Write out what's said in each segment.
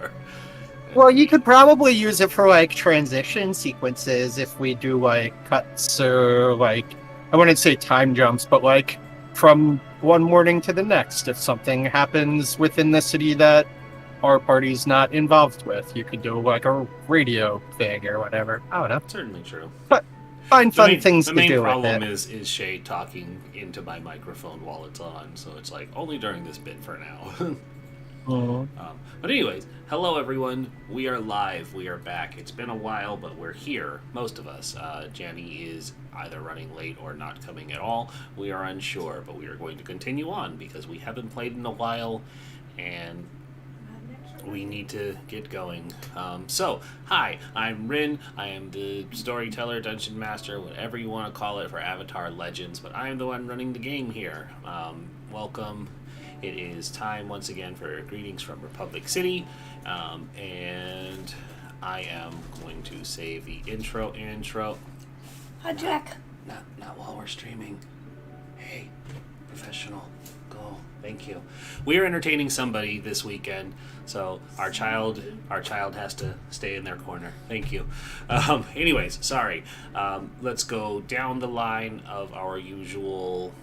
for. Well, you could probably use it for like transition sequences if we do like cuts or like I wouldn't say time jumps, but like from one morning to the next. If something happens within the city that our party's not involved with, you could do like a radio thing or whatever. I don't know. Certainly true. But find The fun main things the to main do with problem it. is Shay talking into my microphone while it's on, so it's like only during this bit for now. Mhm. But anyways, hello everyone. We are live. We are back. It's been a while, but we're here. Most of us. Jenny is either running late or not coming at all. We are unsure, but we are going to continue on because we haven't played in a while, and we need to get going. Hi, I'm Rin. I am the storyteller, dungeon master, whatever you want to call it for Avatar Legends, but I am the one running the game here. Welcome. It is time once again for greetings from Republic City, and I am going to save the intro. Hi, Jack. Not while we're streaming. Hey, professional, go. Thank you. We are entertaining somebody this weekend, so our child has to stay in their corner. Thank you. Anyways, sorry. Let's go down the line of our usual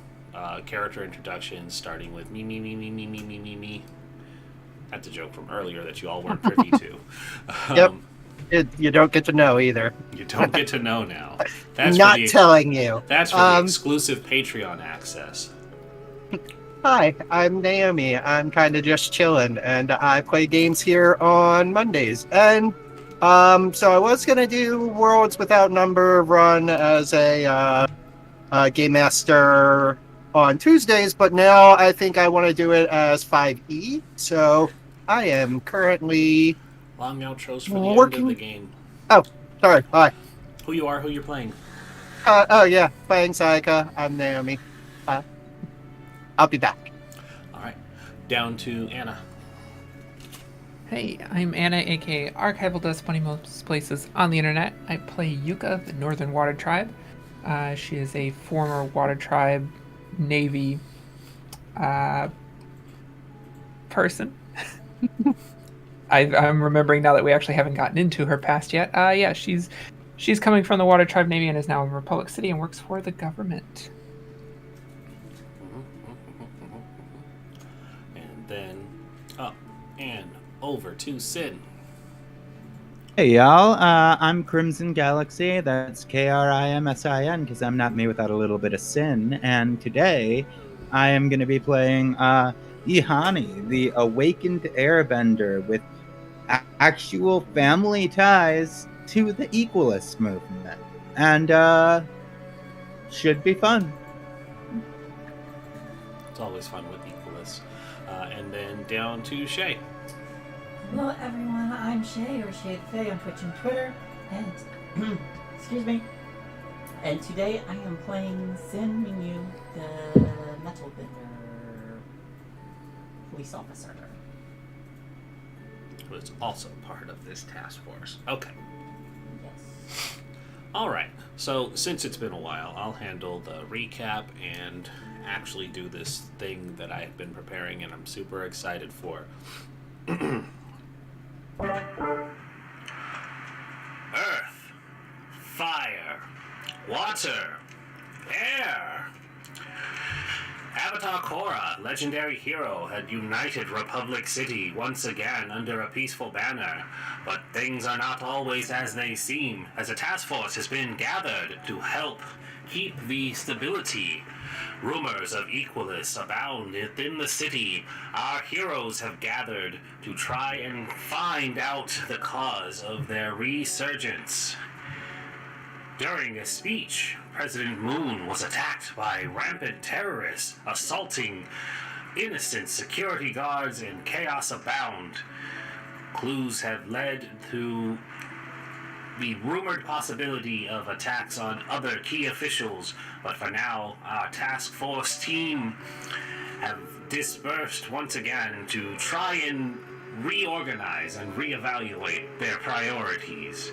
character introductions, starting with me. That's a joke from earlier that you all weren't privy to. Yep. You don't get to know either. You don't get to know now. That's Not telling you. That's for the exclusive Patreon access. Hi, I'm Naomi. I'm kind of just chilling, and I play games here on Mondays. And so I was gonna do Worlds Without Number run as a game master on Tuesdays, but now I think I want to do it as 5e. So I am currently Long outros for the working. end of the game. Oh, sorry. Hi. Who you are, who you're playing. Oh yeah, playing Sayaka. I'm Naomi. I'll be back. All right, down to Anna. Hey, I'm Anna, aka Archival Does Funny Most Places on the Internet. I play Yuka, the Northern Water Tribe. She is a former Water Tribe Navy person. I'm remembering now that we actually haven't gotten into her past yet. Yeah, she's coming from the Water Tribe Navy and is now in Republic City and works for the government. And then up and over to Sin. Hey y'all, I'm Crimson Galaxy. That's Krimsin because I'm not me without a little bit of sin. And today I am going to be playing Ihani, the awakened airbender with actual family ties to the Equalist movement. And should be fun. It's always fun with Equalists. And then down to Shay. Hello, everyone. I'm Shay, or Shay the Fae on Twitch and Twitter. And, excuse me. And today I am playing Sin Minyu, the metal bender police officer. Who is also part of this task force. Okay. Yes. Alright, so since it's been a while, I'll handle the recap and actually do this thing that I've been preparing and I'm super excited for. Earth, fire, water, air. Avatar Korra, legendary hero, had united Republic City once again under a peaceful banner. But things are not always as they seem, as a task force has been gathered to help keep the stability. Rumors of Equalists abound within the city. Our heroes have gathered to try and find out the cause of their resurgence. During a speech, President Moon was attacked by rampant terrorists, assaulting innocent security guards, and chaos abound. Clues have led to the rumored possibility of attacks on other key officials, but for now, our task force team have dispersed once again to try and reorganize and reevaluate their priorities.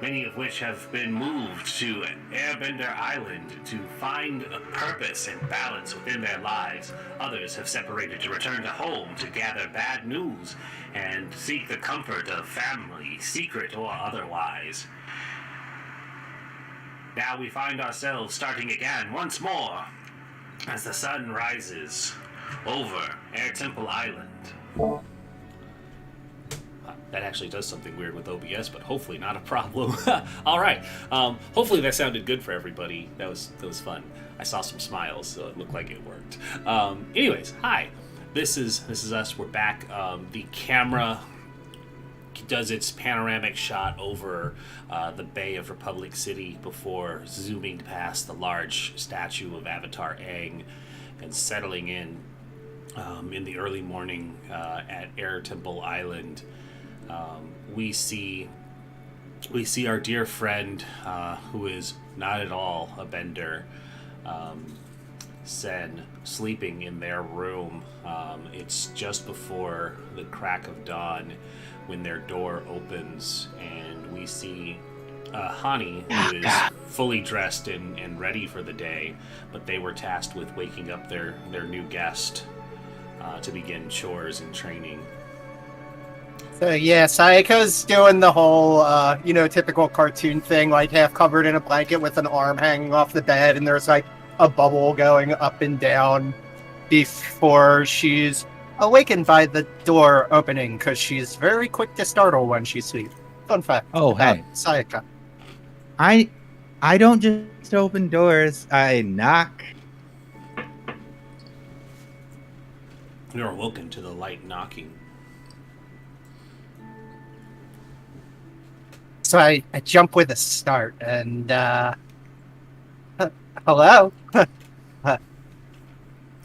many of which have been moved to Airbender Island to find a purpose and balance within their lives. Others have separated to return to home to gather bad news and seek the comfort of family, secret or otherwise. Now we find ourselves starting again once more as the sun rises over Air Temple Island. That actually does something weird with OBS, but hopefully not a problem. All right. Hopefully that sounded good for everybody. That was fun. I saw some smiles, so it looked like it worked. Anyways, hi. This is us. We're back. The camera does its panoramic shot over the Bay of Republic City before zooming past the large statue of Avatar Aang and settling in the early morning at Air Temple Island. We see our dear friend, who is not at all a bender, Sen, sleeping in their room. It's just before the crack of dawn when their door opens, and we see Hani, who is fully dressed and ready for the day, but they were tasked with waking up their new guest to begin chores and training. So yeah, Sayaka's doing the whole, typical cartoon thing, like half covered in a blanket with an arm hanging off the bed, and there's like a bubble going up and down before she's awakened by the door opening, because she's very quick to startle when she sleeps. Fun fact. Oh, hey. Sayaka. I don't just open doors, I knock. You're awoken to the light knocking. So I jump with a start, and, hello?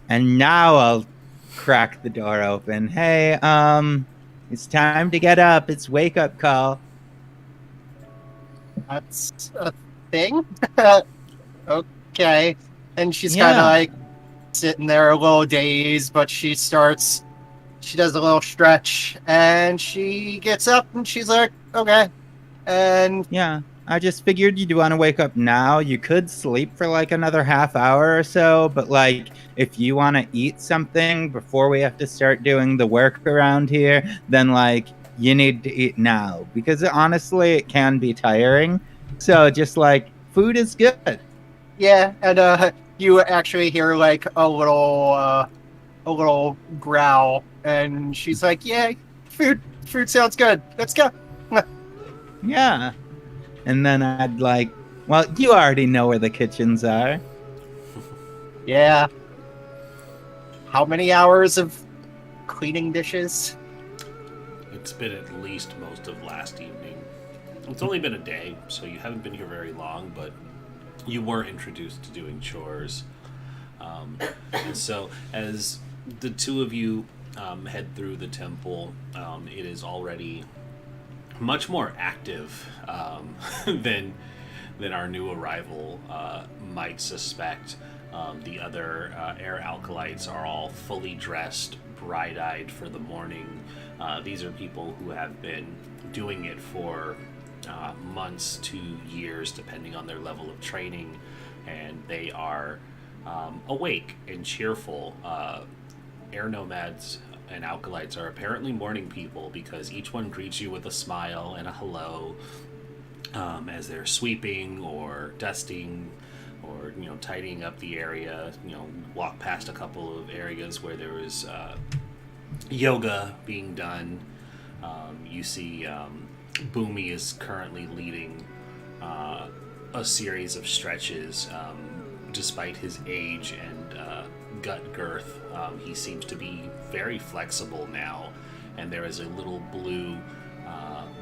And now I'll crack the door open. Hey, it's time to get up. It's wake up call. That's a thing? Okay. And she's kind of like sitting there a little dazed, but she does a little stretch, and she gets up, and she's like, okay. And yeah, I just figured you'd want to wake up now. You could sleep for like another half hour or so, but like if you want to eat something before we have to start doing the work around here, then like you need to eat now, because honestly it can be tiring. So just like food is good. Yeah, and you actually hear like a little growl, and she's like, yeah, food sounds good. Let's go. Yeah. And then I'd like, well, you already know where the kitchens are. Yeah. How many hours of cleaning dishes? It's been at least most of last evening. It's only been a day, so you haven't been here very long, but you were introduced to doing chores. And so as the two of you head through the temple, it is already much more active than our new arrival might suspect. The other air alkalites are all fully dressed, bright-eyed for the morning. These are people who have been doing it for months to years, depending on their level of training, and they are awake and cheerful. Air nomads and alkalites are apparently morning people, because each one greets you with a smile and a hello as they're sweeping or dusting or tidying up the area. Walk past a couple of areas where there is yoga being done. You see Boomy is currently leading a series of stretches. Despite his age and gut girth, he seems to be very flexible now, and there is a little blue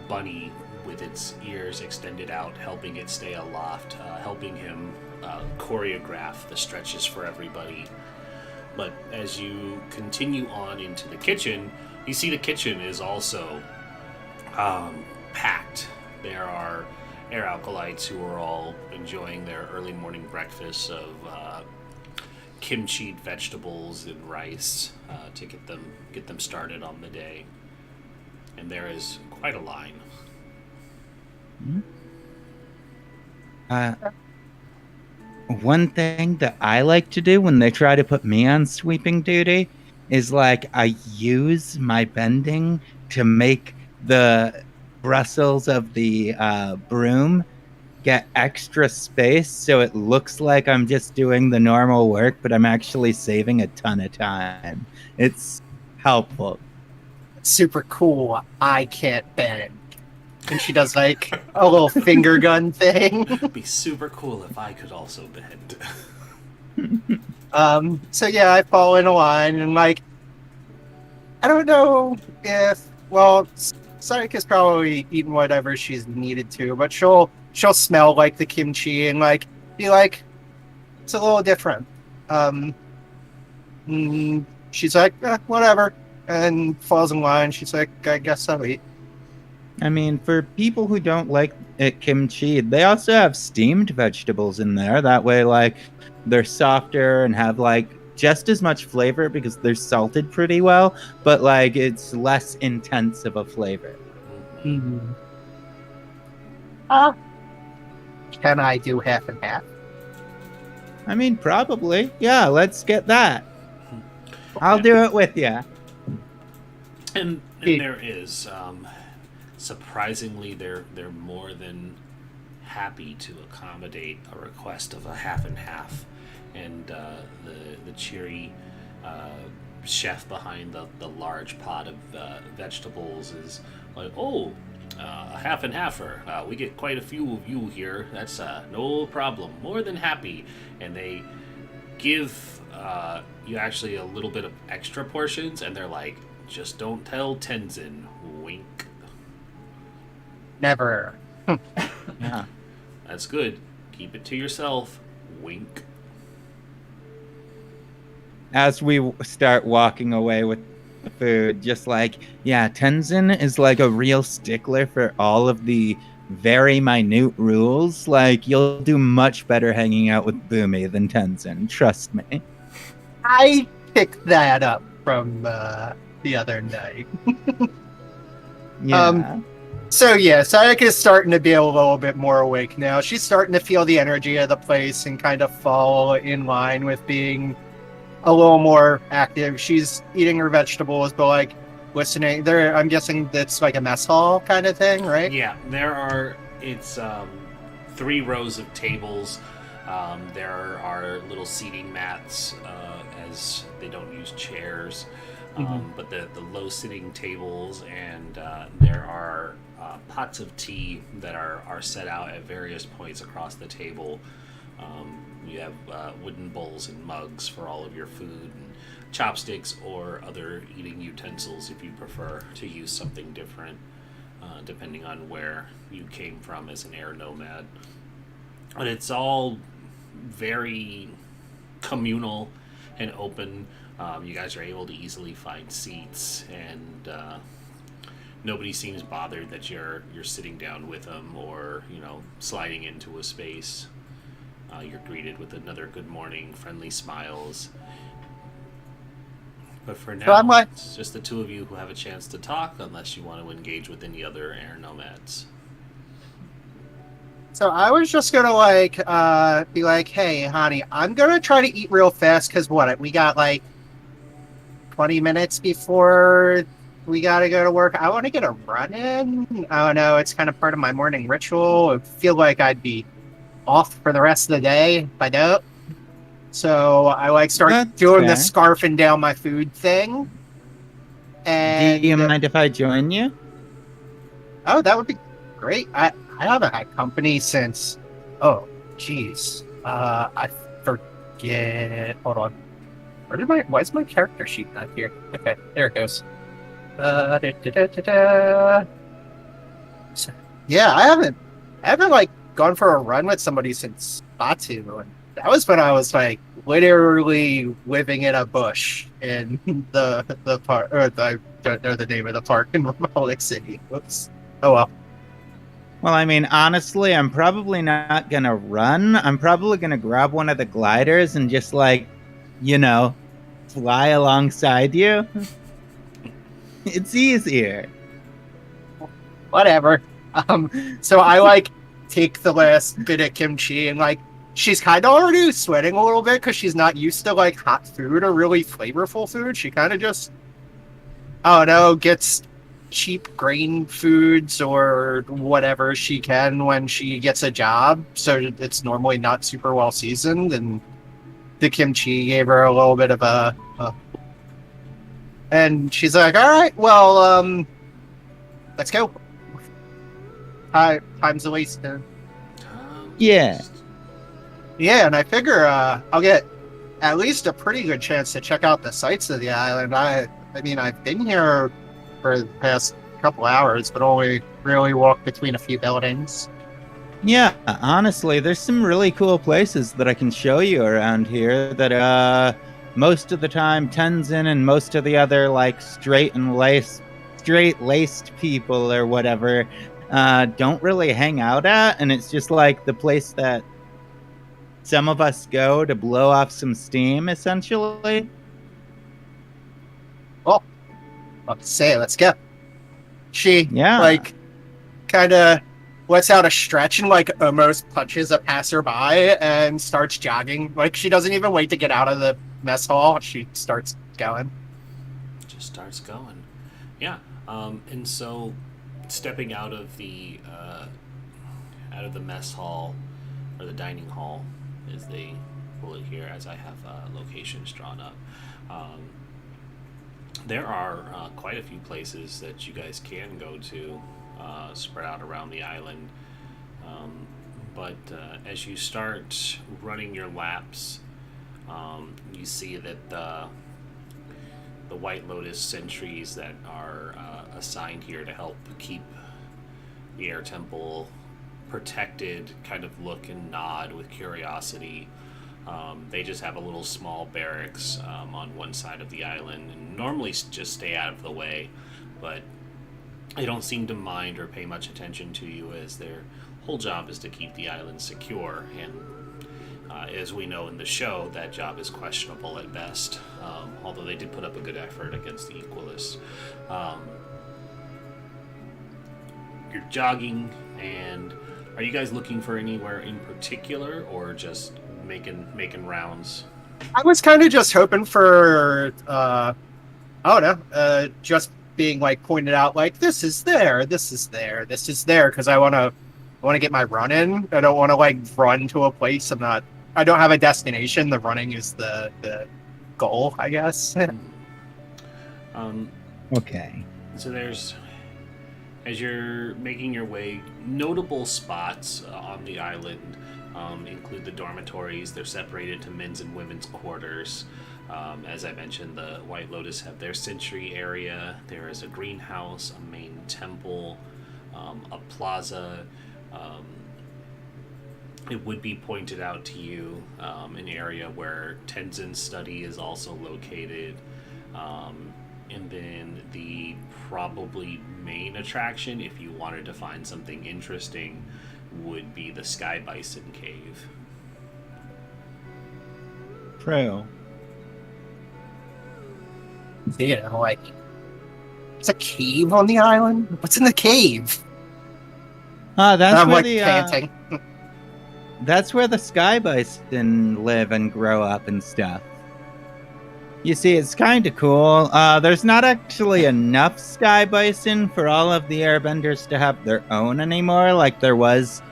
bunny with its ears extended out, helping it stay aloft, helping him choreograph the stretches for everybody. But as you continue on into the kitchen, you see the kitchen is also packed. There are air alkalites who are all enjoying their early morning breakfast of kimchi vegetables and rice to get them started on the day. And there is quite a line. Uh, one thing that I like to do when they try to put me on sweeping duty is like I use my bending to make the bristles of the broom get extra space so it looks like I'm just doing the normal work, but I'm actually saving a ton of time. It's helpful. Super cool. I can't bend. And she does like a little finger gun thing. It'd be super cool if I could also bend. So yeah, I fall in a line and like, I don't know if, well, Sayaka is probably eating whatever she's needed to, but she'll smell like the kimchi and like be like, it's a little different. She's like, whatever, and falls in line. She's like, I guess I'll eat. I mean, for people who don't like kimchi, they also have steamed vegetables in there. That way, like, they're softer and have, like, just as much flavor because they're salted pretty well, but, like, it's less intense of a flavor. Mm-hmm. Can I do half and half? I mean, probably. Yeah, let's get that. I'll do it with you. And there is, surprisingly, they're more than happy to accommodate a request of a half and half. And the cheery chef behind the large pot of vegetables is like, oh, a half and halfer. We get quite a few of you here. That's no problem. More than happy. And they give you actually a little bit of extra portions, and they're like, just don't tell Tenzin. Wink. Never. Yeah. That's good. Keep it to yourself. Wink. As we start walking away with the food, just like, yeah, Tenzin is like a real stickler for all of the very minute rules. Like, you'll do much better hanging out with Boomy than Tenzin, trust me. I picked that up from the other night. Yeah. So yeah, Sayaka's starting to be a little bit more awake now. She's starting to feel the energy of the place and kind of fall in line with being a little more active. She's eating her vegetables, but like listening. There, I'm guessing that's like a mess hall kind of thing, right? Yeah, it's 3 rows of tables. There are little seating mats, as they don't use chairs. But the low sitting tables, and there are pots of tea that are set out at various points across the table. You have wooden bowls and mugs for all of your food, and chopsticks or other eating utensils if you prefer to use something different, depending on where you came from as an air nomad. But it's all very communal and open. You guys are able to easily find seats, and nobody seems bothered that you're sitting down with them or sliding into a space. You're greeted with another good morning, friendly smiles. But for now, it's just the two of you who have a chance to talk, unless you want to engage with any other air nomads. So I was just gonna be like, hey, honey, I'm gonna try to eat real fast because we got like 20 minutes before we gotta go to work. I want to get a run in. I don't know. It's kind of part of my morning ritual. I feel like I'd be off for the rest of the day if I don't. So I start doing the scarfing down my food thing. And do you mind if I join you? Oh, that would be great. I haven't had company since. Oh, jeez. I forget. Hold on. Why is my character sheet not here? Okay, there it goes. So, yeah, I haven't gone for a run with somebody since Batu, and that was when I was literally living in a bush in the park, or I don't know the name of the park in Republic City. Whoops. Oh well. Well, I mean, honestly, I'm probably not gonna run. I'm probably gonna grab one of the gliders and just fly alongside you. It's easier. Whatever. So I take the last bit of kimchi and like she's kind of already sweating a little bit because she's not used to like hot food or really flavorful food. She kind of just, I don't know, gets cheap grain foods or whatever she can when she gets a job. So it's normally not super well seasoned, and the kimchi gave her a little bit of a and she's like, all right, well, let's go. Time's a waste. Yeah. Yeah, and I figure I'll get at least a pretty good chance to check out the sights of the island. I mean, I've been here for the past couple hours, but only really walked between a few buildings. Yeah, honestly, there's some really cool places that I can show you around here that most of the time Tenzin and most of the other like straight-laced people or whatever don't really hang out at, and it's just like the place that some of us go to blow off some steam, essentially. Oh, let's say, let's go. She Yeah. like kind of lets out a stretch and like almost punches a passerby and starts jogging. Like she doesn't even wait to get out of the mess hall. She starts going. Just starts going. Yeah. And so stepping out of the mess hall or the dining hall, as they pull it here, as I have locations drawn up. There are quite a few places that you guys can go to, spread out around the island. But as you start running your laps, you see that the White Lotus sentries that are assigned here to help keep the air temple protected kind of look and nod with curiosity. They just have a little small barracks on one side of the island and normally just stay out of the way, but they don't seem to mind or pay much attention to you, as their whole job is to keep the island secure, and as we know in the show, that job is questionable at best, although they did put up a good effort against the Equalists. You're jogging, and are you guys looking for anywhere in particular, or just making rounds? I was kind of just hoping for, I don't know, just being like pointed out, like this is there, this is there, this is there, because I want to get my run in. I don't want to like run to a place. I don't have a destination. The running is the goal, I guess. Okay. So there's, as you're making your way, notable spots on the island include the dormitories. They're separated to men's and women's quarters. As I mentioned, the White Lotus have their sentry area. There is a greenhouse, a main temple, a plaza. It would be pointed out to you an area where Tenzin's study is also located. And then the probably main attraction, if you wanted to find something interesting, would be the Sky Bison Cave. True. You know, like, it's a cave on the island? What's in the cave? That's I'm where like panting. That's where the Sky Bison live and grow up and stuff. You see, it's kind of cool. There's not actually enough Sky Bison for all of the airbenders to have their own anymore, like there was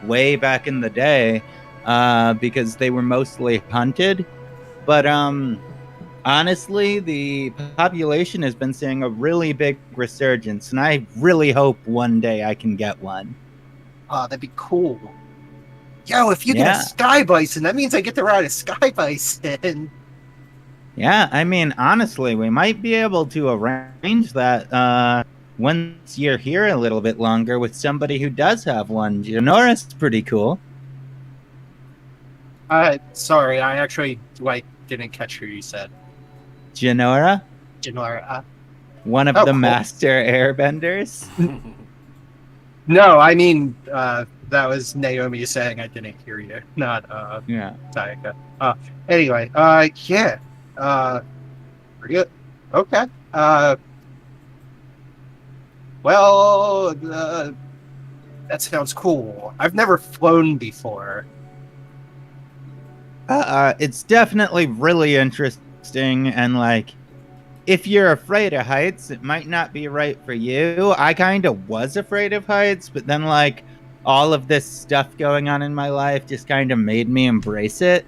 way back in the day, because they were mostly hunted. But honestly, the population has been seeing a really big resurgence, and I really hope one day I can get one. Oh, that'd be cool. Yo, if you get a Sky Bison, that means I get to ride a Sky Bison. Yeah, I mean, honestly, we might be able to arrange that once you're here a little bit longer with somebody who does have one. Janora's pretty cool. Sorry, I actually didn't catch who you said. Janora? Janora. One of Oh, the cool. master airbenders? No, I mean, that was Naomi saying I didn't hear you, not Yeah. Sayaka. Anyway, yeah. Pretty good. Okay. Well, That sounds cool. I've never flown before. It's definitely really interesting, and like, if you're afraid of heights, it might not be right for you. I kind of was afraid of heights, but then like all of this stuff going on in my life just kind of made me embrace it.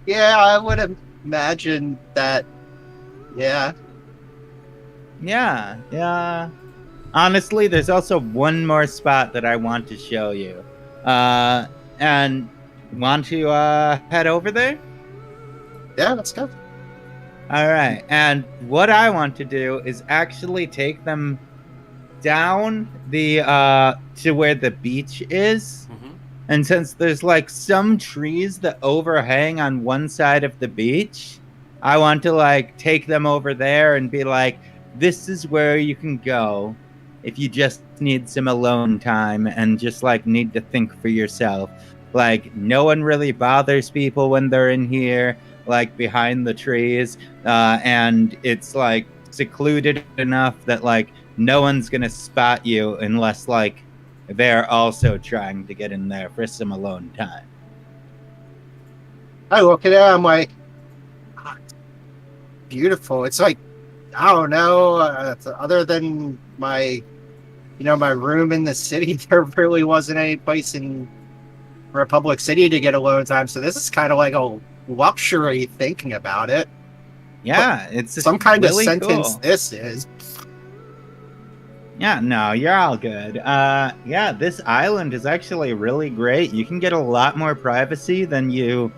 Yeah, I would imagine that. Yeah. Yeah. Honestly, there's also one more spot that I want to show you. And want to head over there? Yeah, let's go. All right. And what I want to do is actually take them down the to where the beach is. Mm-hmm. And since there's like some trees that overhang on one side of the beach, I want to like take them over there and be like, this is where you can go if you just need some alone time and just like need to think for yourself. Like, no one really bothers people when they're in here, like behind the trees, and it's like secluded enough that like no one's gonna spot you unless like they're also trying to get in there for some alone time. I look at it, I'm like, "Ah, it's beautiful. It's like, I don't know, other than my room in the city, there really wasn't any place in Republic City to get alone time. So this is kind of like a luxury thinking about it. Yeah, it's Some kind really of sentence cool. this is. Yeah, no, you're all good. Yeah, this island is actually really great. You can get a lot more privacy than you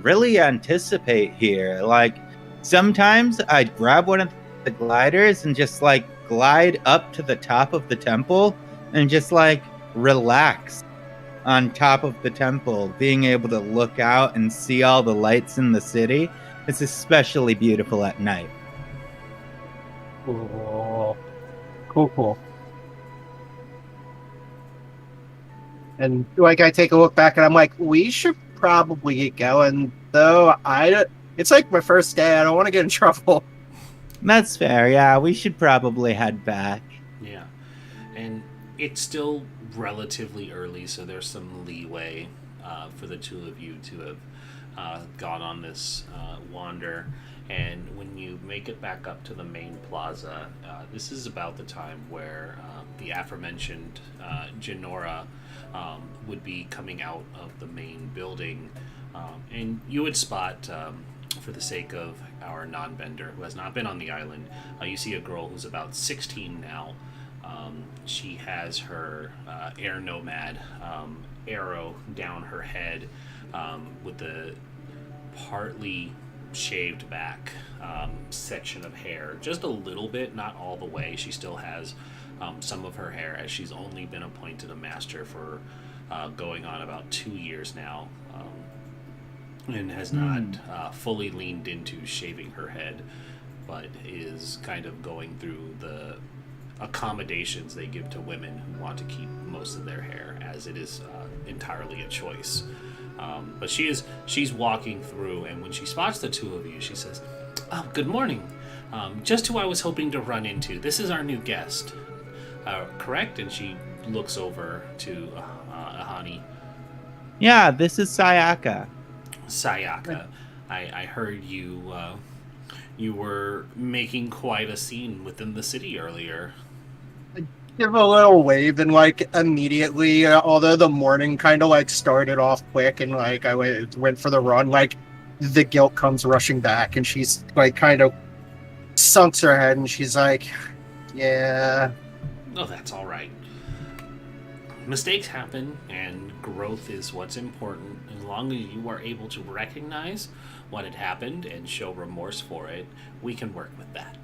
really anticipate here. Like, sometimes I'd grab one of the gliders and just like glide up to the top of the temple and just like relax on top of the temple, being able to look out and see all the lights in the city. It's especially beautiful at night. Cool. And like, I take a look back and I'm like, we should probably get going, though. It's like my first day. I don't want to get in trouble. That's fair. Yeah, we should probably head back. Yeah. And it's still relatively early, so there's some leeway for the two of you to have gone on this wander. And when you make it back up to the main plaza, this is about the time where the aforementioned Genora would be coming out of the main building. And you would spot, for the sake of our non-bender who has not been on the island, you see a girl who's about 16 now. She has her air nomad arrow down her head with the partly shaved back section of hair, just a little bit, not all the way. She still has some of her hair, as she's only been appointed a master for going on about 2 years now, and has not fully leaned into shaving her head, but is kind of going through the accommodations they give to women who want to keep most of their hair, as it is entirely a choice. But she's walking through, and when she spots the two of you, she says, "Oh, good morning. Just who I was hoping to run into. This is our new guest, correct?" And she looks over to Ahani. Yeah, this is Sayaka. Sayaka, I heard you were making quite a scene within the city earlier. Give a little wave, and like immediately, although the morning kind of like started off quick, and like I went for the run, like the guilt comes rushing back, and she's like kind of sunks her head, and she's like, "Yeah, Oh, that's all right. Mistakes happen, and growth is what's important. As long as you are able to recognize what had happened and show remorse for it, we can work with that."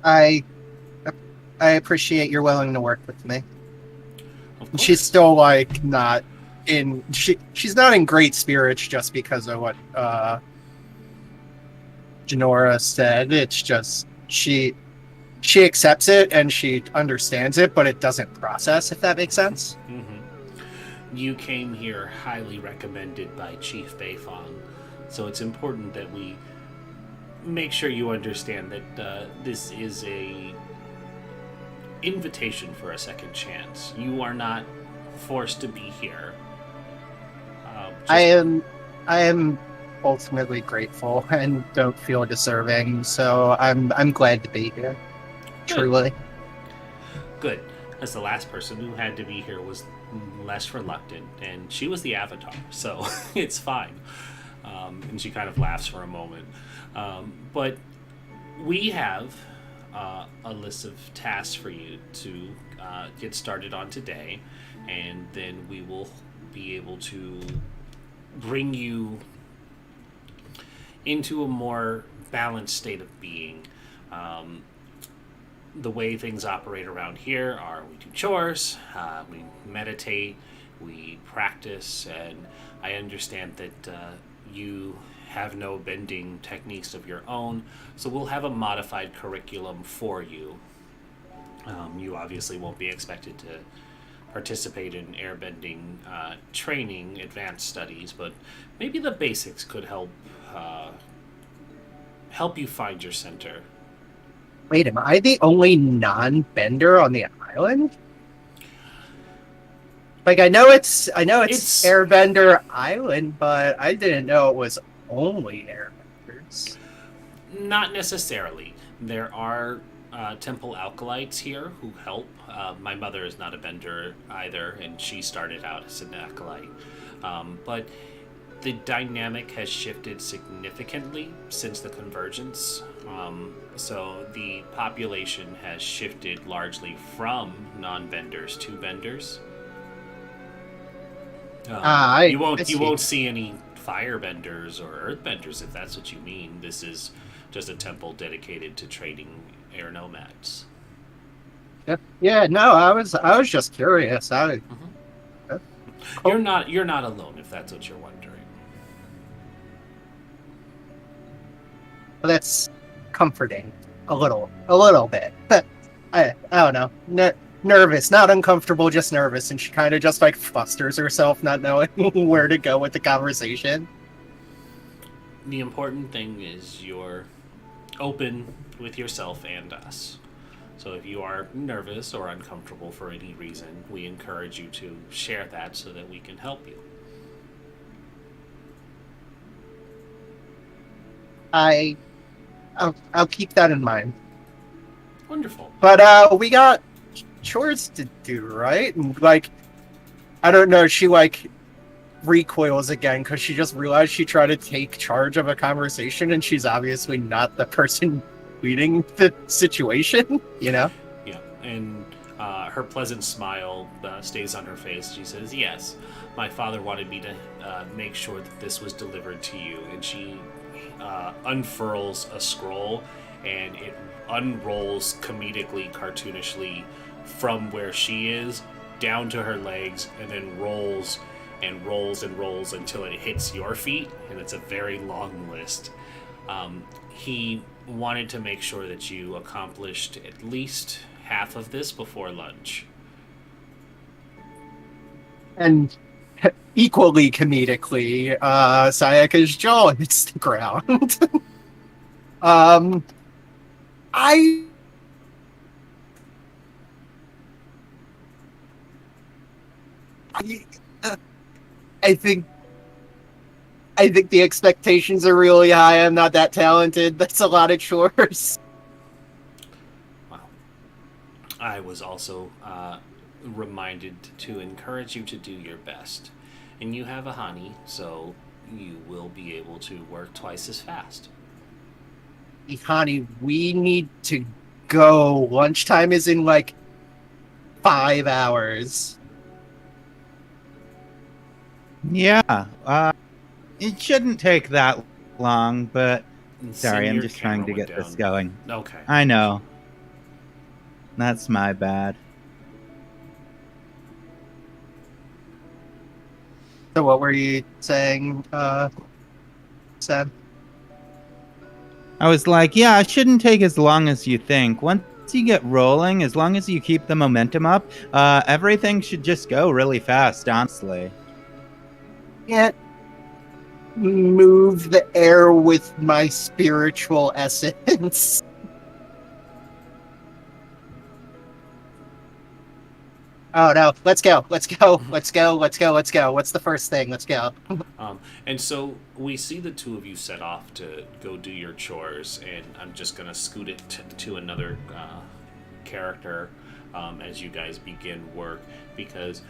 I appreciate your willing to work with me." Of course. She's still like not in she's not in great spirits just because of what Genora said. It's just she accepts it and she understands it, but it doesn't process, if that makes sense. You came here highly recommended by Chief Beifong, so it's important that we make sure you understand that this is a invitation for a second chance. You are not forced to be here. I am ultimately grateful and don't feel deserving, so I'm glad to be here. Truly. Good. As the last person who had to be here was less reluctant, and she was the avatar, so it's fine. And she kind of laughs for a moment. But we have a list of tasks for you to get started on today, and then we will be able to bring you into a more balanced state of being. The way things operate around here are we do chores, we meditate, we practice, and I understand that you have no bending techniques of your own, so we'll have a modified curriculum for you. You obviously won't be expected to participate in airbending training, advanced studies, but maybe the basics could help you find your center. Wait, am I the only non-bender on the island? Like, I know it's Airbender Island, but I didn't know it was only airbenders. Not necessarily. There are temple alkalites here who help. My mother is not a bender either, and she started out as an acolyte. But the dynamic has shifted significantly since the convergence. So the population has shifted largely from non-benders to benders. You won't see any firebenders or earthbenders if that's what you mean. This is just a temple dedicated to training air nomads. Yeah, no, I was just curious. You're not alone if that's what you're wondering. Well, that's comforting a little bit. I don't know. Nervous, not uncomfortable, just nervous, and she kind of just like flusters herself, not knowing where to go with the conversation. The important thing is you're open with yourself and us. So if you are nervous or uncomfortable for any reason, we encourage you to share that so that we can help you. I'll keep that in mind. Wonderful. But we got chores to do, right? And like, I don't know, she like recoils again because she just realized she tried to take charge of a conversation and she's obviously not the person leading the situation, you know? Yeah, and her pleasant smile stays on her face. She says, yes, my father wanted me to make sure that this was delivered to you. And she unfurls a scroll and it unrolls comedically, cartoonishly from where she is down to her legs, and then rolls and rolls and rolls until it hits your feet, and it's a very long list. He wanted to make sure that you accomplished at least half of this before lunch. And equally comedically, Sayaka's jaw hits the ground. I think the expectations are really high. I'm not that talented. That's a lot of chores. Wow. I was also reminded to encourage you to do your best. And you have a honey, so you will be able to work twice as fast. Honey, we need to go. Lunchtime is in like 5 hours. Yeah, it shouldn't take that long, but And sorry, I'm Senior just trying to camera get went this down. going. Okay. I know. That's my bad. So what were you saying, Sam? I was like, yeah, it shouldn't take as long as you think. Once you get rolling, as long as you keep the momentum up, everything should just go really fast, honestly. Yeah, move the air with my spiritual essence. Oh no, let's go. What's the first thing? Let's go. And so we see the two of you set off to go do your chores, and I'm just going to scoot it to another character as you guys begin work, because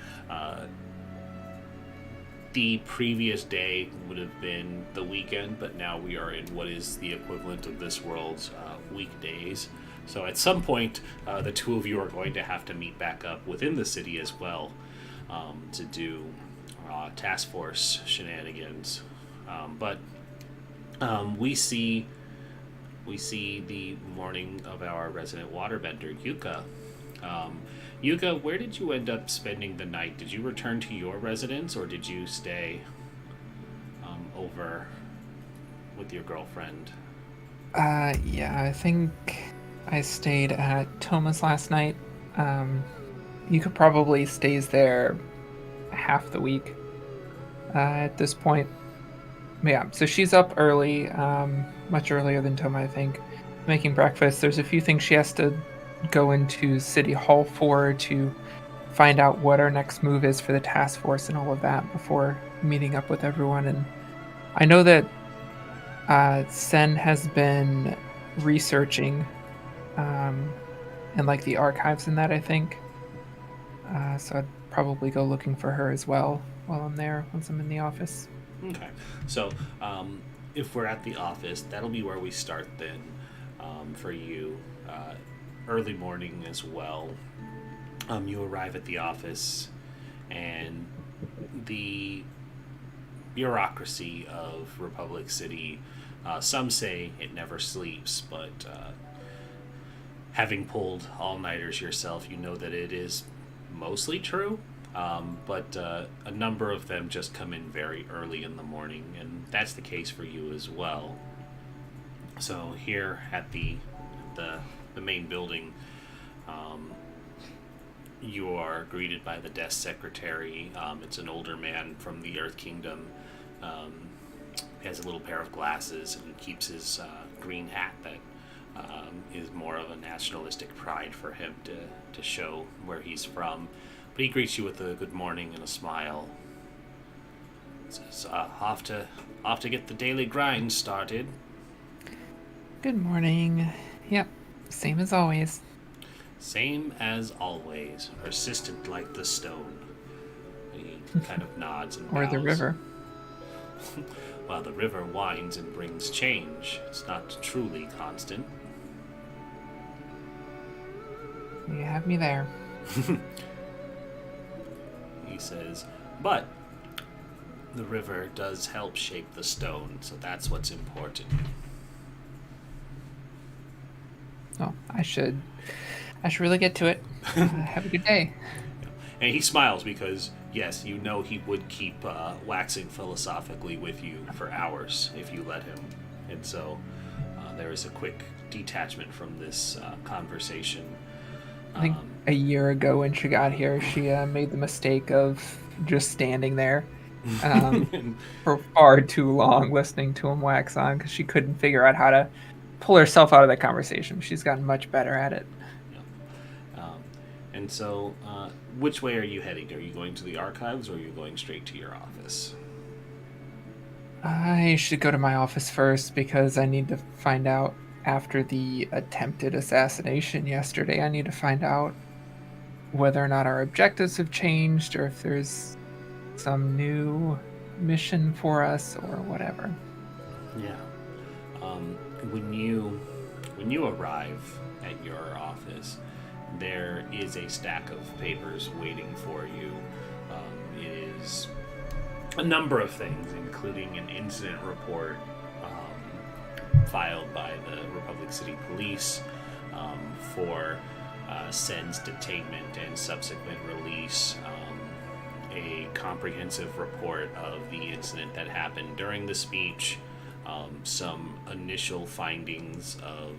the previous day would have been the weekend, but now we are in what is the equivalent of this world's weekdays. So at some point, the two of you are going to have to meet back up within the city as well to do task force shenanigans. But we see the morning of our resident waterbender, Yuka. Yuka, where did you end up spending the night? Did you return to your residence, or did you stay over with your girlfriend? Yeah, I think I stayed at Thomas last night. Yuka probably stays there half the week at this point. Yeah, so she's up early, much earlier than Toma, I think, making breakfast. There's a few things she has to go into City Hall for to find out what our next move is for the task force and all of that before meeting up with everyone. And I know that Sen has been researching and like the archives and that, I think. So I'd probably go looking for her as well while I'm there once I'm in the office. Okay, so if we're at the office, that'll be where we start then for you. Early morning as well. You arrive at the office, and the bureaucracy of Republic City, some say it never sleeps, but having pulled all-nighters yourself, you know that it is mostly true. But a number of them just come in very early in the morning, and that's the case for you as well. So here at the main building, you are greeted by the desk secretary. It's an older man from the Earth Kingdom. He has a little pair of glasses and keeps his green hat that is more of a nationalistic pride for him to show where he's from. But he greets you with a good morning and a smile. Says, off to get the daily grind started. Good morning. Yep, same as always. Same as always. Persistent like the stone. He kind of nods and bows. Or the river. While the river winds and brings change, it's not truly constant. You have me there. He says, but the river does help shape the stone, so that's what's important. Oh, I should really get to it. Have a good day. And he smiles because, yes, you know he would keep waxing philosophically with you for hours if you let him. And so there is a quick detachment from this conversation. I think a year ago when she got here, she made the mistake of just standing there for far too long listening to him wax on because she couldn't figure out how to pull herself out of that conversation. She's gotten much better at it. And so, which way are you heading? Are you going to the archives, or are you going straight to your office? I should go to my office first because I need to find out, after the attempted assassination yesterday, I need to find out whether or not our objectives have changed or if there's some new mission for us or whatever. Yeah. When you arrive at your office, there is a stack of papers waiting for you. It is a number of things, including an incident report filed by the Republic City Police for Sen's detainment and subsequent release, a comprehensive report of the incident that happened during the speech, some initial findings of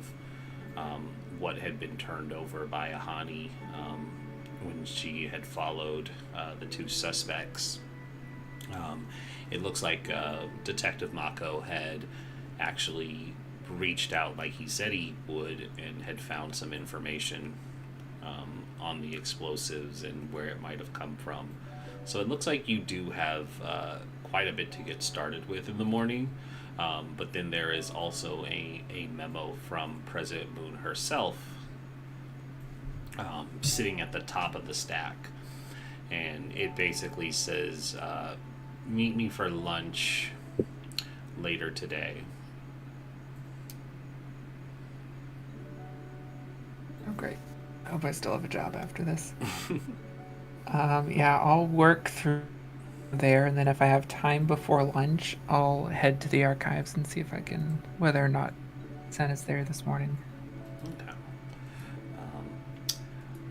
what had been turned over by Ahani when she had followed the two suspects, It looks like Detective Mako had actually reached out like he said he would and had found some information on the explosives and where it might have come from. So it looks like you do have quite a bit to get started with in the morning. But then there is also a memo from President Moon herself sitting at the top of the stack. And it basically says, meet me for lunch later today. Oh, great. I hope I still have a job after this. Yeah, I'll work through there, and then if I have time before lunch, I'll head to the archives and see if I can, whether or not Sen is there this morning. Okay.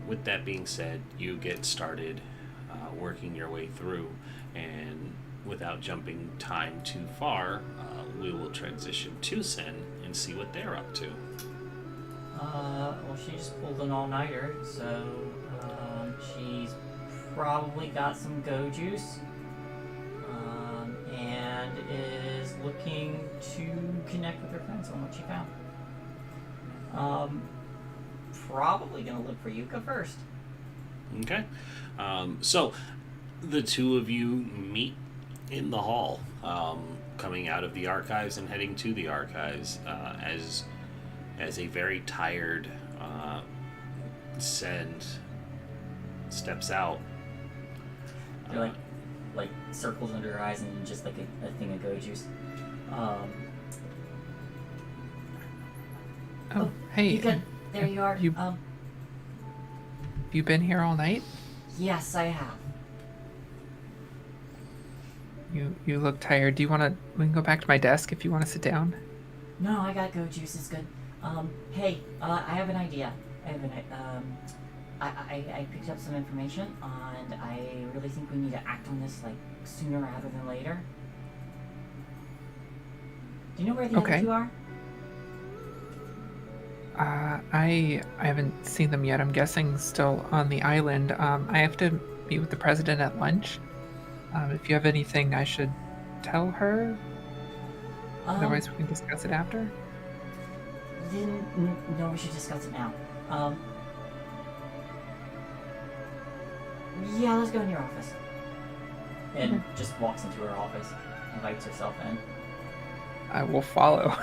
With that being said, you get started working your way through, and without jumping time too far, we will transition to Sen and see what they're up to. Well, she just pulled an all-nighter, so she's probably got some go juice, and is looking to connect with her friends on what she found. Probably gonna look for Yuka first. Okay. So the two of you meet in the hall, coming out of the archives and heading to the archives, as a very tired Send steps out. They're like circles under her eyes and just like a thing of go juice. Oh, hey. Yuka, there you are. You been here all night? Yes, I have. You look tired. Do you want to? We can go back to my desk if you want to sit down. No, I got go juice. It's good. Hey, I have an idea. I picked up some information, and I really think we need to act on this like sooner rather than later. Do you know where the other two are? I haven't seen them yet. I'm guessing still on the island. I have to meet with the president at lunch. If you have anything I should tell her, otherwise we can discuss it after. No, we should discuss it now. Yeah, let's go in your office. And just walks into her office, invites herself in. I will follow.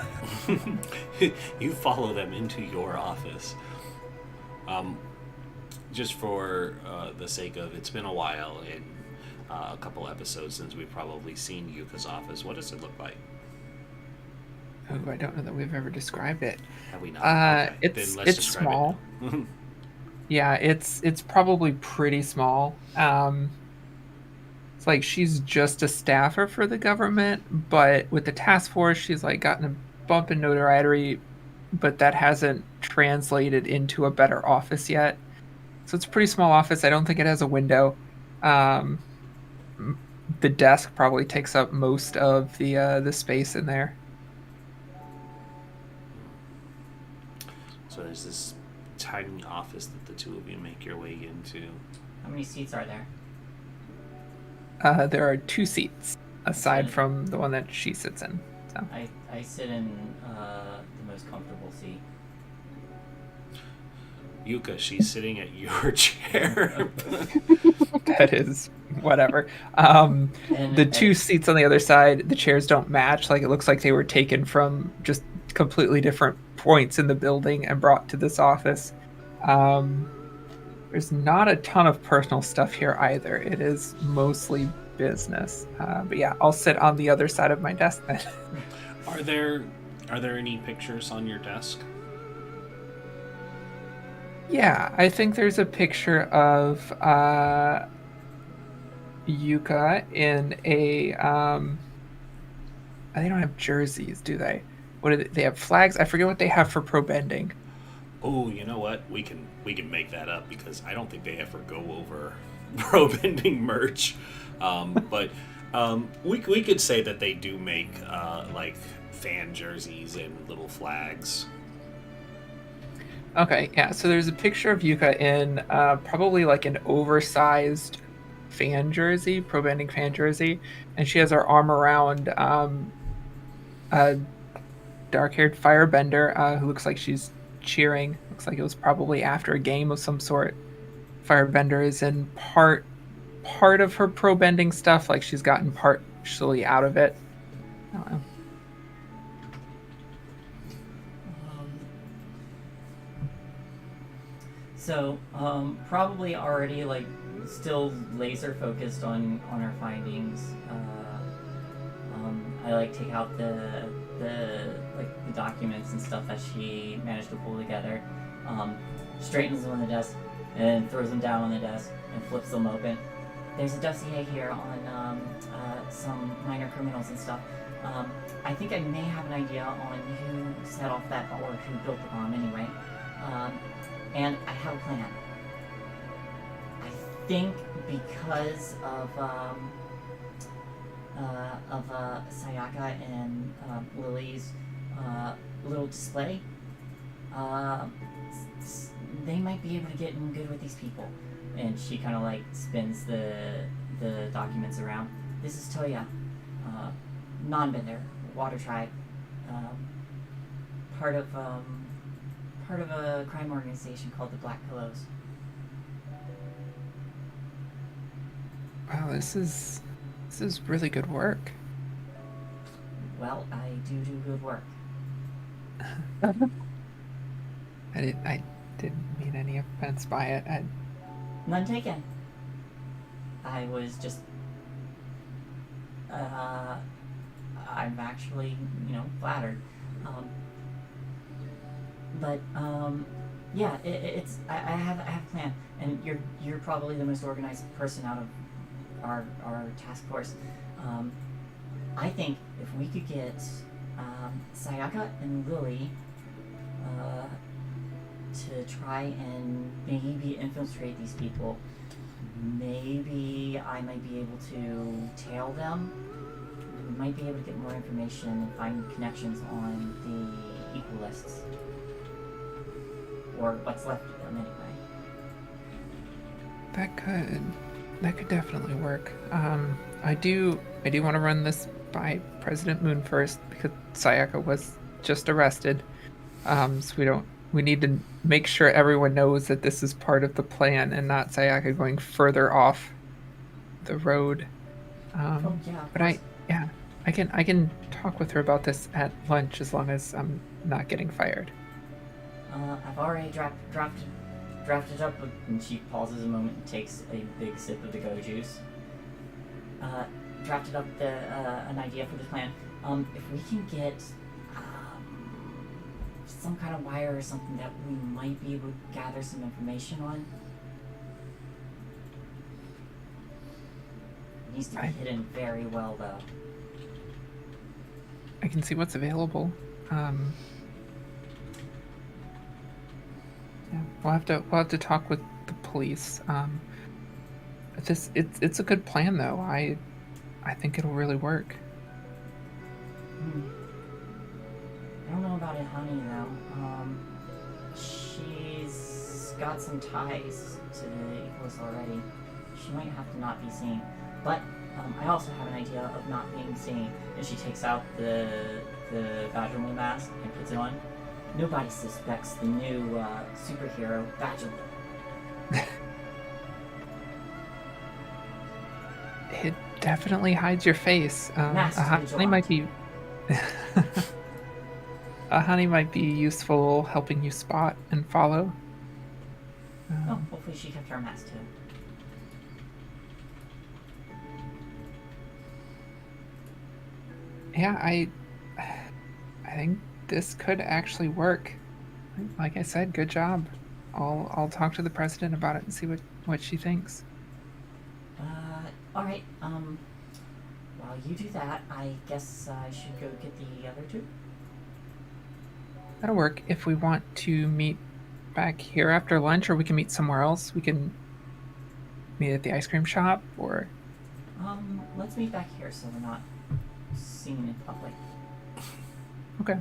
You follow them into your office. Just for the sake of, it's been a while and a couple episodes since we've probably seen Yuka's office. What does it look like? Oh, I don't know that we've ever described it. Have we not? Okay. It's small. Yeah, it's probably pretty small. It's like she's just a staffer for the government, but with the task force, she's like gotten a bump in notoriety, but that hasn't translated into a better office yet. So it's a pretty small office. I don't think it has a window. The desk probably takes up most of the space in there. So there's this tiny office that the two of you make your way into. How many seats are there? There are 2 seats, aside from the one that she sits in. So. I sit in the most comfortable seat. Yuka, she's sitting at your chair. That is whatever. The 2 seats on the other side, the chairs don't match. Like, it looks like they were taken from just completely different points in the building and brought to this office. There's not a ton of personal stuff here either. It is mostly business. But yeah, I'll sit on the other side of my desk then. Are there any pictures on your desk? Yeah, I think there's a picture of Yuka in a they don't have jerseys, do they? What do they have? Flags? I forget what they have for pro bending. Oh, you know what? We can make that up because I don't think they ever go over pro bending merch. But we could say that they do make like fan jerseys and little flags. Okay, yeah. So there's a picture of Yuka in probably like an oversized fan jersey, pro bending fan jersey, and she has her arm around a dark-haired firebender who looks like she's cheering. Looks like it was probably after a game of some sort. Firebender is in part of her pro bending stuff, like she's gotten partially out of it. I don't know. So, probably already, like, still laser focused on our findings. I, like, take out the documents and stuff that she managed to pull together, straightens them on the desk, and throws them down on the desk, and flips them open. There's a dossier here on, some minor criminals and stuff. I think I may have an idea on who set off that, or who built the bomb anyway. And I have a plan. I think because of Sayaka and Lily's little display, they might be able to get in good with these people. And she kind of like spins the documents around. This is Toya, non-bender, water tribe, part of a crime organization called the Black Pillows. Wow, this is really good work. Well, I do good work. I didn't mean any offense by it. None taken. I was just I'm actually, flattered. But yeah, it's I have a plan, and you're probably the most organized person out of our task force. I think if we could get Sayaka and Lily to try and maybe infiltrate these people, maybe I might be able to tail them. We might be able to get more information and find connections on the Equalists. Or what's left of them anyway. That could definitely work. I do want to run this by President Moon first, because Sayaka was just arrested. So we need to make sure everyone knows that this is part of the plan and not Sayaka going further off the road. But I can talk with her about this at lunch, as long as I'm not getting fired. I've already drafted up, and she pauses a moment and takes a big sip of the go juice. Drafted up an idea for the plan. If we can get some kind of wire or something that we might be able to gather some information on. It needs to be hidden very well, though. I can see what's available. Yeah, we'll have to talk with the police. It's a good plan, though. I think it'll really work. I don't know about Ihani, though. She's got some ties to the Equals already. She might have to not be seen. But I also have an idea of not being seen. And she takes out the Vaginal mask and puts it on. Nobody suspects the new superhero, Vaginal. It definitely hides your face. Ahani might be... Ahani might be useful helping you spot and follow. Hopefully she kept her mask too. Yeah, I think this could actually work. Like I said, good job. I'll talk to the president about it and see what she thinks. All right. While you do that, I guess I should go get the other two. That'll work. If we want to meet back here after lunch, or we can meet somewhere else, we can meet at the ice cream shop, or... Let's meet back here so we're not seen in public. Okay.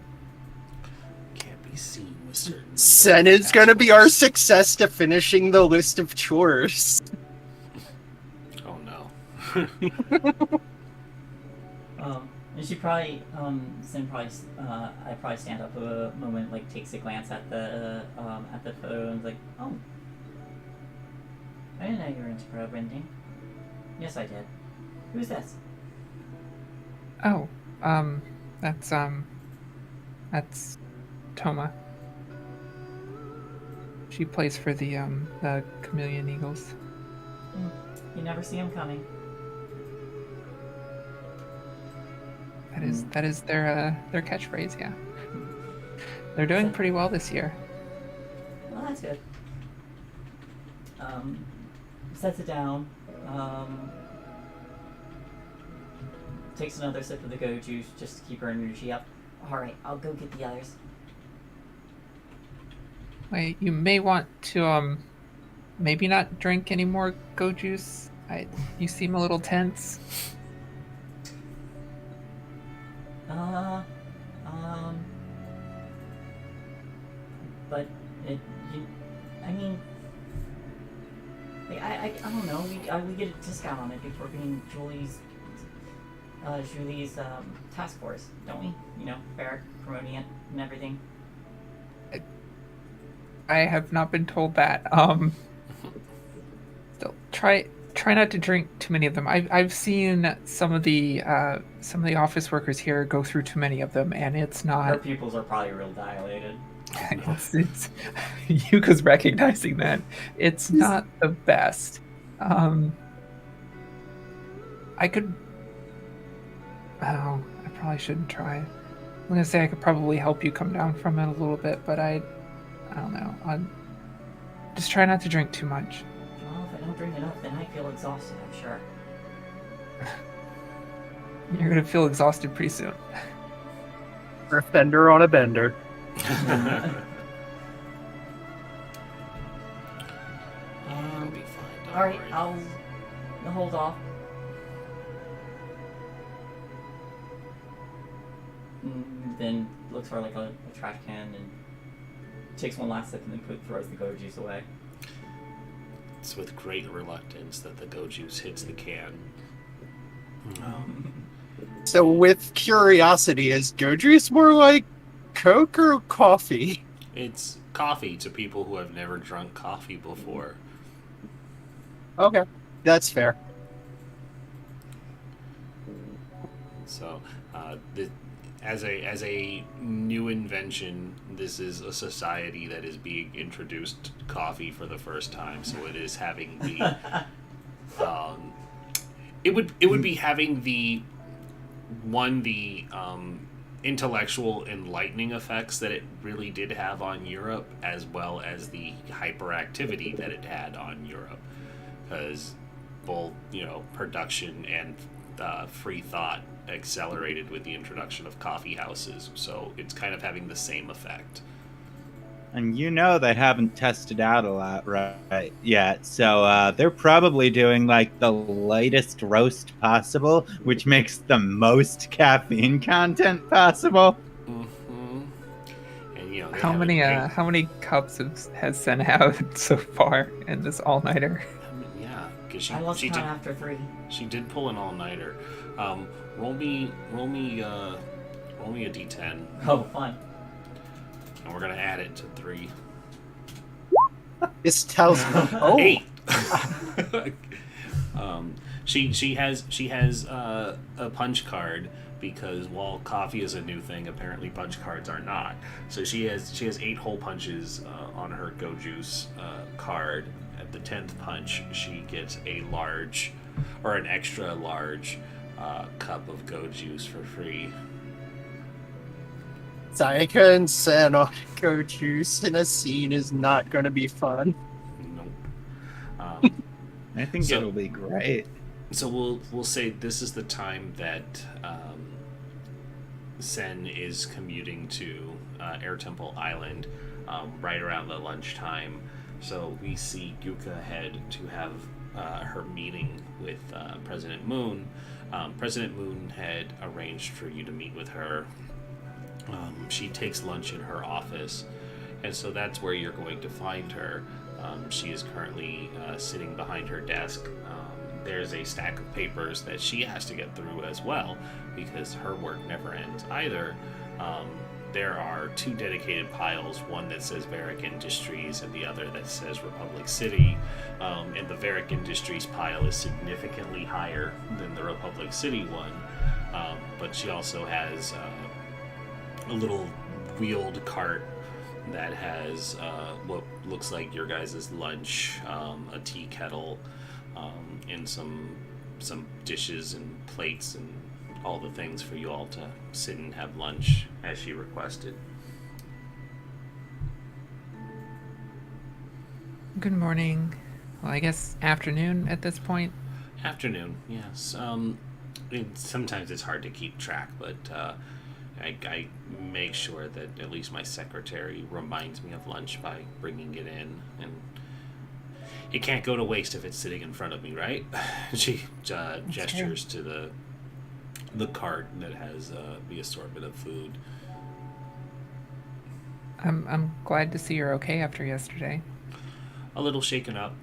Can't be seen with certain... Senna's gonna be our success to finishing the list of chores. Oh no. And she probably, Sin probably, I probably stand up a moment, like takes a glance at the photo and is like, oh, I didn't know you were into pro printing. Yes, I did. Who's this? Oh, that's Toma. She plays for the Chameleon Eagles. You never see him coming. That is their catchphrase, yeah. They're doing pretty well this year. Well, that's good. Sets it down. Takes another sip of the go juice just to keep her energy up. Alright, I'll go get the others. Wait, you may want to maybe not drink any more go juice. You seem a little tense. But I mean, like, I don't know. We get a discount on it before being Julie's task force, don't we? You know, Barrack promoting it and everything. I have not been told that. Still, try not to drink too many of them. I've seen some of the office workers here go through too many of them, and it's not. Her pupils are probably real dilated. it's Yuka's recognizing that it's not the best. I probably shouldn't try. I'm gonna say I could probably help you come down from it a little bit, but I don't know. Just try not to drink too much. Well, if I don't drink enough, then I feel exhausted, I'm sure. You're gonna feel exhausted pretty soon. Earthbender on a bender. I'll be fine. Don't Alright, worry. I'll hold off. Then looks for like a trash can and takes one last sip and then throws the go juice away. It's with great reluctance that the go juice hits the can. So, with curiosity, is go juice more like Coke or coffee? It's coffee to people who have never drunk coffee before. Okay, that's fair. So, as a new invention, this is a society that is being introduced to coffee for the first time. So it is having the, it would be having the intellectual enlightening effects that it really did have on Europe, as well as the hyperactivity that it had on Europe, because both production and free thought accelerated with the introduction of coffee houses, so it's kind of having the same effect. And they haven't tested out a lot right yet, so they're probably doing like the lightest roast possible, which makes the most caffeine content possible. Mm-hmm. And they How many cups has Sen had so far in this all-nighter? Yeah, because I lost count after 3. She did pull an all-nighter. Roll me a d10. Oh, fun. And we're gonna add it to 3. This tells me. Oh, 8. She has a punch card, because while coffee is a new thing, apparently punch cards are not. So she has 8 hole punches on her Go Juice card. At the 10th punch, she gets a large, or an extra large, cup of Go Juice for free. Sayaka and Sen on go juice in a scene is not going to be fun. Nope. I think So- it'll be great. So we'll say this is the time that Sen is commuting to Air Temple Island, right around the lunchtime. So we see Yuka head to have her meeting with President Moon. President Moon had arranged for you to meet with her. She takes lunch in her office, and so that's where you're going to find her. She is currently sitting behind her desk, there's a stack of papers that she has to get through as well, because her work never ends either. There are 2 dedicated piles, one that says Varric Industries and the other that says Republic City. And the Varric Industries pile is significantly higher than the Republic City one. But she also has a little wheeled cart that has what looks like your guys' lunch, a tea kettle, and some dishes and plates and all the things for you all to sit and have lunch as she requested. Good morning. Well, I guess afternoon at this point. Afternoon, yes. Sometimes it's hard to keep track, but I make sure that at least my secretary reminds me of lunch by bringing it in, and it can't go to waste if it's sitting in front of me, right? She gestures to the cart that has the assortment of food. I'm glad to see you're okay after yesterday. A little shaken up.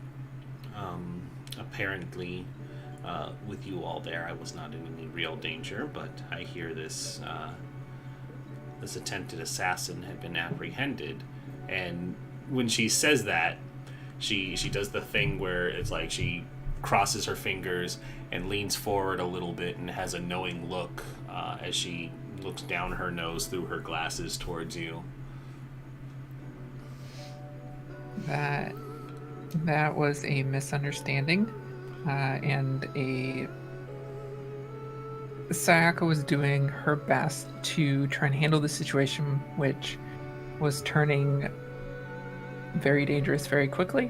Apparently, with you all there, I was not in any real danger, but I hear this attempted assassin had been apprehended, and when she says that, she does the thing where it's like she crosses her fingers and leans forward a little bit and has a knowing look as she looks down her nose through her glasses towards you. That was a misunderstanding, and Sayaka was doing her best to try and handle the situation, which was turning very dangerous very quickly,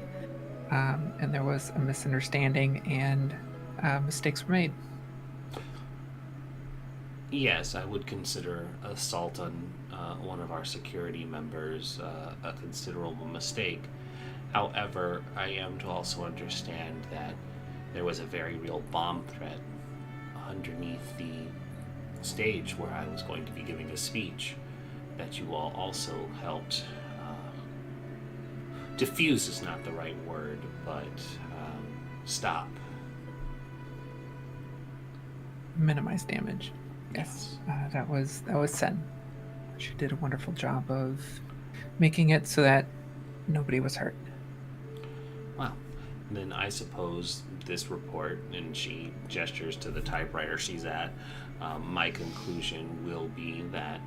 and there was a misunderstanding, and mistakes were made. Yes, I would consider assault on one of our security members a considerable mistake. However, I am to also understand that there was a very real bomb threat underneath the stage where I was going to be giving a speech that you all also helped diffuse is not the right word, but stop. Minimize damage. Yes, that was Sen. She did a wonderful job of making it so that nobody was hurt. Well, then I suppose this report, and she gestures to the typewriter she's at, my conclusion will be that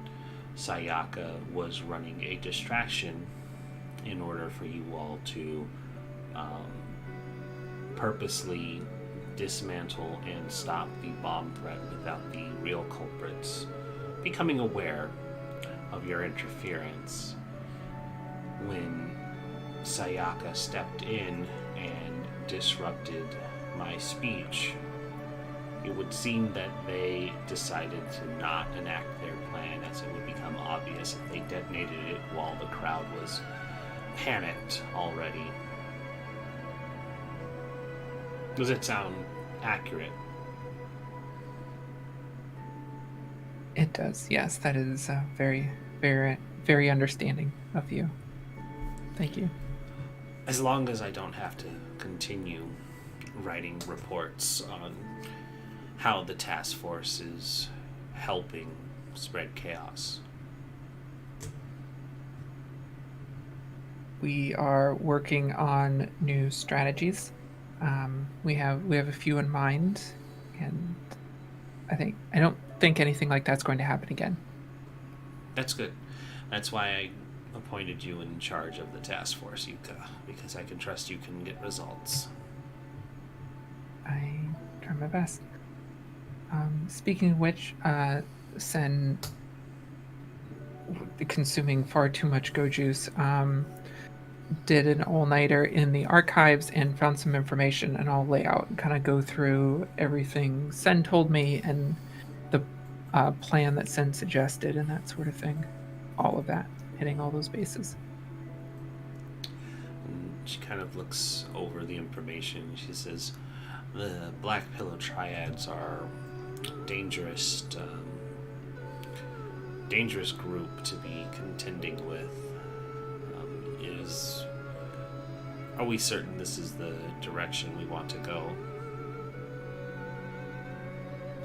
Sayaka was running a distraction in order for you all to purposely dismantle and stop the bomb threat without the real culprits becoming aware of your interference. When Sayaka stepped in and disrupted my speech, it would seem that they decided to not enact their plan, as it would become obvious if they detonated it while the crowd was panicked already. Does it sound accurate? It does, yes. That is very, very, very understanding of you. Thank you. As long as I don't have to continue writing reports on how the task force is helping spread chaos. We are working on new strategies. We have a few in mind, and I don't think anything like that's going to happen again. That's good. That's why I appointed you in charge of the task force, Yuka, because I can trust you can get results. I try my best. Speaking of which, Sen, consuming far too much go juice, did an all-nighter in the archives and found some information, and I'll lay out and kind of go through everything Sen told me and the plan that Sen suggested and that sort of thing. All of that, hitting all those bases. And she kind of looks over the information. She says, the Black Pillow Triads are dangerous group to be contending with. Are we certain this is the direction we want to go?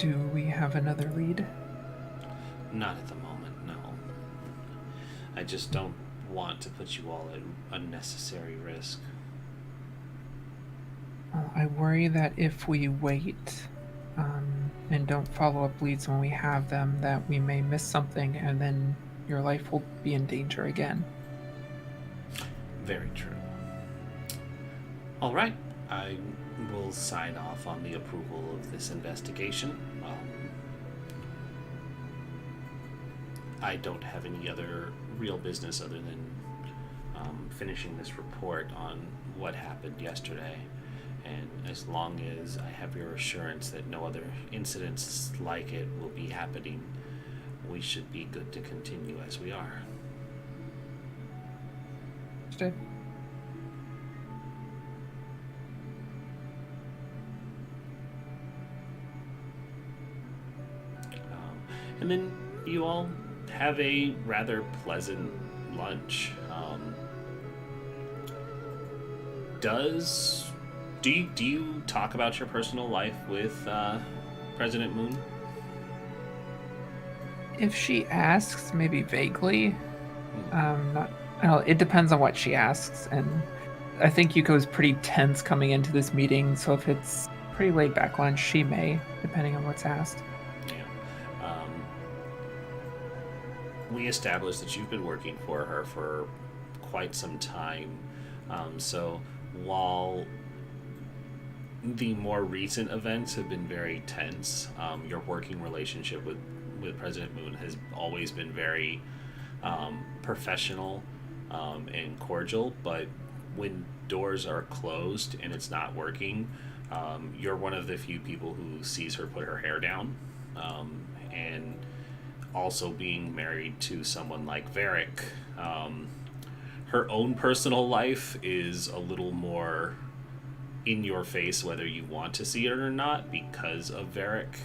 Do we have another lead? Not at the moment, no. I just don't want to put you all at unnecessary risk. Well, I worry that if we wait and don't follow up leads when we have them, that we may miss something and then your life will be in danger again. Very true. All right, I will sign off on the approval of this investigation. I don't have any other real business other than finishing this report on what happened yesterday. And as long as I have your assurance that no other incidents like it will be happening, we should be good to continue as we are. Understood. And then you all have a rather pleasant lunch. Do you talk about your personal life with President Moon? If she asks, maybe vaguely. Not. I don't know, it depends on what she asks, and I think Yuko's pretty tense coming into this meeting. So if it's pretty laid back lunch, she may, depending on what's asked. We established that you've been working for her for quite some time. So while the more recent events have been very tense, your working relationship with President Moon has always been very professional and cordial. But when doors are closed and it's not working, you're one of the few people who sees her put her hair down. And also being married to someone like Varric, her own personal life is a little more in your face whether you want to see it or not because of Varric.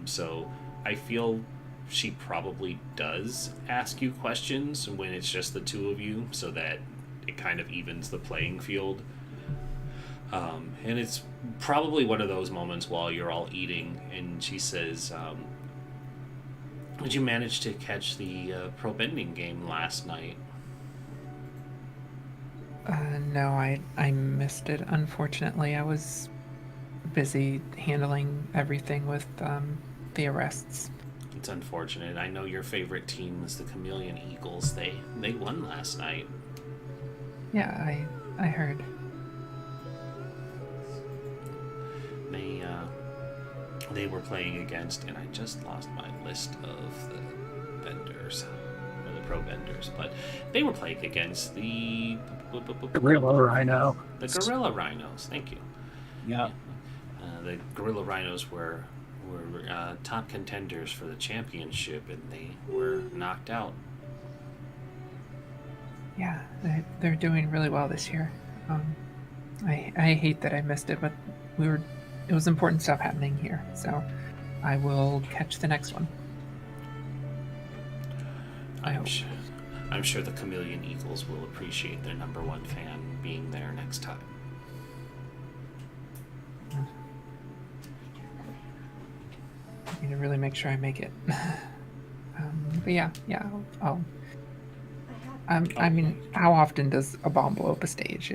So I feel she probably does ask you questions when it's just the two of you so that it kind of evens the playing field. And it's probably one of those moments while you're all eating and she says, did you manage to catch the pro bending game last night? No, I missed it, unfortunately. I was busy handling everything with the arrests. It's unfortunate. I know your favorite team is the Chameleon Eagles. They won last night. Yeah, I heard. They were playing against, and I just lost my list of the vendors, or the pro vendors, but they were playing against the Gorilla Rhino. The Gorilla Rhinos. Thank you. Yeah. The Gorilla Rhinos were top contenders for the championship, and they were knocked out. Yeah, they're doing really well this year. I hate that I missed it, but it was important stuff happening here, so I will catch the next one. I'm sure the Chameleon Eagles will appreciate their number one fan being there next time. I need to really make sure I make it. But yeah, I'll I mean, how often does a bomb blow up a stage?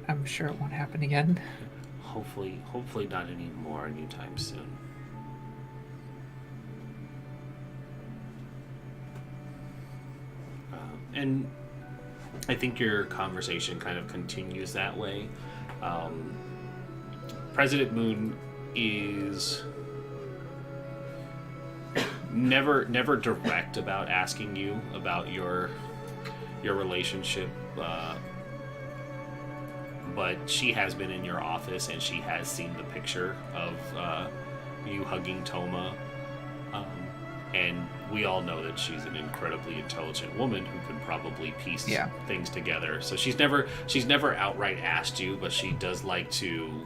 I'm sure it won't happen again. Hopefully not anymore anytime soon. And I think your conversation kind of continues that way. President Moon is never direct about asking you about your relationship, but she has been in your office and she has seen the picture of you hugging Toma, and we all know that she's an incredibly intelligent woman who can probably piece things together. So she's never outright asked you, but she does like to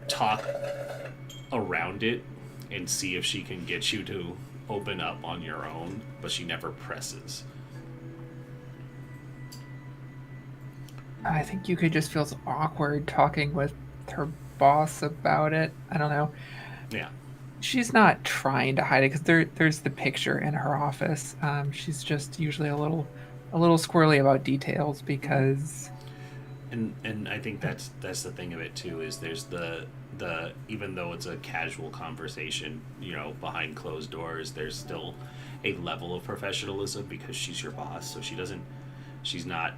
talk around it and see if she can get you to open up on your own, but she never presses. I think Yuka just feels awkward talking with her boss about it. I don't know. Yeah. She's not trying to hide it because there's the picture in her office. She's just usually a little squirrely about details because And I think that's the thing of it too, is there's the even though it's a casual conversation, behind closed doors, there's still a level of professionalism because she's your boss, so she's not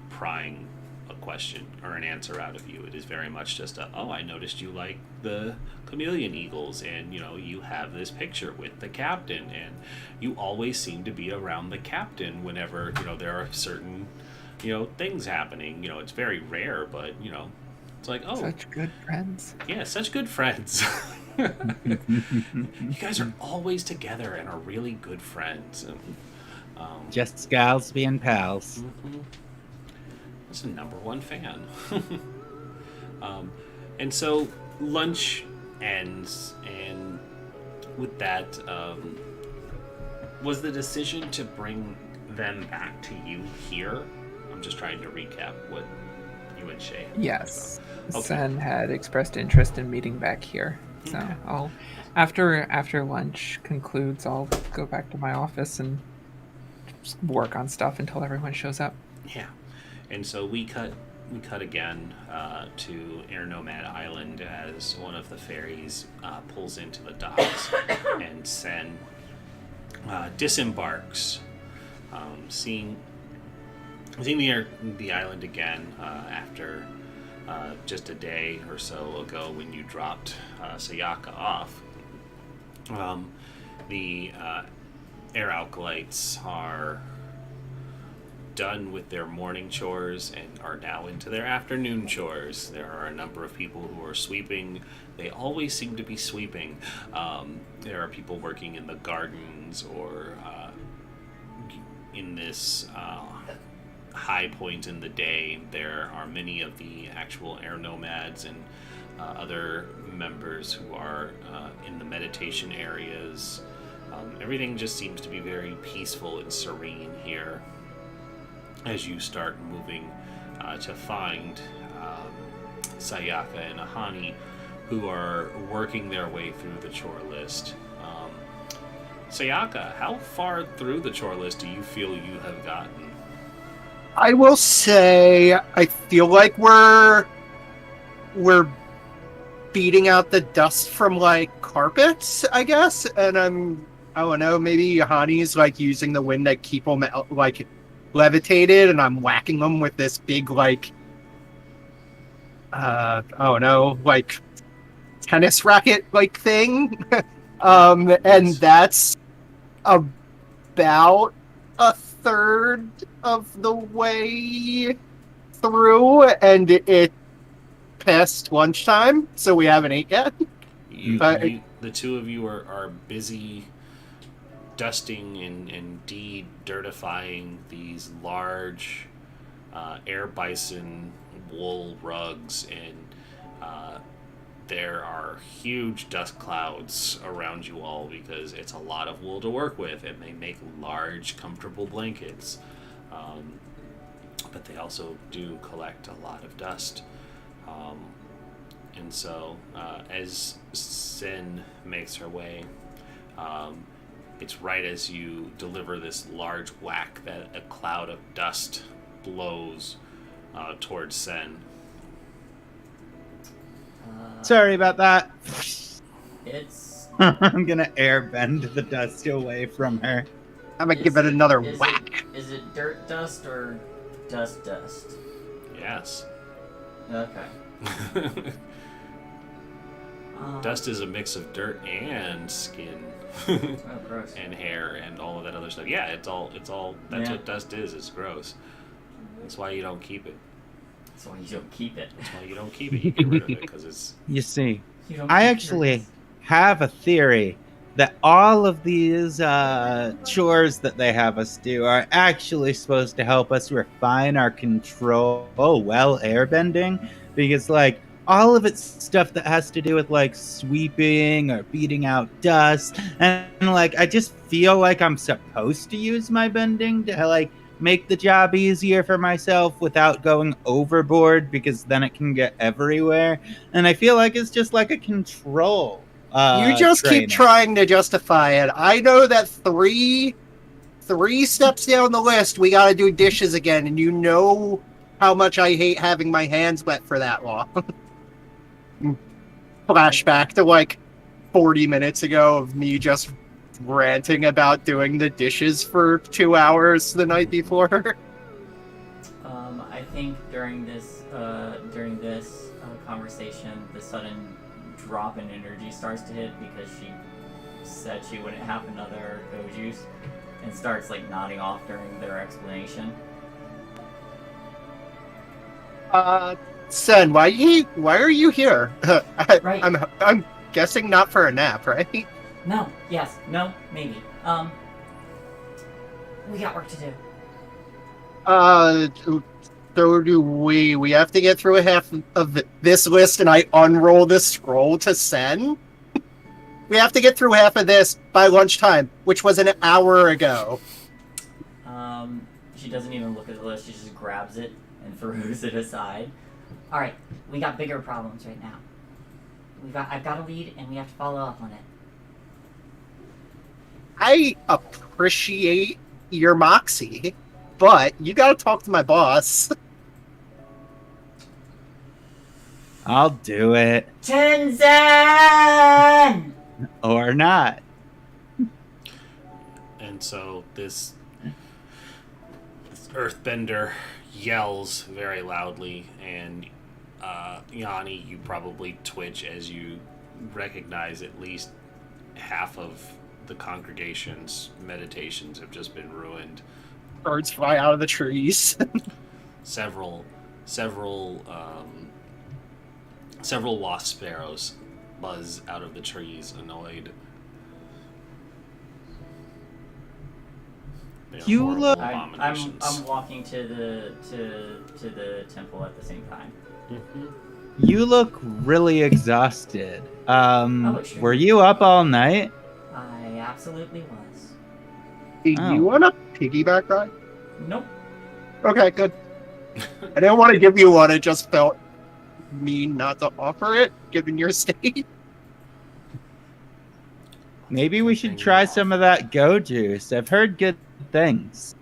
prying a question or an answer out of you. It is very much just I noticed you like the Chameleon Eagles, and you have this picture with the captain, and you always seem to be around the captain whenever there are certain things happening. It's very rare, but it's like, such good friends. yeah, such good friends. You guys are always together and are really good friends. Just gals being pals. That's the #1 fan. And so lunch ends, and with that, was the decision to bring them back to you here? I'm just trying to recap what you and Shay had Yes. talked about. Okay. Sen had expressed interest in meeting back here. So Okay. I'll after lunch concludes, I'll go back to my office and just work on stuff until everyone shows up. Yeah, and so we cut again to Air Nomad Island as one of the ferries pulls into the docks, and Sen disembarks, seeing the island again after just a day or so ago when you dropped Sayaka off. The air alkalites are done with their morning chores and are now into their afternoon chores. There are a number of people who are sweeping. They always seem to be sweeping. There are people working in the gardens or in this high point in the day. There are many of the actual air nomads and other members who are in the meditation areas. Everything just seems to be very peaceful and serene here as you start moving to find Sayaka and Ahani, who are working their way through the chore list. Sayaka, how far through the chore list do you feel you have gotten? I will say I feel like we're beating out the dust from like carpets, I guess, and I don't know, maybe Ahani's like using the wind to keep them like levitated, and I'm whacking them with this big like I don't know, like tennis racket like thing. And that's about a third of the way through, and it past lunchtime, so we haven't ate yet. The two of you are busy dusting and de-dirtifying these large air bison wool rugs, and there are huge dust clouds around you all because it's a lot of wool to work with, and they make large, comfortable blankets. But they also do collect a lot of dust. And so, as Sin makes her way, it's right as you deliver this large whack that a cloud of dust blows towards Sen. Sorry about that. It's I'm gonna airbend the dust away from her. I'm gonna give it another is whack. Is it dirt dust or dust? Yes. Okay. Dust is a mix of dirt and skin. Oh, gross. And hair and all of that other stuff. Yeah, it's all that's Yeah. what dust is. It's gross. That's why you don't keep it. So you don't keep it. That's why you don't keep it. You get rid of it because it's You see, You don't I keep actually yours. have a theory that all of these chores that they have us do are actually supposed to help us refine our control while airbending, because like all of it's stuff that has to do with like sweeping or beating out dust, and like I just feel like I'm supposed to use my bending to like make the job easier for myself without going overboard, because then it can get everywhere. And I feel like it's just like a control. You just keep training. trying to justify it. I know that three steps down the list, we gotta do dishes again, and you know how much I hate having my hands wet for that long. Flashback to like 40 minutes ago of me just ranting about doing the dishes for 2 hours the night before. I think during this conversation, the sudden drop in energy starts to hit because she said she wouldn't have another go juice, and starts like nodding off during their explanation. Sen, why are you here? Right. I'm guessing not for a nap, right? No, yes, no, maybe. We got work to do. So do we. We have to get through a half of this list, and I unroll the scroll to Sen. We have to get through half of this by lunchtime, which was an hour ago. She doesn't even look at the list. She just grabs it and throws it aside. All right, we got bigger problems right now. I've got a lead, and we have to follow up on it. I appreciate your moxie, but you gotta talk to my boss. I'll do it. Tenzin! Or not. And so this earthbender yells very loudly, and Yanni, you probably twitch as you recognize at least half of the congregation's meditations have just been ruined. Birds fly out of the trees. Several wasp sparrows buzz out of the trees, annoyed. They are You horrible look- abominations. I'm walking to the temple at the same time. You look really exhausted. sure. Were you up all night? I absolutely was. Do Oh. you want a piggyback ride? Nope. Okay, good. I didn't want to give you one. It just felt mean not to offer it, given your state. Maybe we should try some of that go juice. I've heard good things.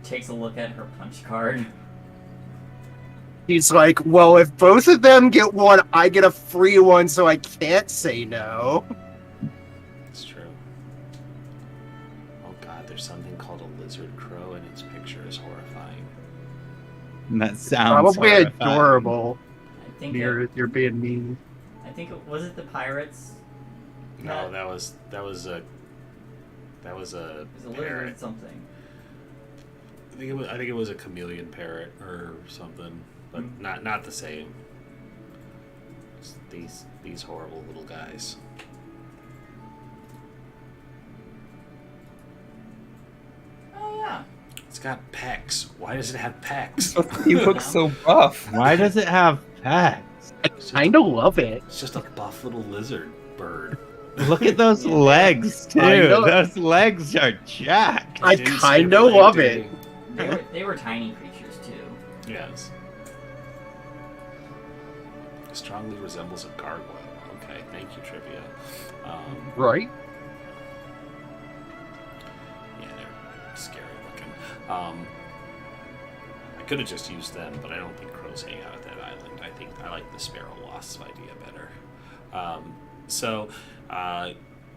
Takes a look at her punch card. He's like, well, if both of them get one, I get a free one, so I can't say no. It's true. Oh god, there's something called a lizard crow, and its picture is horrifying. That sounds Probably horrifying. adorable. I think You're being mean. I think it was it the pirates. No, that was a It was a lizard parrot. something. I think it was a chameleon parrot or something, but not the same. It's these horrible little guys. Oh yeah. It's got pecs. Why does it have pecs? You look so buff. Why does it have packs? I kind of love it. It's just a buff little lizard bird. Look at those legs, too. I know. Those legs are jacked. I Didn't kind skip of a leg love day. it. They were tiny creatures too. Yes. Strongly resembles a gargoyle. Okay, thank you, trivia. Right? Yeah, they're scary looking. I could have just used them, but I don't think crows hang out at that island. I think I like the sparrow wasp idea better. So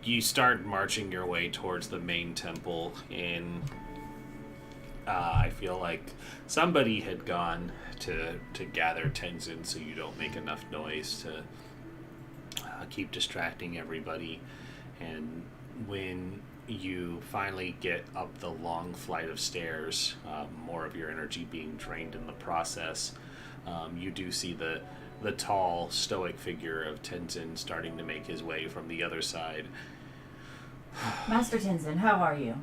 you start marching your way towards the main temple, and I feel like somebody had gone to gather Tenzin so you don't make enough noise to keep distracting everybody. And when you finally get up the long flight of stairs, more of your energy being drained in the process, you do see the tall, stoic figure of Tenzin starting to make his way from the other side. Master Tenzin, how are you?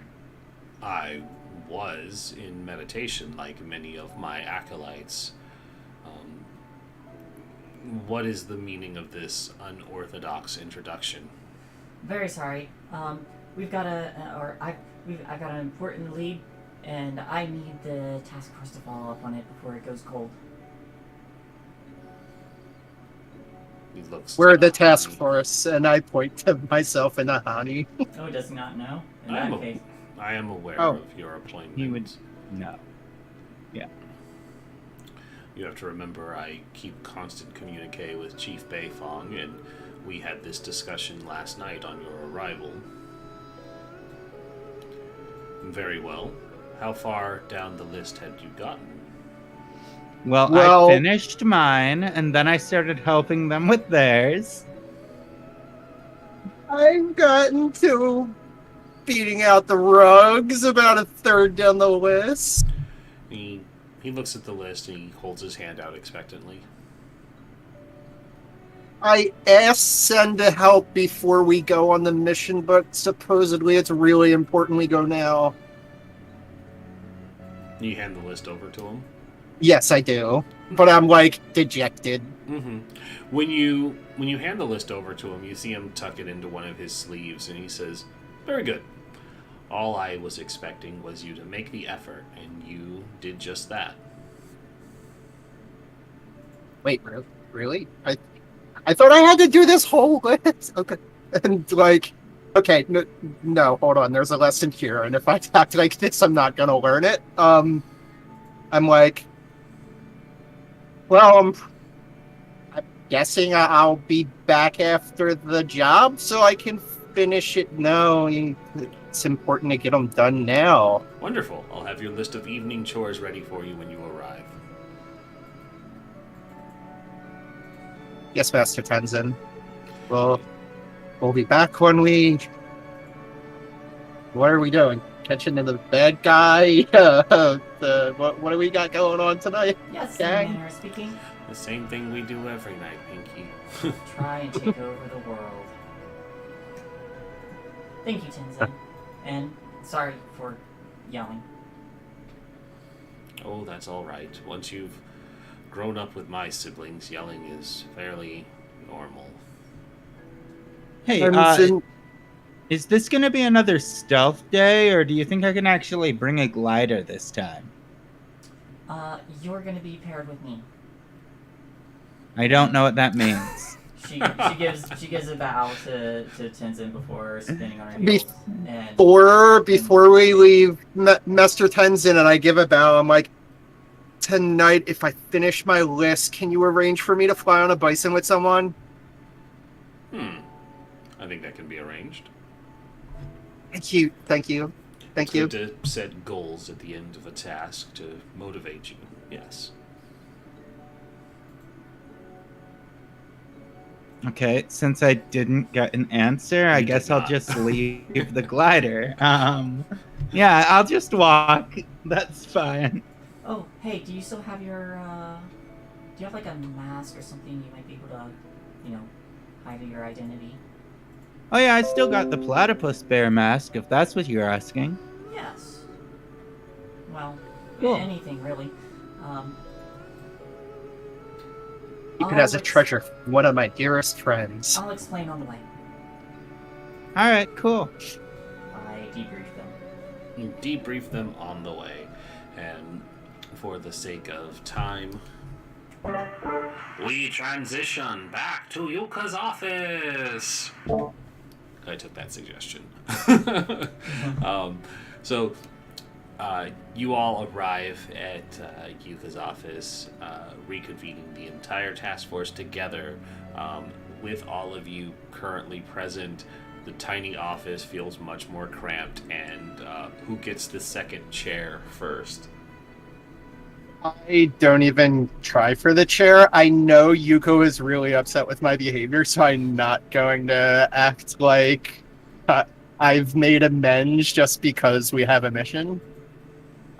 I was in meditation like many of my acolytes. What is the meaning of this unorthodox introduction? Very sorry. We've got I got an important lead, and I need the task force to follow up on it before it goes cold. He looks. We're to the task Hani. force, and I point to myself and Ahani. Oh, does he not know? In I'm that case, I am aware Oh. of your appointment. He would no. You have to remember, I keep constant communique with Chief Beifong, and we had this discussion last night on your arrival. Very well. How far down the list had you gotten? Well, I finished mine, and then I started helping them with theirs. I've gotten to beating out the rugs, about a third down the list. He looks at the list and he holds his hand out expectantly. I asked Sen to help before we go on the mission, but supposedly it's really important we go now. You hand the list over to him. Yes, I do. But I'm, like, dejected. Mm-hmm. When you hand the list over to him, you see him tuck it into one of his sleeves, and he says, "Very good. All I was expecting was you to make the effort, and you did just that." Wait, really? I thought I had to do this whole list. Okay. And, like, okay, no, hold on. There's a lesson here, and if I act like this, I'm not gonna learn it. I'm like, well, I'm guessing I'll be back after the job so I can finish it. No, it's important to get them done now. Wonderful. I'll have your list of evening chores ready for you when you arrive. Yes, Master Tenzin. We'll be back when we... What are we doing? Attention to the bad guy? What do we got going on tonight? yes, Gang. Manor speaking. The same thing we do every night, Pinky. Try and take over the world. Thank you, Tenzin. And sorry for yelling. Oh, that's all right. Once you've grown up with my siblings, yelling is fairly normal. Hey, Tenzin, is this going to be another stealth day, or do you think I can actually bring a glider this time? You're gonna be paired with me. I don't know what that means. She gives a bow to Tenzin before spinning on her Be- heels. And before we leave Master Tenzin and I give a bow, I'm like, tonight, if I finish my list, can you arrange for me to fly on a bison with someone? I think that can be arranged. Thank you. It's good to set goals at the end of a task to motivate you. Yes. Okay, since I didn't get an answer, I You guess did I'll not. just leave the glider. Yeah, I'll just walk. That's fine. oh, hey, do you still have your do you have like a mask or something you might be able to, hide your identity? Oh yeah, I still got the platypus bear mask, if that's what you're asking. Yes. Well, Cool. anything really. Keep it as a I'll ex- treasure. One of my dearest friends. I'll explain on the way. Alright, cool. I debrief them. You debrief them on the way, and for the sake of time, we transition back to Yuka's office. I took that suggestion. You all arrive at Yuka's office, reconvening the entire task force together. With all of you currently present, the tiny office feels much more cramped, and who gets the second chair first? I don't even try for the chair. I know Yuko is really upset with my behavior, so I'm not going to act like I've made amends just because we have a mission.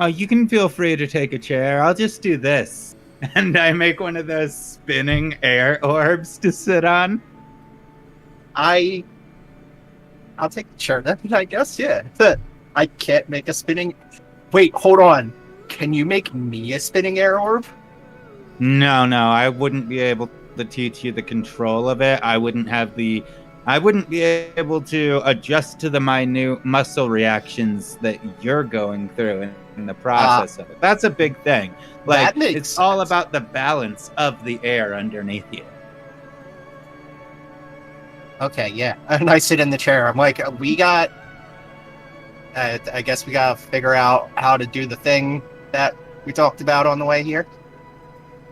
You can feel free to take a chair. I'll just do this. And I make one of those spinning air orbs to sit on. I'll take the chair then, I guess, yeah. I can't make a spinning... Wait, hold on. Can you make me a spinning air orb? No, I wouldn't be able to teach you the control of it. I wouldn't have the I wouldn't be able to adjust to the minute muscle reactions that you're going through in the process of it. That's a big thing. Like, That makes it's all sense. about the balance of the air underneath you. Okay, yeah. And I sit in the chair. I'm like, I guess we gotta figure out how to do the thing that we talked about on the way here.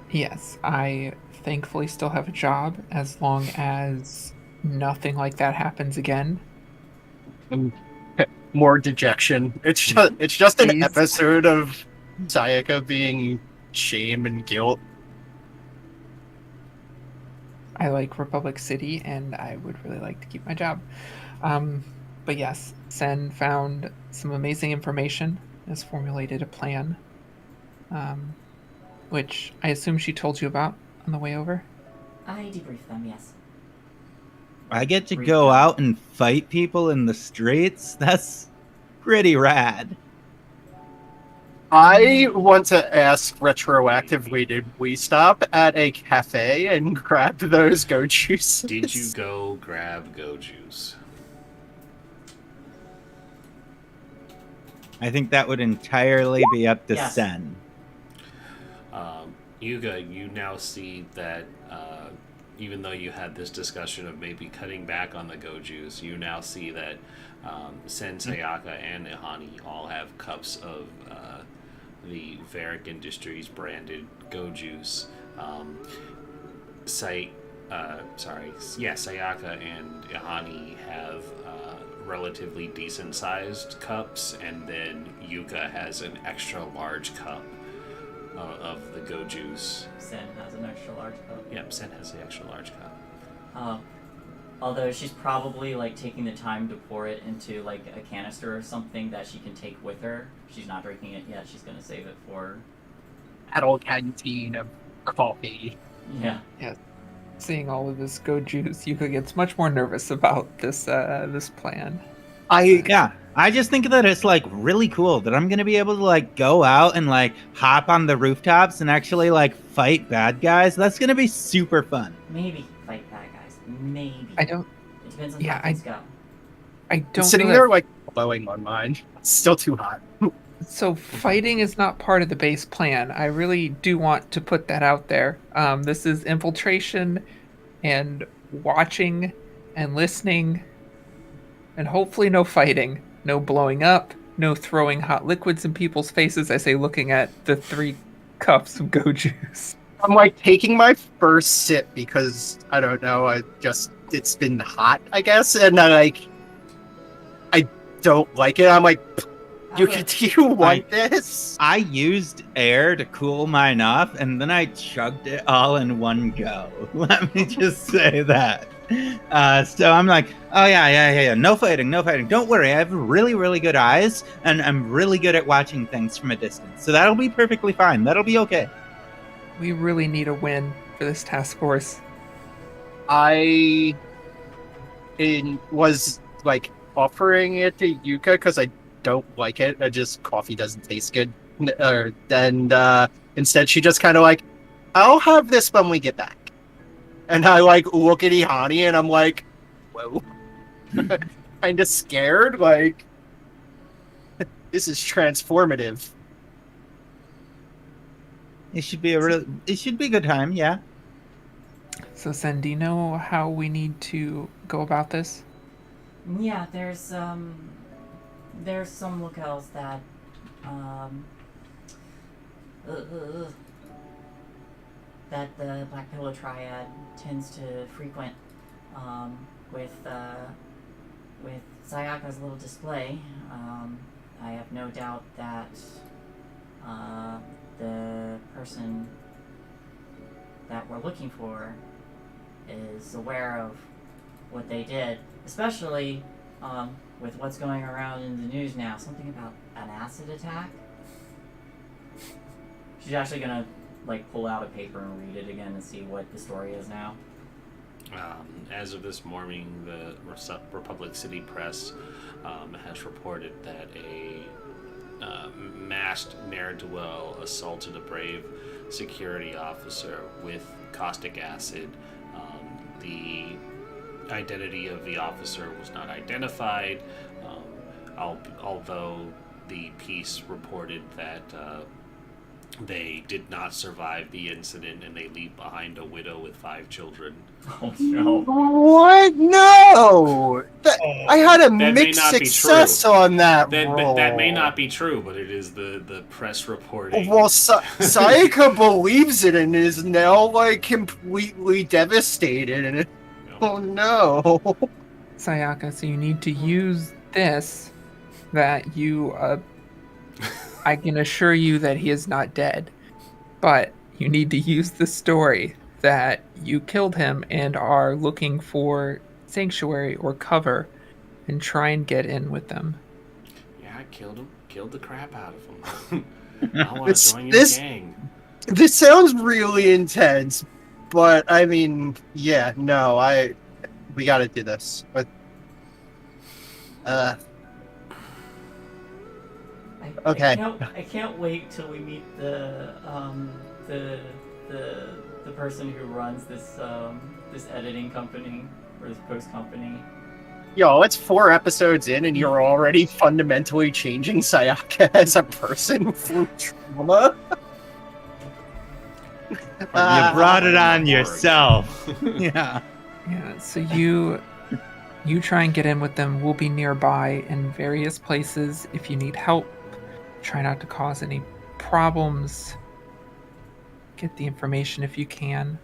Yes, I thankfully still have a job as long as nothing like that happens again. More dejection. It's just an Please. episode of Sayaka being shame and guilt. I like Republic City, and I would really like to keep my job. But yes, Sen found some amazing information, has formulated a plan, which I assume she told you about on the way over. I debriefed them, yes. I get to go out and fight people in the streets. That's pretty rad. I want to ask retroactively, did we stop at a cafe and grab those go juices? Did you go grab Go Juice? I think that would entirely be up to Yes. Sen. Yuga, you now see that even though you had this discussion of maybe cutting back on the Go Juice, you now see that Sen, Sayaka, and Ihani all have cups of the Varick Industries branded Go Juice. Sayaka and Ihani have relatively decent sized cups, and then Yuka has an extra large cup of the Go Juice. Sen has an extra large cup. Yep, Sen has the extra large cup. Although she's probably like taking the time to pour it into like a canister or something that she can take with her. She's not drinking it yet. She's gonna save it for. Adult canteen of coffee. Yeah. Seeing all of this Go Juice, Yuka gets much more nervous about this this plan. Yeah, I just think that it's like really cool that I'm gonna be able to like go out and like hop on the rooftops and actually like fight bad guys. That's gonna be super fun. Maybe fight bad guys. Maybe. I don't. It depends on Yeah, how things go. I I'm don't. sitting know there like blowing on mine. It's still too hot. So fighting is not part of the base plan. I really do want to put that out there. This is infiltration and watching and listening and hopefully no fighting, no blowing up, no throwing hot liquids in people's faces as they looking at the 3 cups of Go Juice. I'm like taking my first sip because I don't know. It's been hot, I guess, and I don't like it. I'm like, do you want this? I used air to cool mine off, and then I chugged it all in one go. Let me just say that. So I'm like, oh yeah. No fighting. Don't worry, I have really, really good eyes, and I'm really good at watching things from a distance. So that'll be perfectly fine. That'll be okay. We really need a win for this task force. I was like offering it to Yuka because I don't like it. Coffee doesn't taste good. And instead she just kind of like, I'll have this when we get back. And I like look at Ihani and I'm like, whoa. Kind of scared. Like, this is transformative. It should be a good time, yeah. So Sen, do you know how we need to go about this? Yeah, there's some locales that that the Black Pillow Triad tends to frequent with Sayaka's little display. I have no doubt that the person that we're looking for is aware of what they did, especially with what's going around in the news now. Something about an acid attack. She's actually gonna like pull out a paper and read it again and see what the story is now. As of this morning, the Republic City Press has reported that a masked ne'er-do-well assaulted a brave security officer with caustic acid. The identity of the officer was not identified, although the piece reported that they did not survive the incident and they leave behind a widow with 5 children. Oh no. What? No! I had a may mixed not be success true. on that That roll. may not be true, but it is the press reporting. Well, Sayaka believes it and is now, like, completely devastated. And oh no! Sayaka, so you need to use this that you I can assure you that he is not dead, but you need to use the story that you killed him and are looking for sanctuary or cover and try and get in with them. Yeah, I killed him. Killed the crap out of him. I want It's- to join your this- gang. This sounds really intense, but I mean, yeah, no, we gotta do this. But, okay. I can't wait till we meet the person who runs this this editing company or this post company. Yo, it's 4 episodes in and you're already fundamentally changing Sayaka as a person through trauma? You brought it on Lord. yourself. Yeah. Yeah, so you try and get in with them. We'll be nearby in various places if you need help. Try not to cause any problems. Get the information if you can.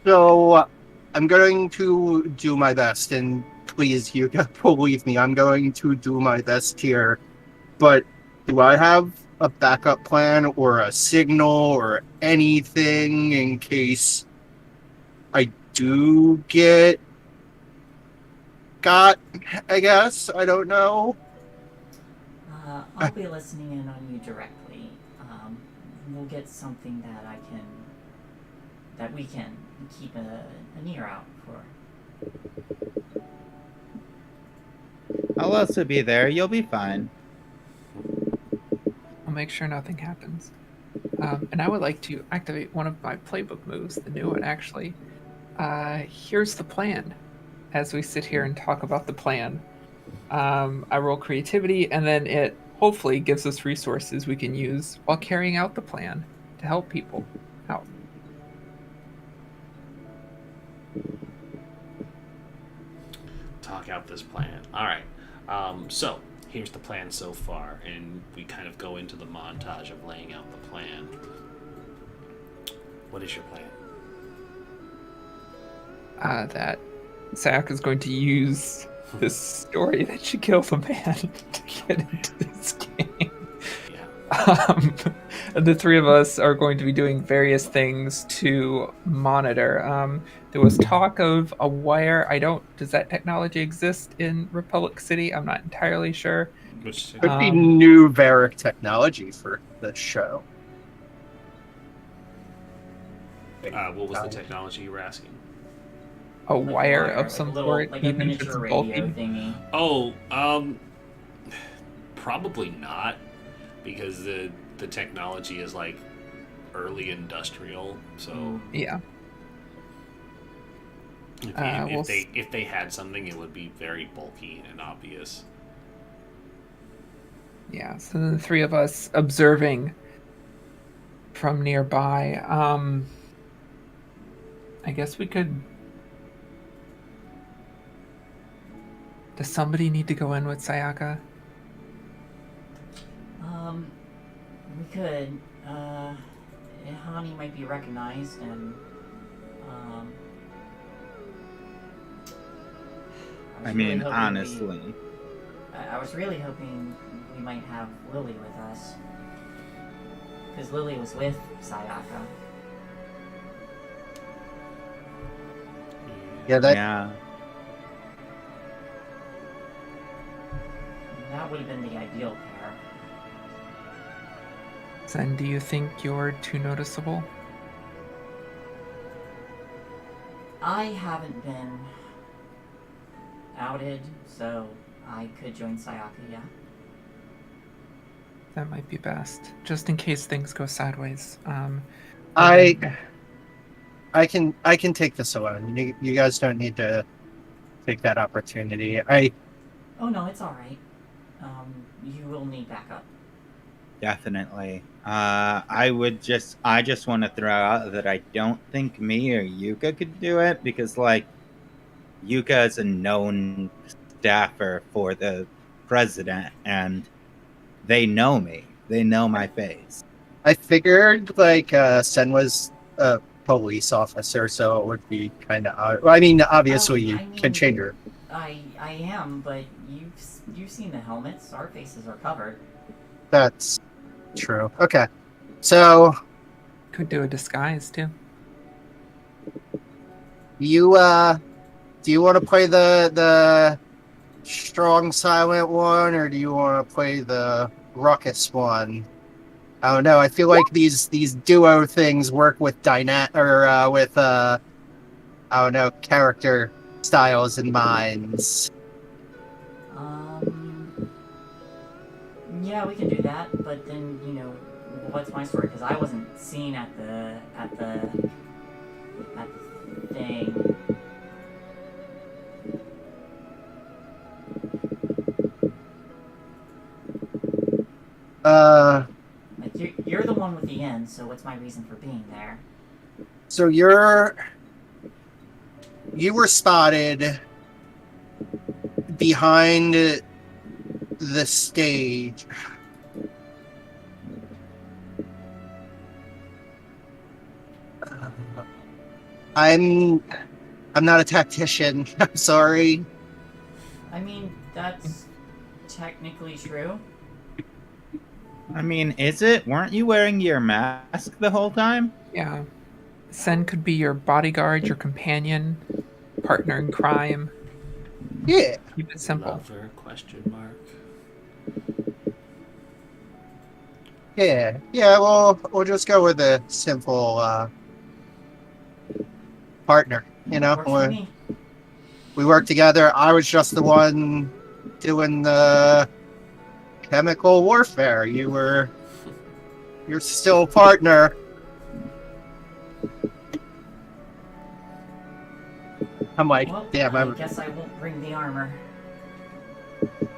So, I'm going to do my best, and please, Yuka, believe me, I'm going to do my best here. But do I have a backup plan or a signal or anything in case I do get got, I guess? I don't know. I'll be listening in on you directly. We'll get something that we can keep an ear out for. I'll also be there. You'll be fine. I'll make sure nothing happens. And I would like to activate one of my playbook moves, the new one actually. Here's the plan. As we sit here and talk about the plan, I roll creativity, and then it hopefully gives us resources we can use while carrying out the plan to help people out. Talk out this plan. All right. So here's the plan so far, and we kind of go into the montage of laying out the plan. What is your plan? That Sayaka's going to use this story that she killed a man to get into this game. Yeah. The 3 of us are going to be doing various things to monitor. There was talk of a wire. Does that technology exist in Republic City? I'm not entirely sure. Which Could be new Varric technology for the show. what was the technology you were asking? A Like wire of some little, sort, like a even if it's miniature radio bulky. thingy. Oh, probably not, because the technology is like early industrial. So Yeah. if they had something, it would be very bulky and obvious. Yeah, so the 3 of us observing from nearby. I guess we could. Does somebody need to go in with Sayaka? We could. Hani might be recognized, and I was really mean, hoping honestly. I was really hoping we might have Lily with us, because Lily was with Sayaka. Yeah, that Yeah. That would have been the ideal pair. Zen, do you think you're too noticeable? I haven't been outed, so I could join Sayaka, yeah. That might be best, just in case things go sideways. I can take this alone. You guys don't need to take that opportunity. Oh no, it's all right. You will need backup. Definitely. I just want to throw out that I don't think me or Yuka could do it because, like, Yuka is a known staffer for the president, and they know me. They know my face. I figured like Sen was a police officer, so it would be kind of odd. Well, I mean, obviously you can change her. I am, but you've seen the helmets. Our faces are covered. That's true. Okay, so Could do a disguise too. you do you want to play the strong silent one, or do you want to play the ruckus one? I don't know. I feel like these duo things work with I don't know, character styles and minds. Yeah, we can do that, but then what's my story? Because I wasn't seen at the thing. Like you're the one with the end, so what's my reason for being there? So you were spotted behind the stage. I'm not a tactician. I'm sorry. I mean, that's technically true. I mean, is it? Weren't you wearing your mask the whole time? Yeah. Sen could be your bodyguard, your companion, partner in crime. Yeah. Keep it simple. Lover, question mark. Yeah. Yeah, well, we'll just go with a simple partner, you know? Works for me. We work together. I was just the one doing the chemical warfare. You're still a partner. I'm like, Well, damn, I guess I won't bring the armor.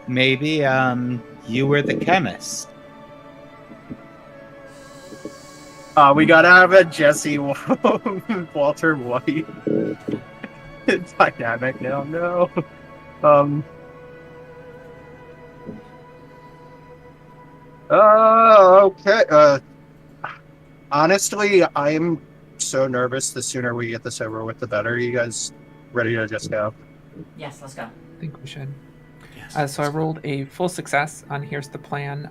Maybe you were the chemist. We gotta have a Jesse Walter White dynamic now. No. Okay. Honestly, I'm so nervous. The sooner we get this over with, the better. You guys ready to just go? Yes, let's go. I think we should. Yes. So I rolled a full success on Here's the Plan.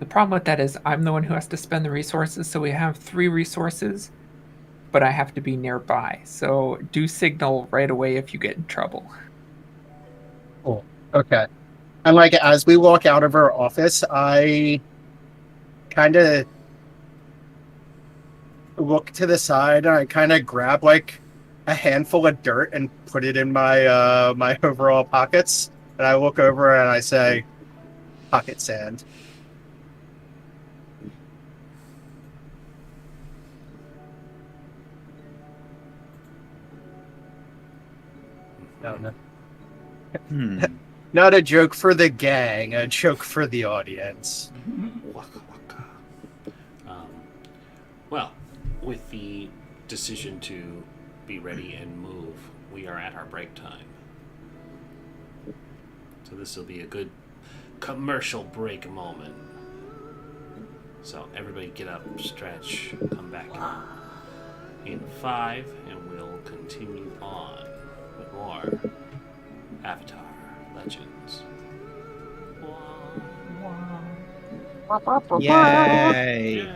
The problem with that is I'm the one who has to spend the resources, so we have 3 resources, but I have to be nearby. So do signal right away if you get in trouble. Cool. Okay. And like as we walk out of our office, I kind of look to the side and I kind of grab like a handful of dirt and put it in my my overall pockets. And I look over and I say, "Pocket sand." No. Not a joke for the gang, a joke for the audience. Waka waka. Well, with the decision to be ready and move, we are at our break time. So this will be a good commercial break moment. So everybody get up, stretch, come back in 5, and we'll continue on with more Avatar Legends. Yay! Yay.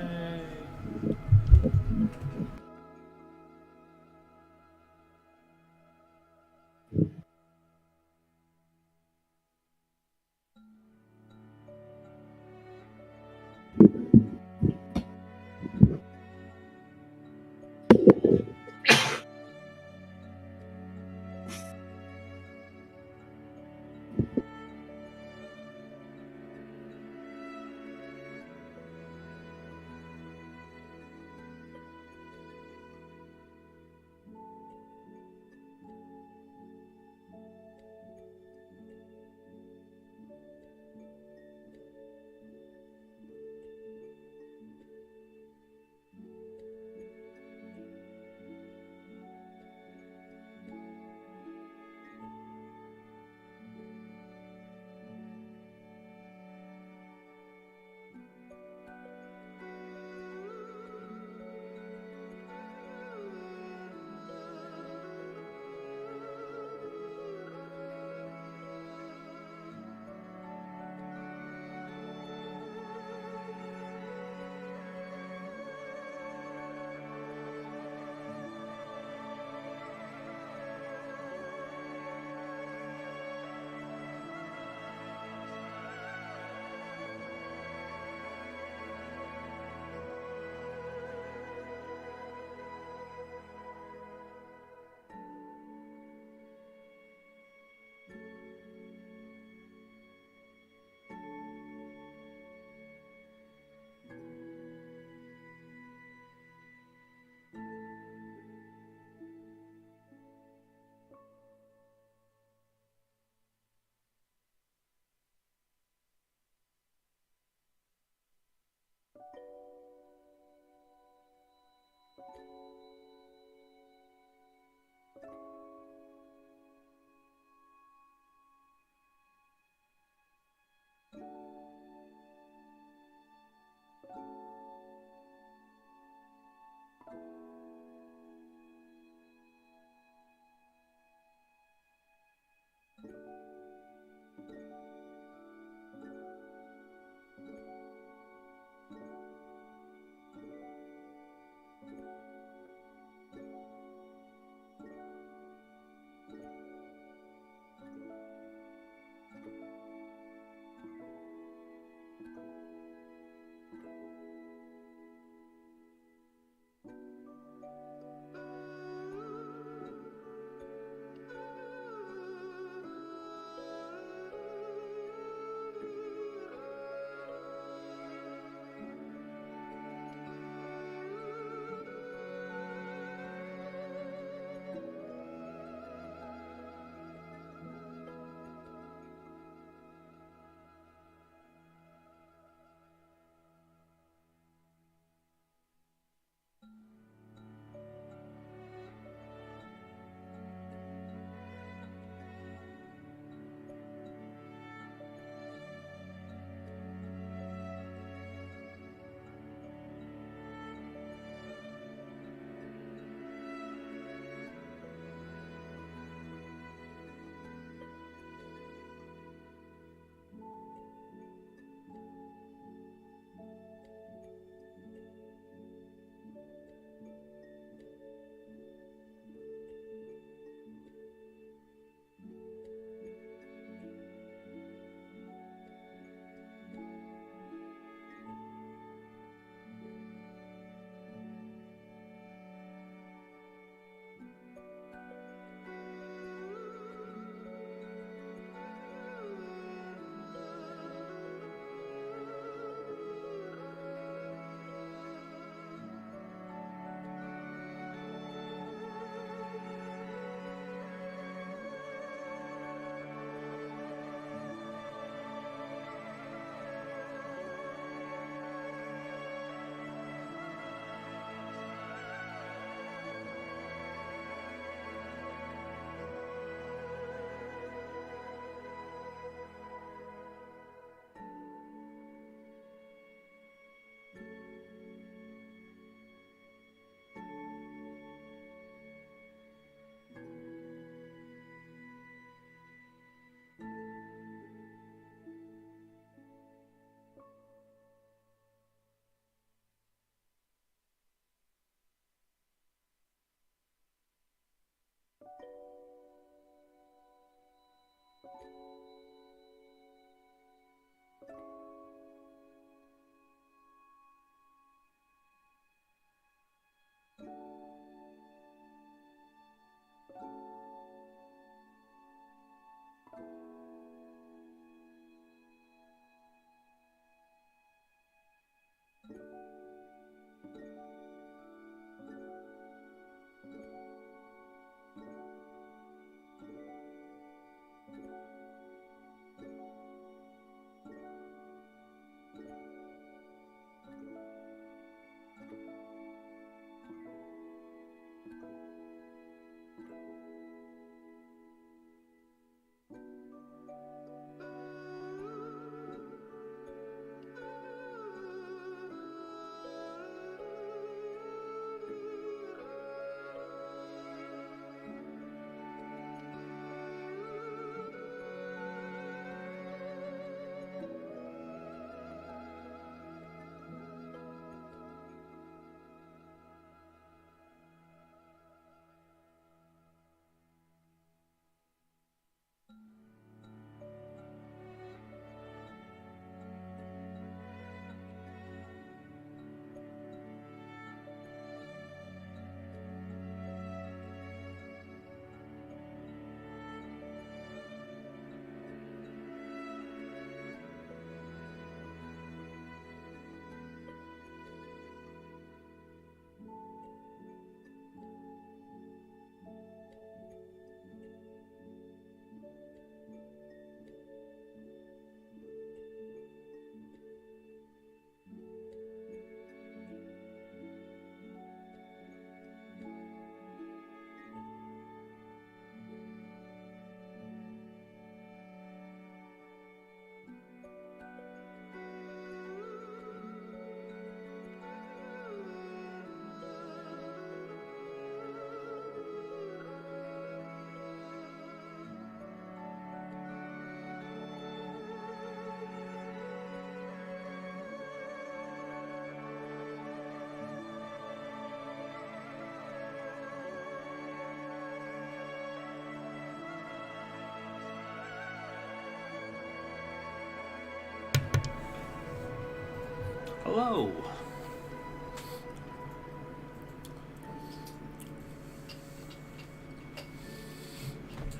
Hello.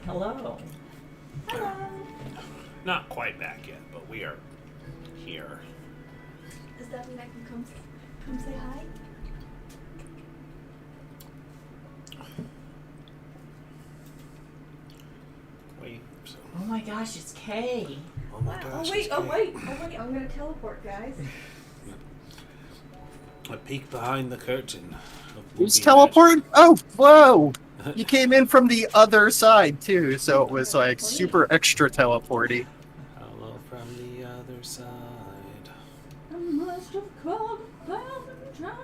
Hello. Hello. Not quite back yet, but we are here. Does that mean I can come say hi? Wait. So, Oh my gosh, it's Kay. oh my Wow. gosh. Oh wait, it's oh Kay. wait, oh wait, I'm gonna teleport, guys. A peek behind the curtain. of Who's movie teleport? Oh, whoa! You came in from the other side too, so it was like super extra teleporty. magic. Hello from the other side. I must have called 1,000 times.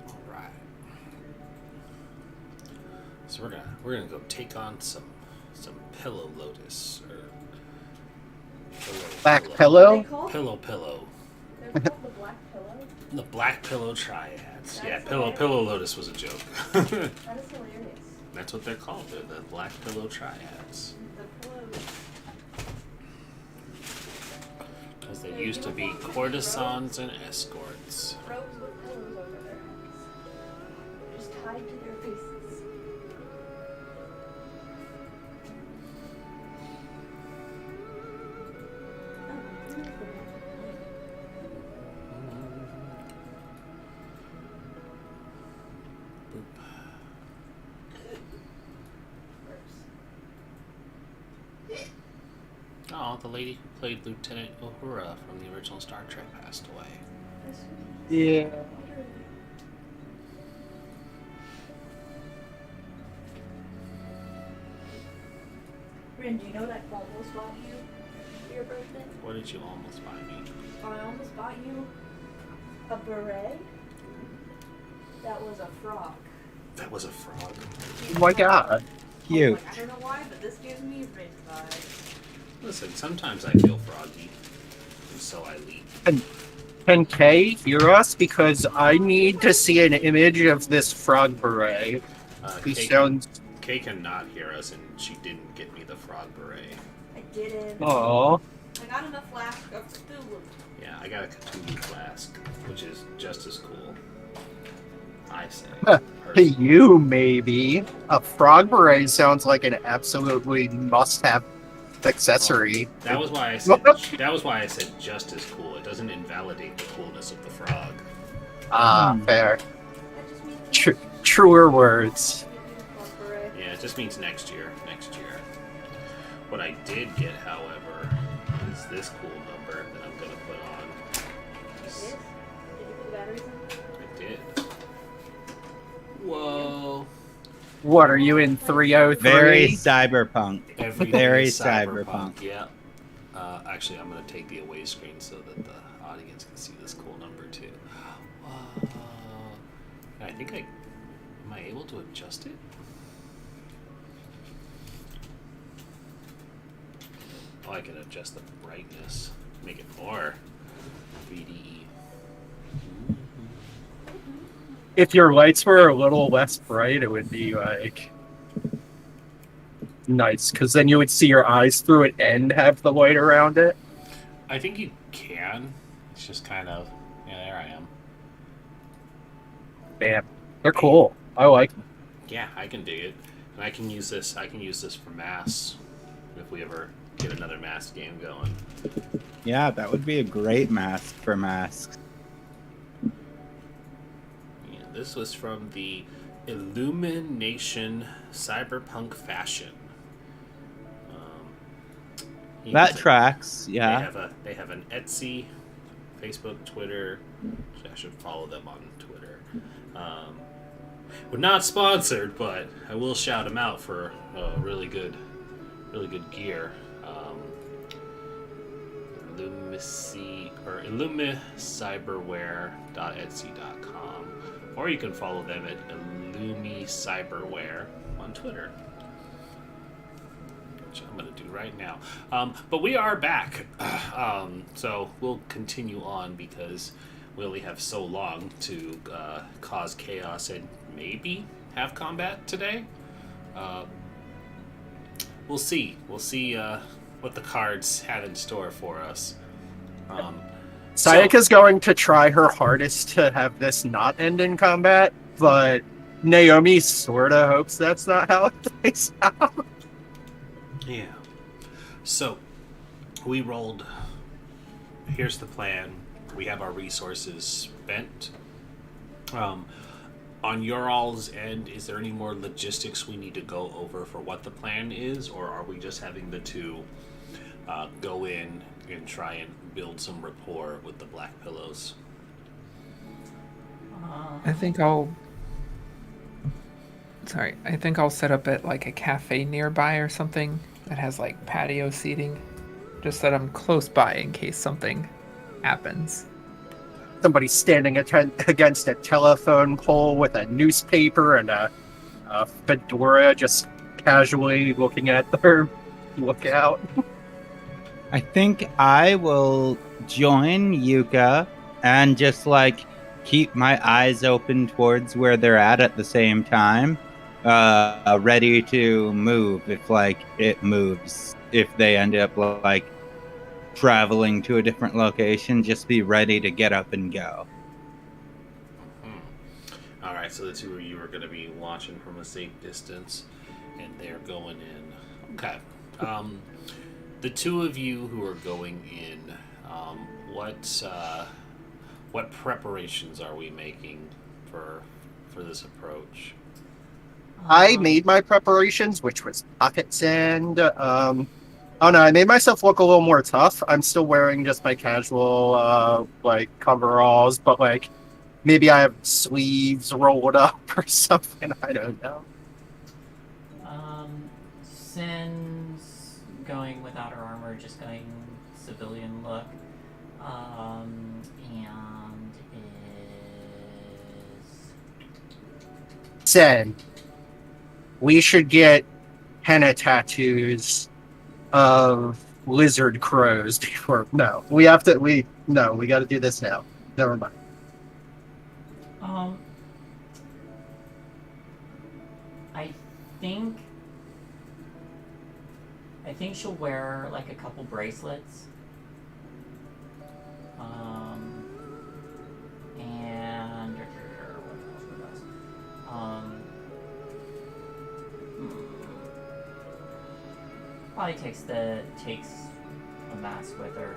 All right. So we're gonna go take on some pillow lotus or Back What are pillow? they called? pillow. They're called the Black Pillow. The black pillow triads. That's Yeah, hilarious. pillow lotus was a joke. That is hilarious. That's what they're called. They're the black pillow triads. The pillows. As they Their used to be uniforms, courtesans and escorts. Robes with pillows over their heads. Just tied to their faces. Oh, beautiful. Oh, the lady who played Lieutenant Uhura from the original Star Trek passed away. Yeah. Rin, do you know that I almost bought you for your birthday? What did you almost buy me? I almost bought you a beret that was a frog. That was a frog. Oh my god. Cute. I don't know why, but this gives me Rin vibes. Listen, sometimes I feel froggy, and so I leave. Can Kay hear us? Because I need to see an image of this frog beret. He sounds. Kay cannot hear us, and she didn't get me the frog beret. I didn't. Aww. I got enough flask of Cthulhu. Yeah, I got a Cthulhu flask, which is just as cool. I say. To personally. you, maybe. A frog beret sounds like an absolutely must-have accessory. That was why I said. That was why I said just as cool. It doesn't invalidate the coolness of the frog. Ah, fair. That just means Truer words. frog beret. Yeah, it just means next year. Next year. What I did get, however, is this cool number that I'm gonna put on. Yes. Did you put the batteries in? I did. Whoa. What are you in 303? Very cyberpunk. Everything Very is cyberpunk. Yeah. Actually, I'm going to take the away screen so that the audience can see this cool number too. Whoa. I think am I able to adjust it? Oh, I can adjust the brightness, make it more 3D. If your lights were a little less bright, it would be like nice, because then you would see your eyes through it and have the light around it. I think you can. It's just kind of, yeah, there I am. Man, they're cool. I like them. Yeah, I can dig it, and I can use this. I can use this for mass if we ever get another mass game going. Yeah, that would be a great mask for masks. Yeah, this was from the Illumination Cyberpunk Fashion. That has a- tracks, yeah. They have an Etsy, Facebook, Twitter. I should follow them on Twitter. We're not sponsored, but I will shout them out for really good gear. illumicyberware.etsy.com, or you can follow them at illumicyberware on Twitter, which I'm going to do right now. But we are back, so we'll continue on because we only have so long to cause chaos and maybe have combat today. We'll see. We'll see what the cards have in store for us. Sayaka's going to try her hardest to have this not end in combat, but Naomi sorta hopes that's not how it plays out. Yeah. So, we rolled. Here's the plan. We have our resources spent. On your all's end, is there any more logistics we need to go over for what the plan is, or are we just having the two go in and try and build some rapport with the Black Pillows? I think I'll set up at like a cafe nearby or something that has like patio seating, just that I'm close by in case something happens. Somebody standing against a telephone pole with a newspaper and a fedora, just casually looking at their lookout. I think I will join Yuka and just like keep my eyes open towards where they're at the same time, ready to move if like it moves. If they end up like traveling to a different location, just be ready to get up and go. All right, so the two of you are going to be watching from a safe distance, and they're going in. Okay. The two of you who are going in, what preparations are we making for this approach? I made my preparations, which was pocket sand. Oh no, I made myself look a little more tough. I'm still wearing just my casual, like, coveralls, but, like, maybe I have sleeves rolled up or something. I don't know. Sin's going without her armor, just going civilian look. And is... Sen, we should get henna tattoos of lizard crows before. No, we got to do this now. Never mind. I think she'll wear like a couple bracelets. And probably takes a mask with her,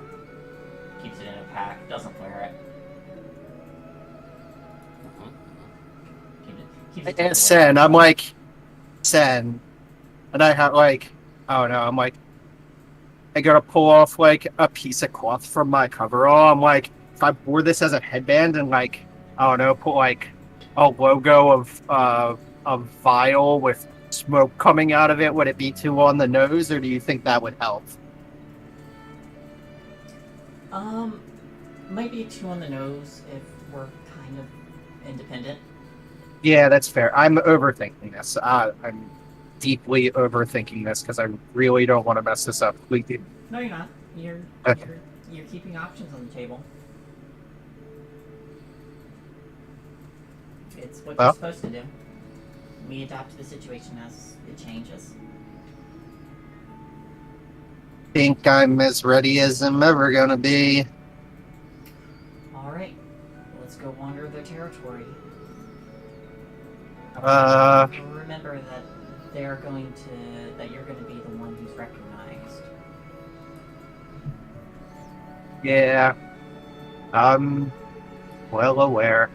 keeps it in a pack, doesn't wear it. And Sen, I'm like, Sen, and I have like, I don't know, I'm like, I gotta pull off like a piece of cloth from my coverall. I'm like, if I wore this as a headband and like, I don't know, put like a logo of a vial with smoke coming out of it, would it be too on the nose, or do you think that would help? Might be too on the nose if we're kind of independent. Yeah, that's fair. I'm overthinking this. I'm deeply overthinking this because I really don't want to mess this up. No, you're not. You're keeping options on the table. It's what you're supposed to do. We adapt to the situation as it changes. Think I'm as ready as I'm ever gonna be. Alright. Let's go wander their territory. Remember that you're going to be the one who's recognized. Yeah. I'm well aware.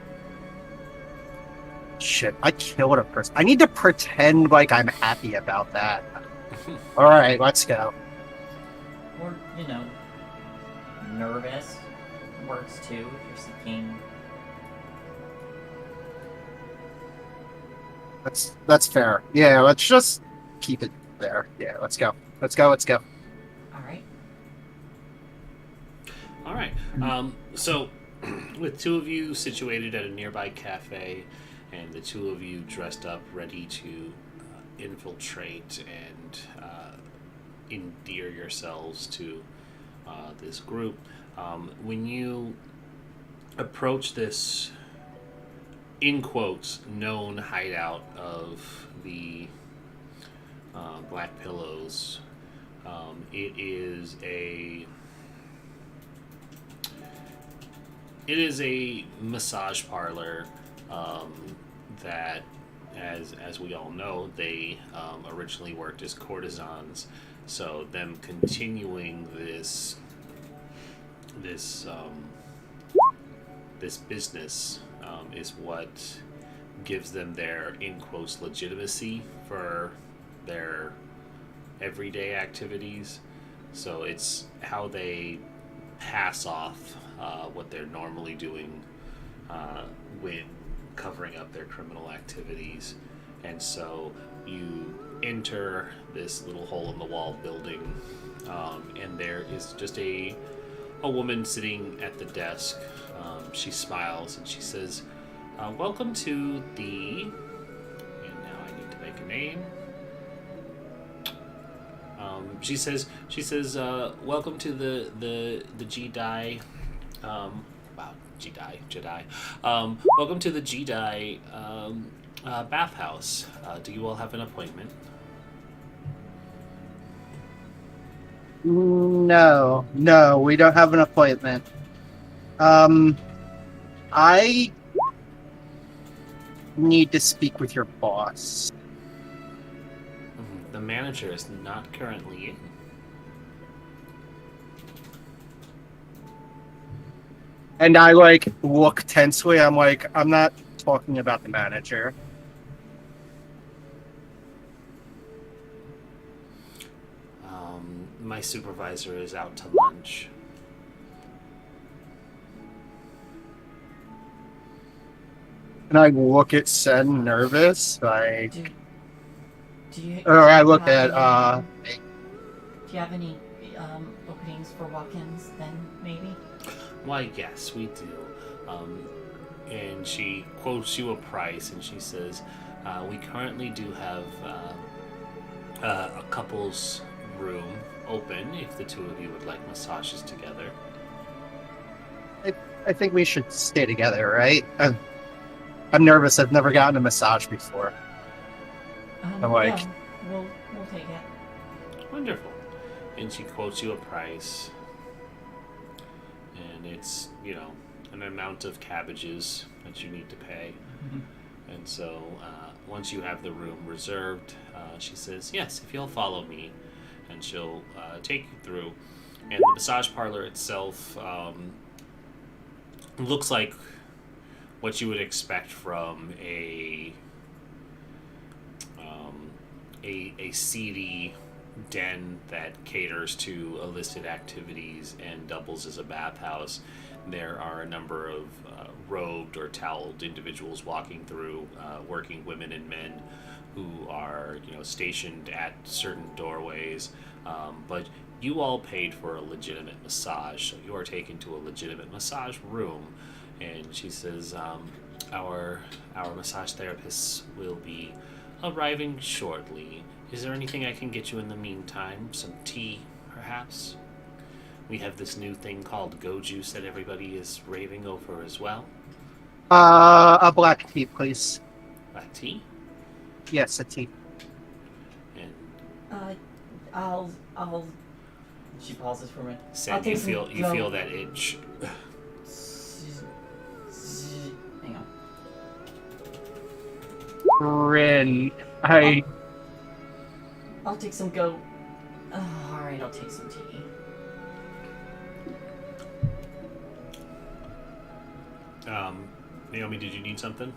Shit, I killed a person. I need to pretend like I'm happy about that. Alright, let's go. Or, nervous works too if you're seeking. That's fair. Yeah, let's just keep it there. Yeah, let's go. Let's go. Alright. So, with two of you situated at a nearby cafe, and the two of you dressed up, ready to infiltrate and endear yourselves to this group, when you approach this, in quotes, known hideout of the Black Pillows, It is a massage parlor that, as we all know, they originally worked as courtesans. So them continuing this business is what gives them their in quotes legitimacy for their everyday activities. So it's how they pass off what they're normally doing when covering up their criminal activities. And so you enter this little hole in the wall building, and there is just a woman sitting at the desk. She smiles and she says, welcome to the, and now I need to make a name. She says, welcome to the Jedi, wow, Jedi. Welcome to the Jedi bathhouse. Do you all have an appointment? No, we don't have an appointment. I need to speak with your boss. The manager is not currently in. And I look tensely. I'm not talking about the manager. My supervisor is out to lunch. And I look at Sen nervous, Do you, or I look do you at have any- Do you have any openings for walk-ins then, maybe? Why, yes, we do. And she quotes you a price, and she says, we currently do have a couple's room open if the two of you would like massages together. I think we should stay together, right? I'm nervous. I've never gotten a massage before. I'm like- Yeah, we'll take it. Wonderful. And she quotes you a price. And it's, an amount of cabbages that you need to pay. And so once you have the room reserved, she says, yes, if you'll follow me. And she'll take you through. And the massage parlor itself looks like what you would expect from a seedy den that caters to illicit activities and doubles as a bathhouse. There are a number of robed or toweled individuals walking through, working women and men who are, stationed at certain doorways. But you all paid for a legitimate massage, so you are taken to a legitimate massage room. And she says, our massage therapists will be arriving shortly. Is there anything I can get you in the meantime? Some tea, perhaps? We have this new thing called Go Juice that everybody is raving over as well. A black tea, please. Black tea? Yes, a tea. And I'll. She pauses for a minute. Sam, I'll you take some feel Go- that itch. Hang on. Rin, I'll take some Go. Alright, I'll take some tea. Naomi, did you need something?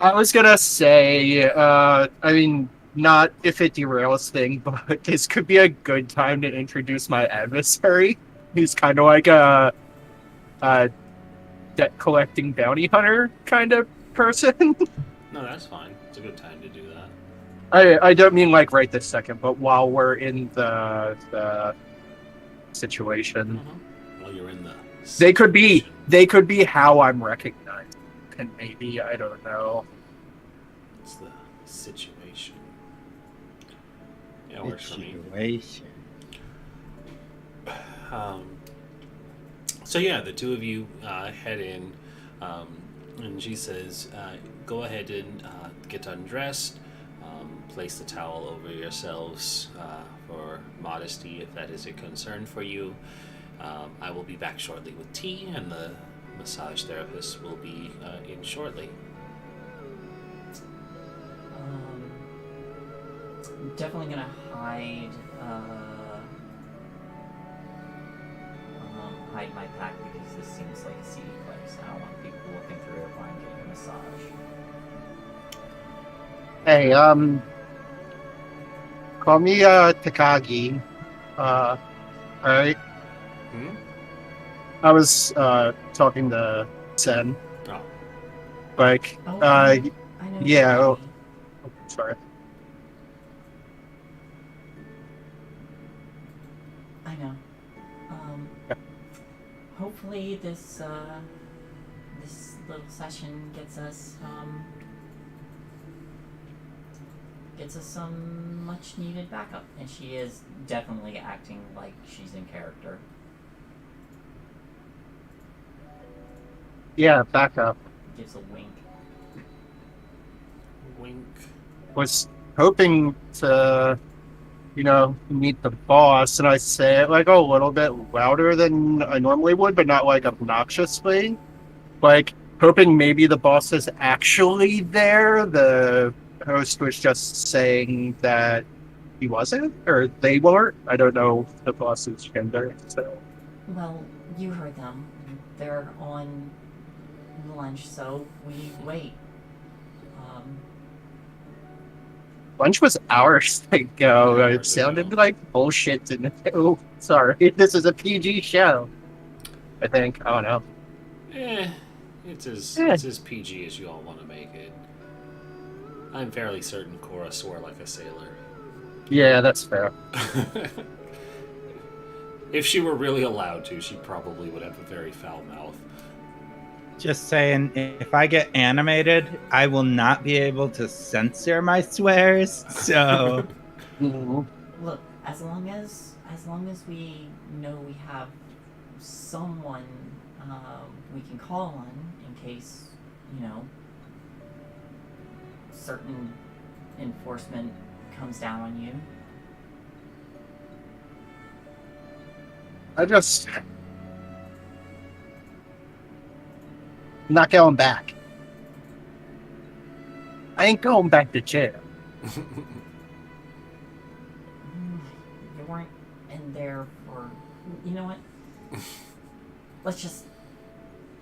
I was gonna say, not if it derails thing, but this could be a good time to introduce my adversary, who's kind of like a debt collecting bounty hunter kind of person. No, that's fine. It's a good time to do that. I don't mean like right this second, but while we're in the situation, Well, you're in the. they could situation. be how I'm recognized, and maybe I don't know. It's the situation. Yeah, it works for me. Situation. So yeah, the two of you head in, and she says, "Go ahead and get undressed. place the towel over yourselves for modesty, if that is a concern for you. I will be back shortly with tea, and the massage therapist will be in shortly. I'm definitely gonna hide my pack because this seems like a seedy place. I don't want people looking through it while I'm getting a massage. Hey, call me Takagi. Alright. I was talking to Sen. Oh. Like, Oh, I know yeah. Takagi. Sorry. I know. Hopefully this this little session gets us some much needed backup, and she is definitely acting like she's in character. Yeah, back up. Gives a wink. Wink. Was hoping to, meet the boss, and I say it like a little bit louder than I normally would, but not like obnoxiously. Like, hoping maybe the boss is actually there. The host was just saying that he wasn't, or they weren't. I don't know the boss's gender, so. Well, you heard them. They're on lunch, so we wait. Lunch was hours ago. It Hours sounded ago. like bullshit to me. Oh, sorry. This is a PG show. I think. I don't know. It's as Yeah. it's as PG as you all want to make it. I'm fairly certain Cora swore like a sailor. Yeah, that's fair. If she were really allowed to, she probably would have a very foul mouth. Just saying, if I get animated, I will not be able to censor my swears. So, Mhm. Look, as long as we know we have someone we can call on in case, certain enforcement comes down on you. I'm not going back. I ain't going back to jail. You weren't in there for... You know what? Let's just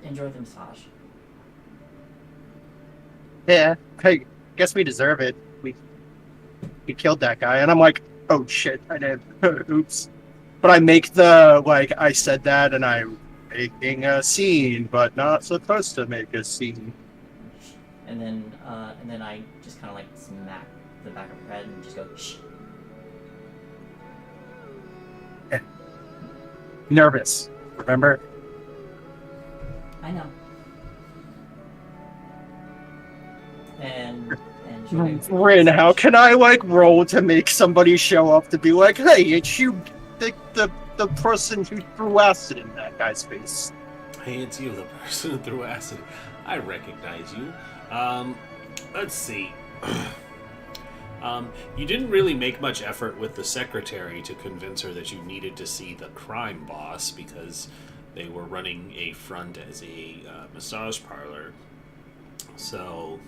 enjoy the massage. Yeah, I guess we deserve it. We killed that guy, and I'm like, oh shit, I did. Oops. But I make I said that, and I'm making a scene, but not supposed to make a scene. And then I just kind of like smack the back of her head and just go, shh. Nervous, remember? I know. And she Rin, how can I roll to make somebody show up to be like, hey, it's you, the person who threw acid in that guy's face? Hey, it's you, the person who threw acid. I recognize you. Let's see. You didn't really make much effort with the secretary to convince her that you needed to see the crime boss because they were running a front as a massage parlor. So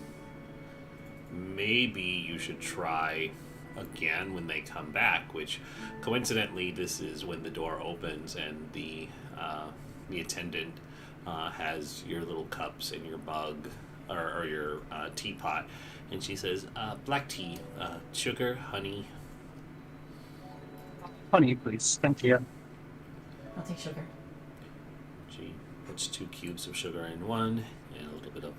maybe you should try again when they come back, which coincidentally this is when the door opens and the attendant has your little cups and your mug or your teapot, and she says, black tea, sugar, honey. Honey, please. Thank you. I'll take sugar. She puts 2 cubes of sugar in one and a little bit of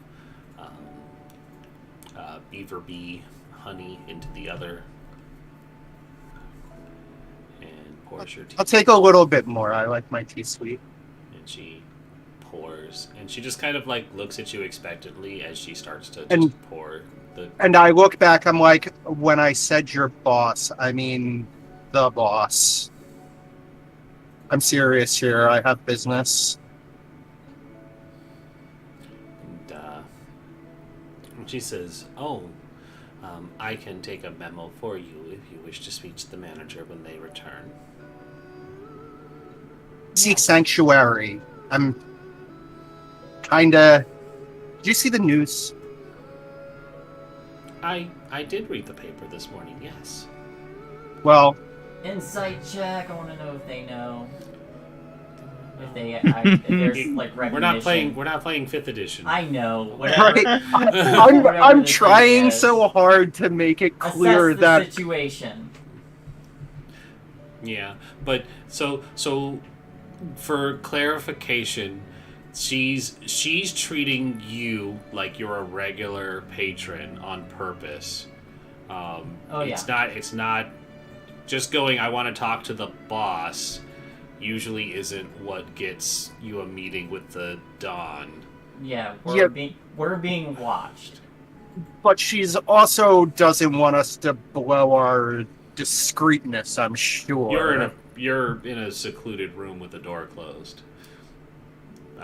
beaver bee honey into the other, and pours your tea. I'll take a little bit more. I like my tea sweet. And she pours, and she just kind of looks at you expectantly as she starts to just And- pour the. And I look back, I'm like, when I said your boss, I mean the boss. I'm serious here. I have business. And she says, "Oh, I can take a memo for you if you wish to speak to the manager when they return. See Sanctuary. I'm kinda. Did you see the news? I did read the paper this morning, yes. Well, Insight check. I want to know if they know. If there's like recognition. We're not playing 5th edition. I know. Whatever. right. Whatever I'm the thing trying is. so hard to make it clear Assess the that situation. Yeah, but so for clarification, she's treating you like you're a regular patron on purpose. It's not just going, I want to talk to the boss, usually isn't what gets you a meeting with the Dawn. Yeah, Yeah. we're being watched. but she's also doesn't want us to blow our discreetness, I'm sure. You're in a secluded room with the door closed.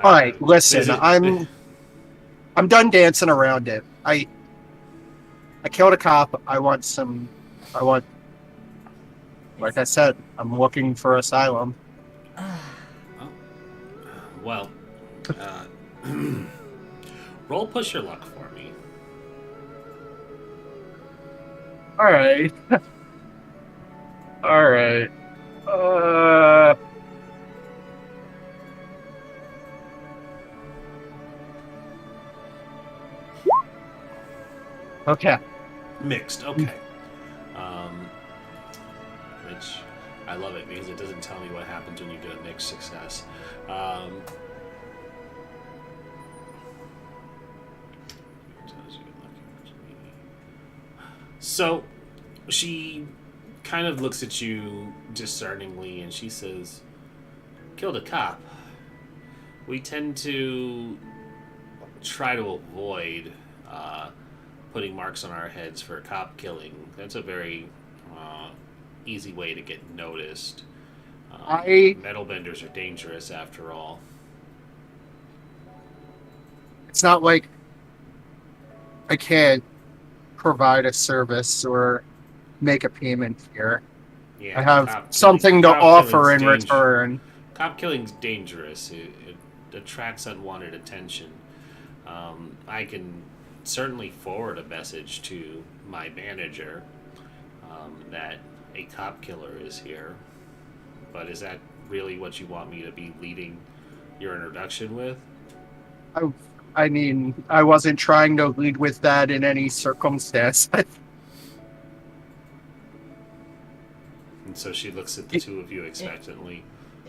All right, listen, I'm done dancing around it. I killed a cop. Like I said, I'm looking for asylum. Well, roll push your luck for me. All right. All right. Okay. Mixed, okay. Which I love it because it doesn't tell me what happens when you get a mixed success. So she kind of looks at you discerningly and she says, "Killed a cop. We tend to try to avoid putting marks on our heads for cop killing. That's a very easy way to get noticed. Metal benders are dangerous after all." It's not like I can't provide a service or make a payment here. Yeah, I have cop something to killing- cop offer in killing's return. Cop killing's dangerous. It attracts unwanted attention. I can certainly forward a message to my manager that a cop killer is here. But is that really what you want me to be leading your introduction with? I mean, I wasn't trying to lead with that in any circumstance. And so she looks at the two of you expectantly.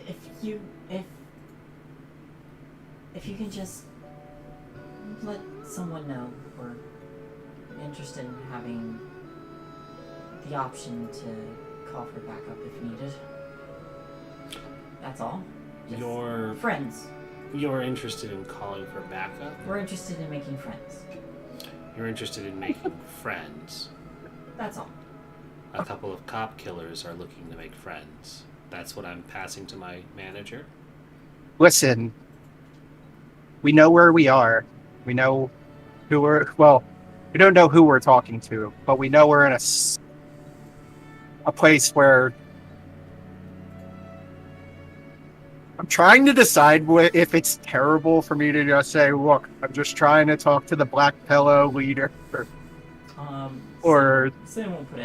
If you can just let someone know we're interested in having the option to call for backup if needed. That's all. Just You're friends. You're interested in calling for backup? We're interested in making friends. You're interested in making friends. That's all. A couple of cop killers are looking to make friends. That's what I'm passing to my manager? Listen, we know where we are. We know who we don't know who we're talking to, but we know we're in a place where I'm trying to decide if it's terrible for me to just say, look, I'm just trying to talk to the Black Pillow leader. Or Sin will put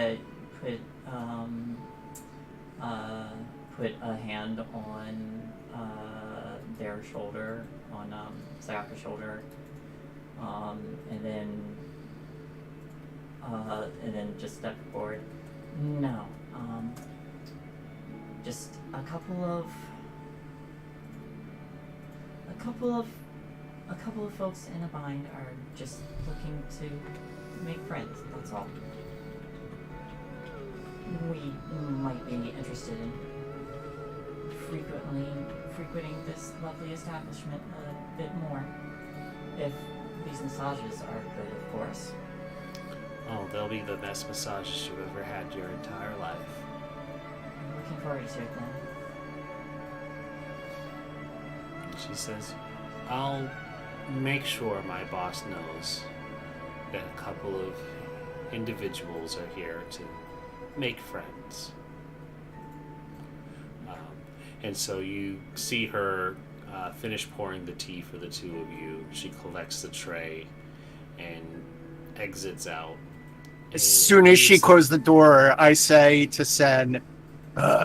a hand on their shoulder, on Sayaka's shoulder, and then just step forward. No, just a couple of folks in a bind are just looking to make friends. That's all. We might be interested in frequenting this lovely establishment a bit more, if these massages are good, of course. Oh, they'll be the best massages you've ever had your entire life. I'm looking forward to it then. She says, I'll make sure my boss knows that a couple of individuals are here to make friends. And so you see her finish pouring the tea for the two of you. She collects the tray and exits out. As soon as she closed the door, I say to Sen,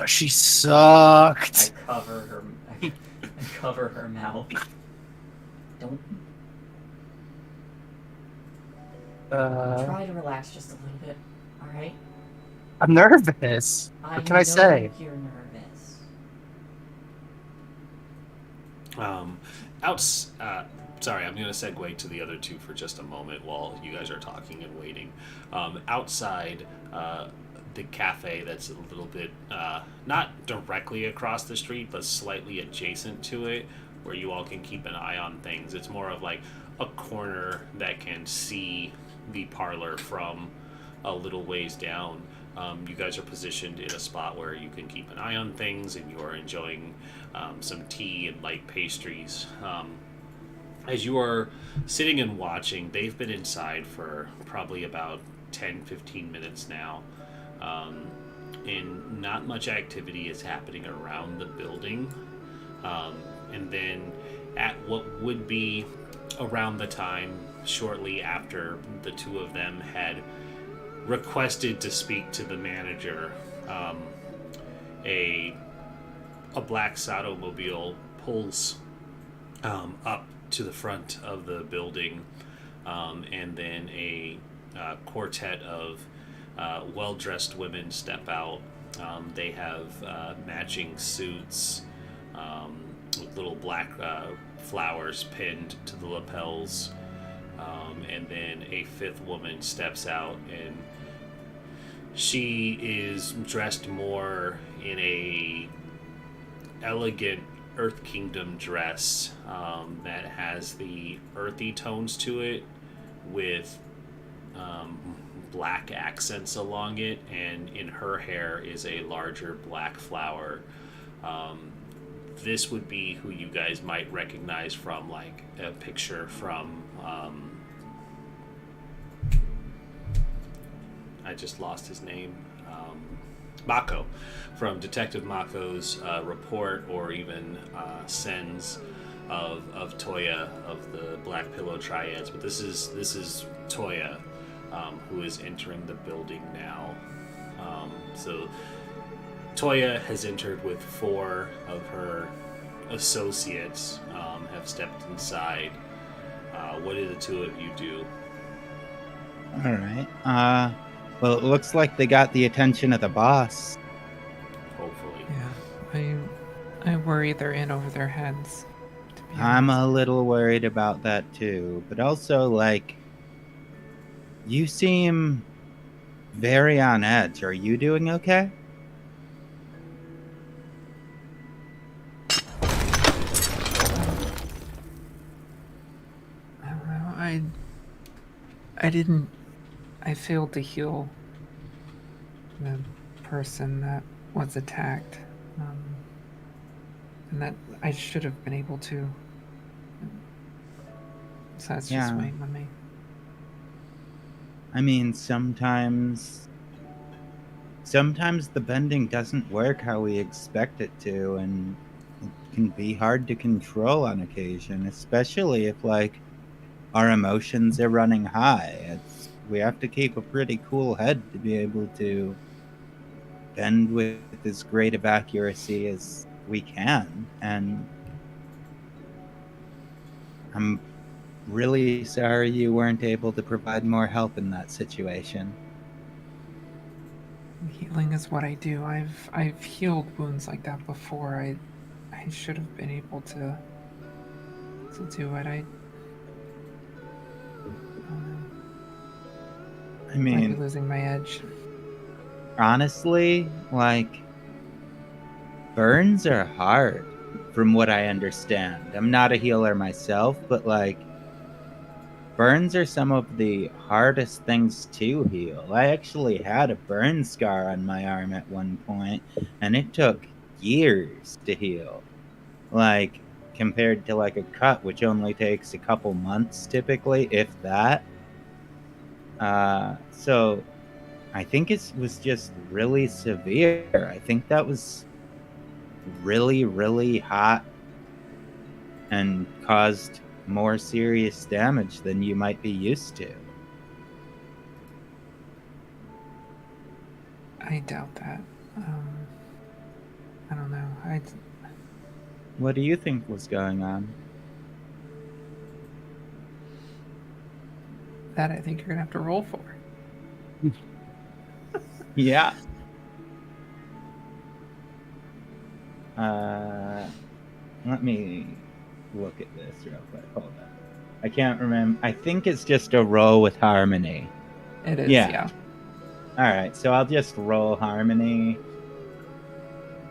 she sucked. I cover her mouth. Don't. Try to relax just a little bit, alright? I'm nervous. What can I say? You're nervous. Sorry, I'm going to segue to the other two for just a moment while you guys are talking and waiting. Outside the cafe that's a little bit, not directly across the street, but slightly adjacent to it, where you all can keep an eye on things. It's more of like a corner that can see the parlor from a little ways down. You guys are positioned in a spot where you can keep an eye on things, and you are enjoying some tea and light pastries. As you are sitting and watching, they've been inside for probably about 10-15 minutes now, and not much activity is happening around the building. And then at what would be around the time shortly after the two of them had requested to speak to the manager, a black Sato-mobile pulls up to the front of the building, and then a quartet of well-dressed women step out. They have matching suits with little black flowers pinned to the lapels, and then a fifth woman steps out, and she is dressed more in a elegant Earth Kingdom dress that has the earthy tones to it with black accents along it, and in her hair is a larger black flower. This would be who you guys might recognize from like a picture from I just lost his name. Mako, from Detective Mako's report, or even Sen's of Toya of the Black Pillow Triads. But this is Toya, who is entering the building now. So Toya has entered with 4 of her associates, have stepped inside. What do the two of you do? All right. Well, it looks like they got the attention of the boss. Hopefully. Yeah, I worry they're in over their heads. To be I'm honest. a little worried about that too, but also, like, you seem very on edge. Are you doing okay? I don't know. I failed to heal the person that was attacked, and that I should have been able to. So that's just Yeah. weighing on me. I mean, sometimes the bending doesn't work how we expect it to, and it can be hard to control on occasion, especially if, like, our emotions are running high. We have to keep a pretty cool head to be able to bend with as great of accuracy as we can, and I'm really sorry you weren't able to provide more help in that situation. Healing is what I do. I've healed wounds like that before. I should have been able to do it. I might be mean, losing my edge. honestly, like, burns are hard, from what I understand. I'm not a healer myself, but, like, burns are some of the hardest things to heal. I actually had a burn scar on my arm at one point, and it took years to heal. Like, compared to, like, a cut, which only takes a couple months typically, if that. So I think it was just really severe. I think that was really, really hot and caused more serious damage than you might be used to. I doubt that. I don't know. What do you think was going on? That I think you're gonna have to roll for. Yeah. Let me look at this real quick. Hold on. I can't remember. I think it's just a roll with harmony. It is, Yeah. yeah. Alright, so I'll just roll harmony.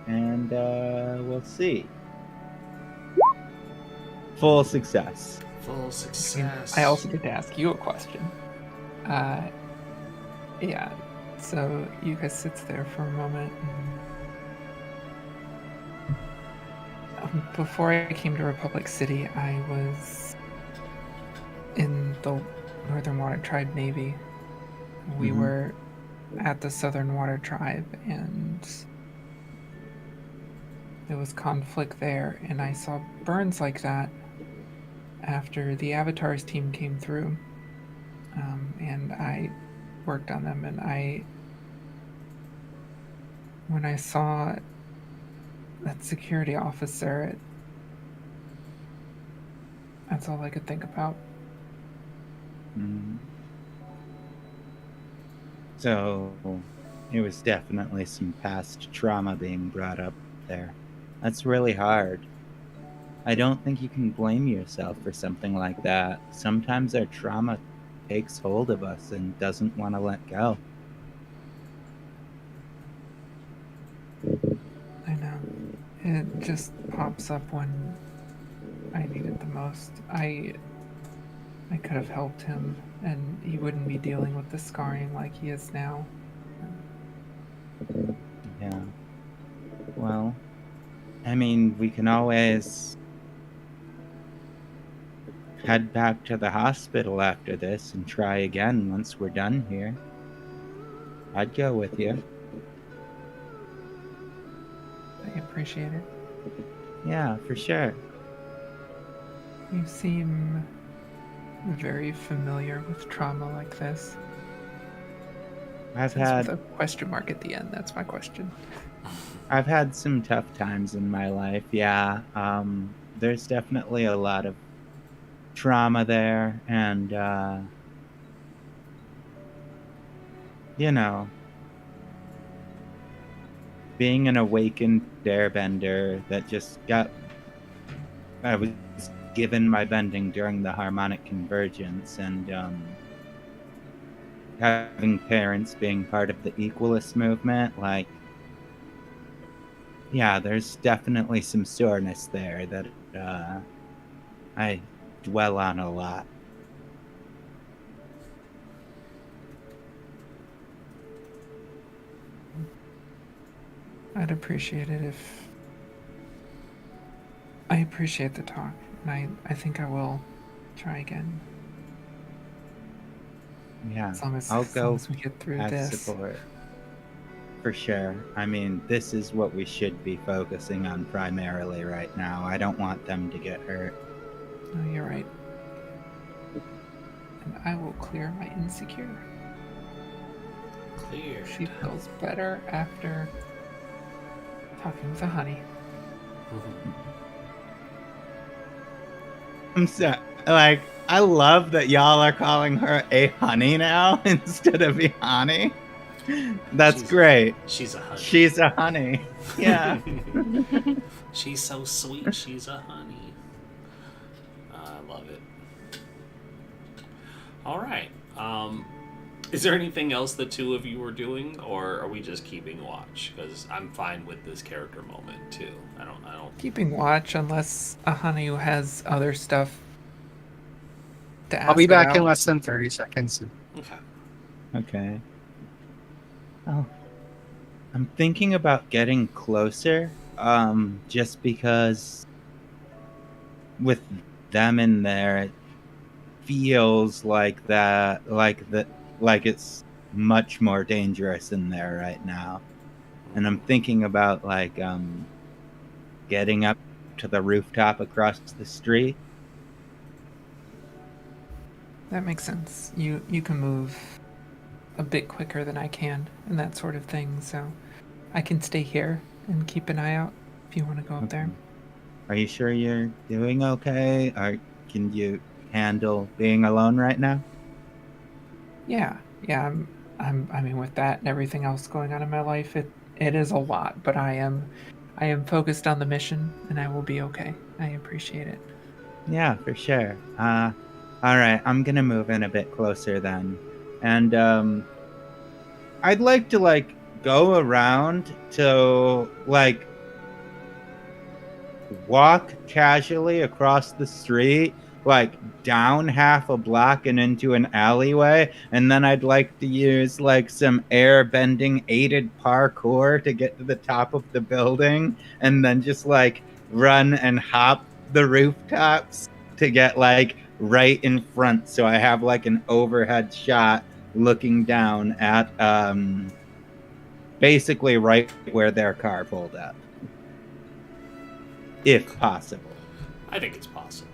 And we'll see. Full success. Full success. I also get to ask you a question. Yeah. So Yuka sits there for a moment. Before I came to Republic City, I was in the Northern Water Tribe Navy. We Mhm. were at the Southern Water Tribe, and there was conflict there, and I saw burns like that after the Avatars team came through, and I worked on them, and when I saw that security officer, that's all I could think about. Mm. So it was definitely some past trauma being brought up there. That's really hard. I don't think you can blame yourself for something like that. Sometimes our trauma takes hold of us and doesn't want to let go. I know. It just pops up when I need it the most. I could have helped him, and he wouldn't be dealing with the scarring like he is now. Yeah. Well, I mean, we can always head back to the hospital after this and try again once we're done here. I'd go with you. I appreciate it. Yeah, for sure. You seem very familiar with trauma like this. I've That's had with a question mark at the end. That's my question. I've had some tough times in my life. Yeah. There's definitely a lot of trauma there, and you know, being an awakened airbender that just I was given my bending during the harmonic convergence, and having parents being part of the Equalist movement, like, yeah, there's definitely some soreness there that I dwell on a lot. I'd appreciate it if... I appreciate the talk, and I think I will try again. Yeah, As long as, I'll as long go as we get through have this. support. For sure. I mean, this is what we should be focusing on primarily right now. I don't want them to get hurt. No, you're right. And I will clear my insecure. Clear. She feels better after talking with a honey. I'm so, like, I love that y'all are calling her a honey now instead of a honey. That's She's- great. She's a honey. She's a honey. Yeah. She's so sweet. She's a honey. I love it. All right. Is there anything else the two of you are doing, or are we just keeping watch? Because I'm fine with this character moment too. I don't. Keeping watch unless a honey who has other stuff to ask I'll be back in about. less than 30 seconds. Okay. Okay. Oh, I'm thinking about getting closer, just because with them in there, it feels like that, like like it's much more dangerous in there right now. And I'm thinking about like getting up to the rooftop across the street. That makes sense. You can move a bit quicker than I can and that sort of thing, so I can stay here and keep an eye out if you want to go up there. Are you sure you're doing okay? Or can you handle being alone right now? Yeah, I mean, with that and everything else going on in my life, it is a lot, but I am focused on the mission, and I will be okay. I appreciate it. Yeah, for sure. All right, I'm gonna move in a bit closer then, and I'd like to like go around to like walk casually across the street, like down half a block and into an alleyway, and then I'd like to use like some air bending aided parkour to get to the top of the building, and then just like run and hop the rooftops to get like right in front, so I have like an overhead shot looking down at basically right where their car pulled up, if possible. I think it's possible.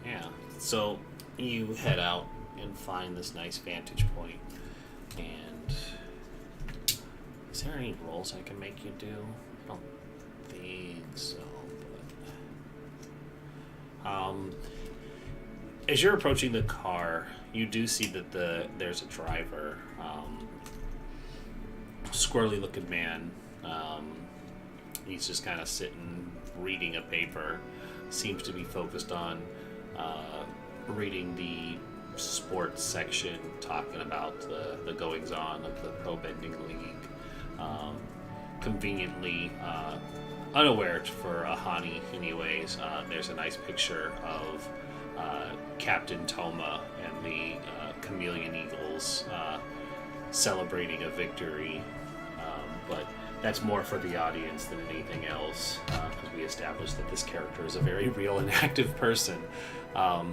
Yeah. So you head out and find this nice vantage point. And is there any rolls I can make you do? I don't think so. But as you're approaching the car, you do see that there's a driver, squirrely-looking man. He's just kind of sitting, reading a paper. Seems to be focused on reading the sports section, talking about the goings-on of the Pro Bending League. Conveniently, unaware for Ahani anyways, there's a nice picture of Captain Toma and the Chameleon Eagles celebrating a victory. But that's more for the audience than anything else, because we established that this character is a very real and active person. Oh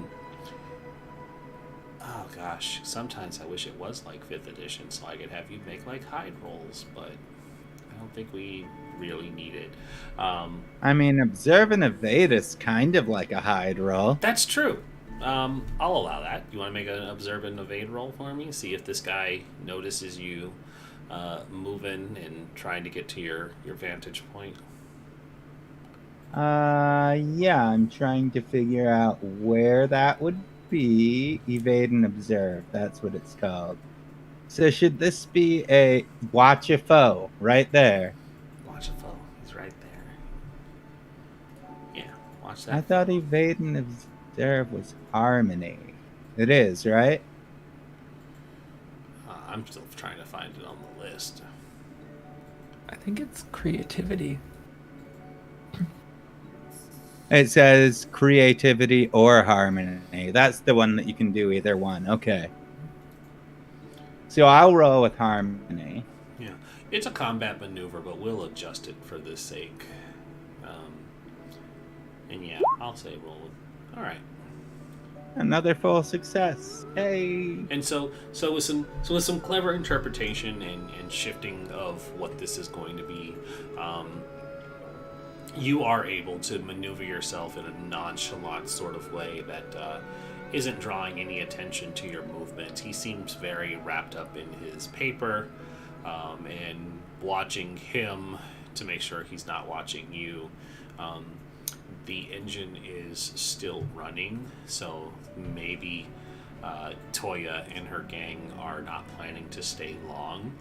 gosh, sometimes I wish it was like 5th edition so I could have you make like hide rolls, but I don't think we really need it. I mean, observe and evade is kind of like a hide roll. That's true. I'll allow that. You want to make an observe and evade roll for me? See if this guy notices you moving and trying to get to your vantage point. Yeah, I'm trying to figure out where that would be. Evade and observe, that's what it's called. So should this be a watch a foe right there? Watch a foe. He's right there. Yeah, watch that. I thought evade and observe was harmony. It is, right? I'm still trying to find it on the list. I think it's creativity. It says creativity or harmony. That's the one that you can do either one. Okay. So I'll roll with harmony. Yeah, it's a combat maneuver, but we'll adjust it for this sake. And yeah, I'll say roll with. All right. Another full success. Hey. And so with some clever interpretation and shifting of what this is going to be, you are able to maneuver yourself in a nonchalant sort of way that isn't drawing any attention to your movements. He seems very wrapped up in his paper and watching him to make sure he's not watching you. The engine is still running, so maybe Toya and her gang are not planning to stay long,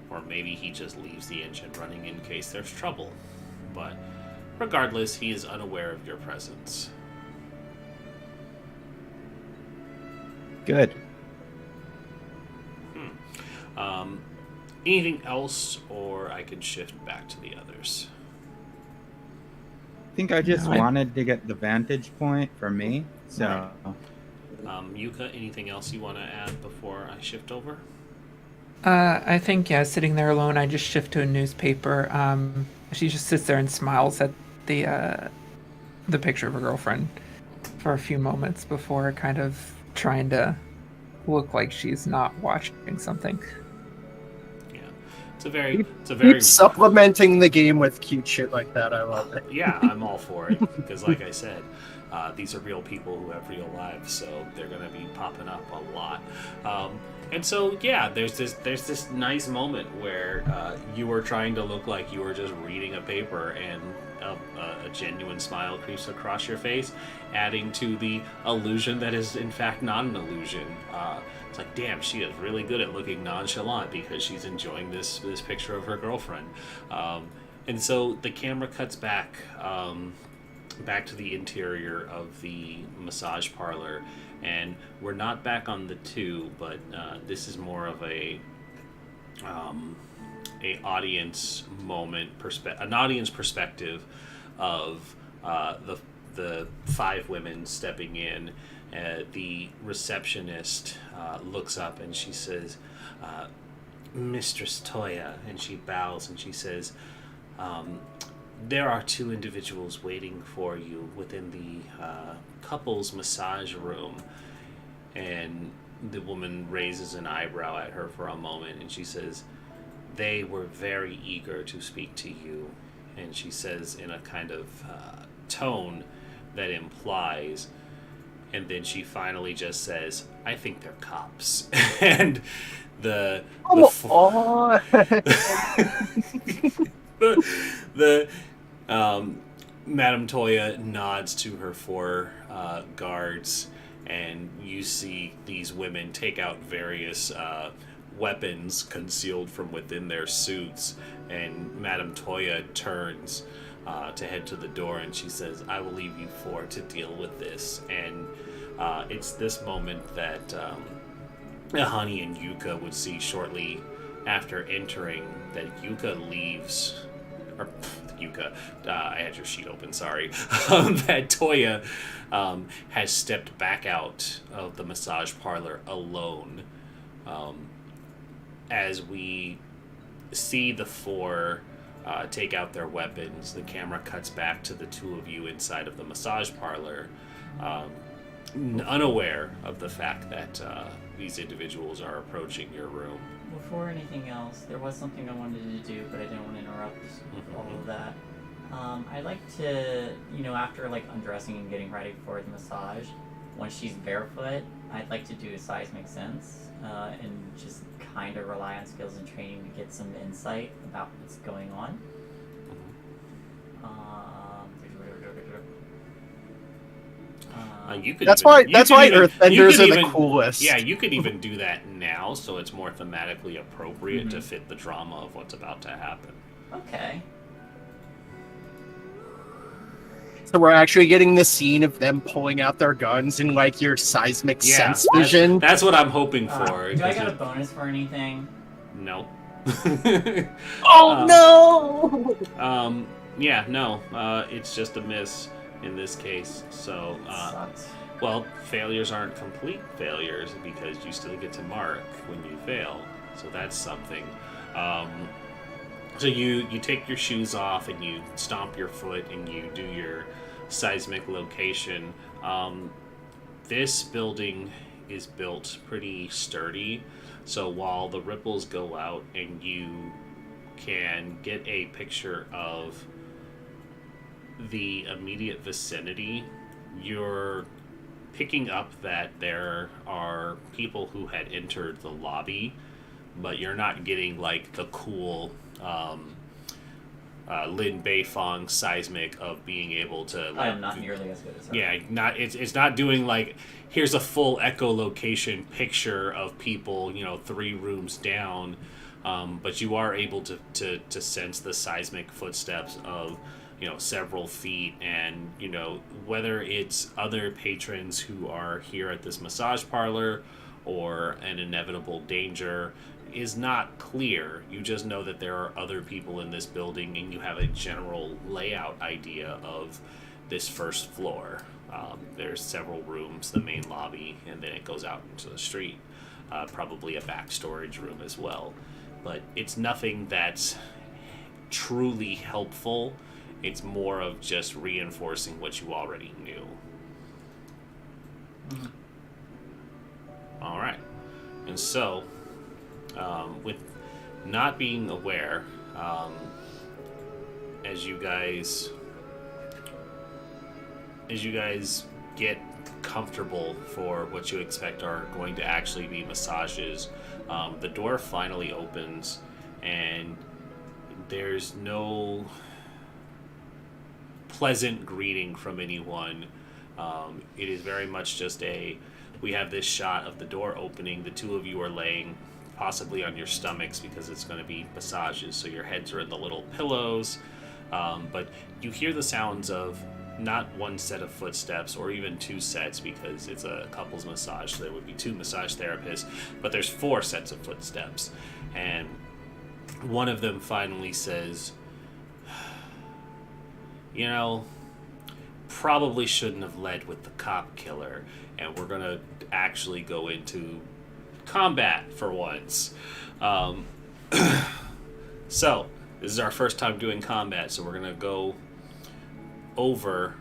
or maybe he just leaves the engine running in case there's trouble. But regardless, he is unaware of your presence. Good. Anything else, or I can shift back to the others? I think I just wanted to get the vantage point for me. So, Yuka, anything else you want to add before I shift over? I think, yeah, sitting there alone, I just shift to a newspaper. She just sits there and smiles at the picture of her girlfriend for a few moments before kind of trying to look like she's not watching something. Yeah, it's a very Keep supplementing the game with cute shit like that. I love it. Yeah, I'm all for it because, like I said, these are real people who have real lives, so they're gonna be popping up a lot. And so, yeah, there's this nice moment where you were trying to look like you were just reading a paper, and a genuine smile creeps across your face, adding to the illusion that is in fact not an illusion. It's like, damn, she is really good at looking nonchalant because she's enjoying this picture of her girlfriend. And so the camera cuts back to the interior of the massage parlor, and we're not back on the 2, but this is more of a audience moment, an audience perspective of the 5 women stepping in. The receptionist looks up and she says, "Mistress Toya," and she bows and she says, "There are 2 individuals waiting for you within the couple's massage room." And the woman raises an eyebrow at her for a moment and she says, "They were very eager to speak to you." And she says in a kind of tone that implies, and then she finally just says, "I think they're cops." And the Madame Toya nods to her 4 guards, and you see these women take out various weapons concealed from within their suits, and Madame Toya turns to head to the door, and she says, "I will leave you 4 to deal with this." And it's this moment that Hani and Yuka would see shortly after entering, that Yuka leaves, or Yuka, I had your sheet open, sorry, that Toya has stepped back out of the massage parlor alone. As we see the 4 take out their weapons, the camera cuts back to the 2 of you inside of the massage parlor, unaware of the fact that these individuals are approaching your room. Before anything else, there was something I wanted to do, but I didn't want to interrupt all of that. I'd like to, after undressing and getting ready for the massage, when she's barefoot, I'd like to do a seismic sense and just kind of rely on skills and training to get some insight about what's going on. That's why Earthbenders are the coolest. Yeah, you could even do that now, so it's more thematically appropriate to fit the drama of what's about to happen. Okay. So we're actually getting the scene of them pulling out their guns in your seismic sense vision. That's what I'm hoping for. Do I got a bonus for anything? No. Oh no! Yeah, no. It's just a miss in this case. So, Sucks. well, failures aren't complete failures because you still get to mark when you fail. So that's something. So you take your shoes off and you stomp your foot and you do your seismic location. This building is built pretty sturdy, so while the ripples go out and you can get a picture of the immediate vicinity, you're picking up that there are people who had entered the lobby, but you're not getting the cool Lin Beifong seismic of being able to. I am not nearly as good as her. Yeah, it's not doing here's a full echolocation picture of people 3 rooms down, but you are able to sense the seismic footsteps of several feet, and whether it's other patrons who are here at this massage parlor or an inevitable danger is not clear. You just know that there are other people in this building, and you have a general layout idea of this first floor. There's several rooms, the main lobby, and then it goes out into the street. Probably a back storage room as well. But it's nothing that's truly helpful. It's more of just reinforcing what you already knew. All right. And so, with not being aware, as you guys get comfortable for what you expect are going to actually be massages, the door finally opens, and there's no pleasant greeting from anyone. It is very much just we have this shot of the door opening. The two of you are laying possibly on your stomachs because it's going to be massages, so your heads are in the little pillows. But you hear the sounds of not one set of footsteps or even two sets, because it's a couples massage, so there would be two massage therapists, but there's 4 sets of footsteps. And one of them finally says, you know, probably shouldn't have led with the cop killer, and we're gonna actually go into combat for once. So this is our first time doing combat, so we're gonna go over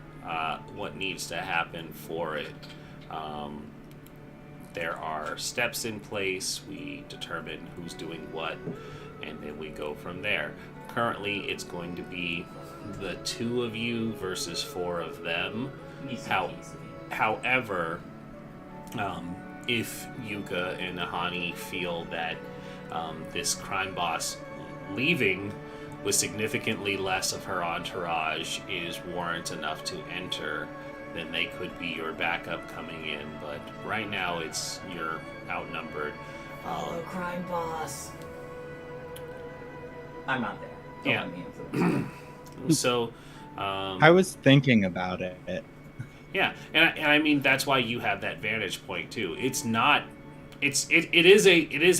what needs to happen for it. There are steps in place. We determine who's doing what, and then we go from there. Currently, it's going to be the 2 of you versus 4 of them. However, if Yuka and Ahani feel that this crime boss leaving with significantly less of her entourage is warrant enough to enter, then they could be your backup coming in. But right now, you're outnumbered. Crime boss. I'm not there. Don't Yeah. let me influence. So, I was thinking about it. yeah, and I mean that's why you have that vantage point too. It's not, it is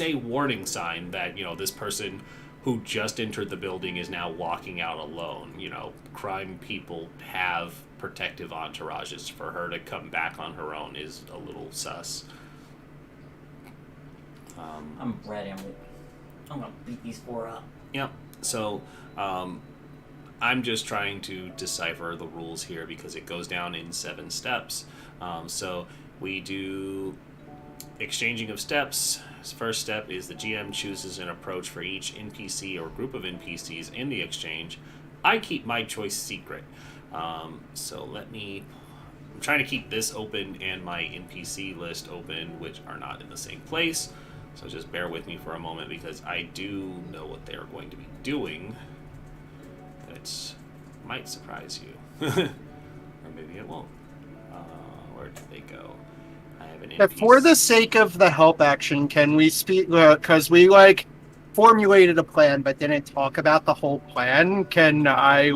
a warning sign that, you know, this person who just entered the building is now walking out alone. You know, crime people have protective entourages. For her to come back on her own is a little sus. I'm ready. I'm gonna beat these 4 up. Yep. So, I'm just trying to decipher the rules here because it goes down in 7 steps. So we do exchanging of steps. First step is the GM chooses an approach for each NPC or group of NPCs in the exchange. I keep my choice secret. So I'm trying to keep this open and my NPC list open, which are not in the same place. So just bear with me for a moment because I do know what they're going to be doing. It might surprise you. Or maybe it won't. Where did they go? I have an NPC. For the sake of the help action, can we speak? Because we formulated a plan, but didn't talk about the whole plan. Can I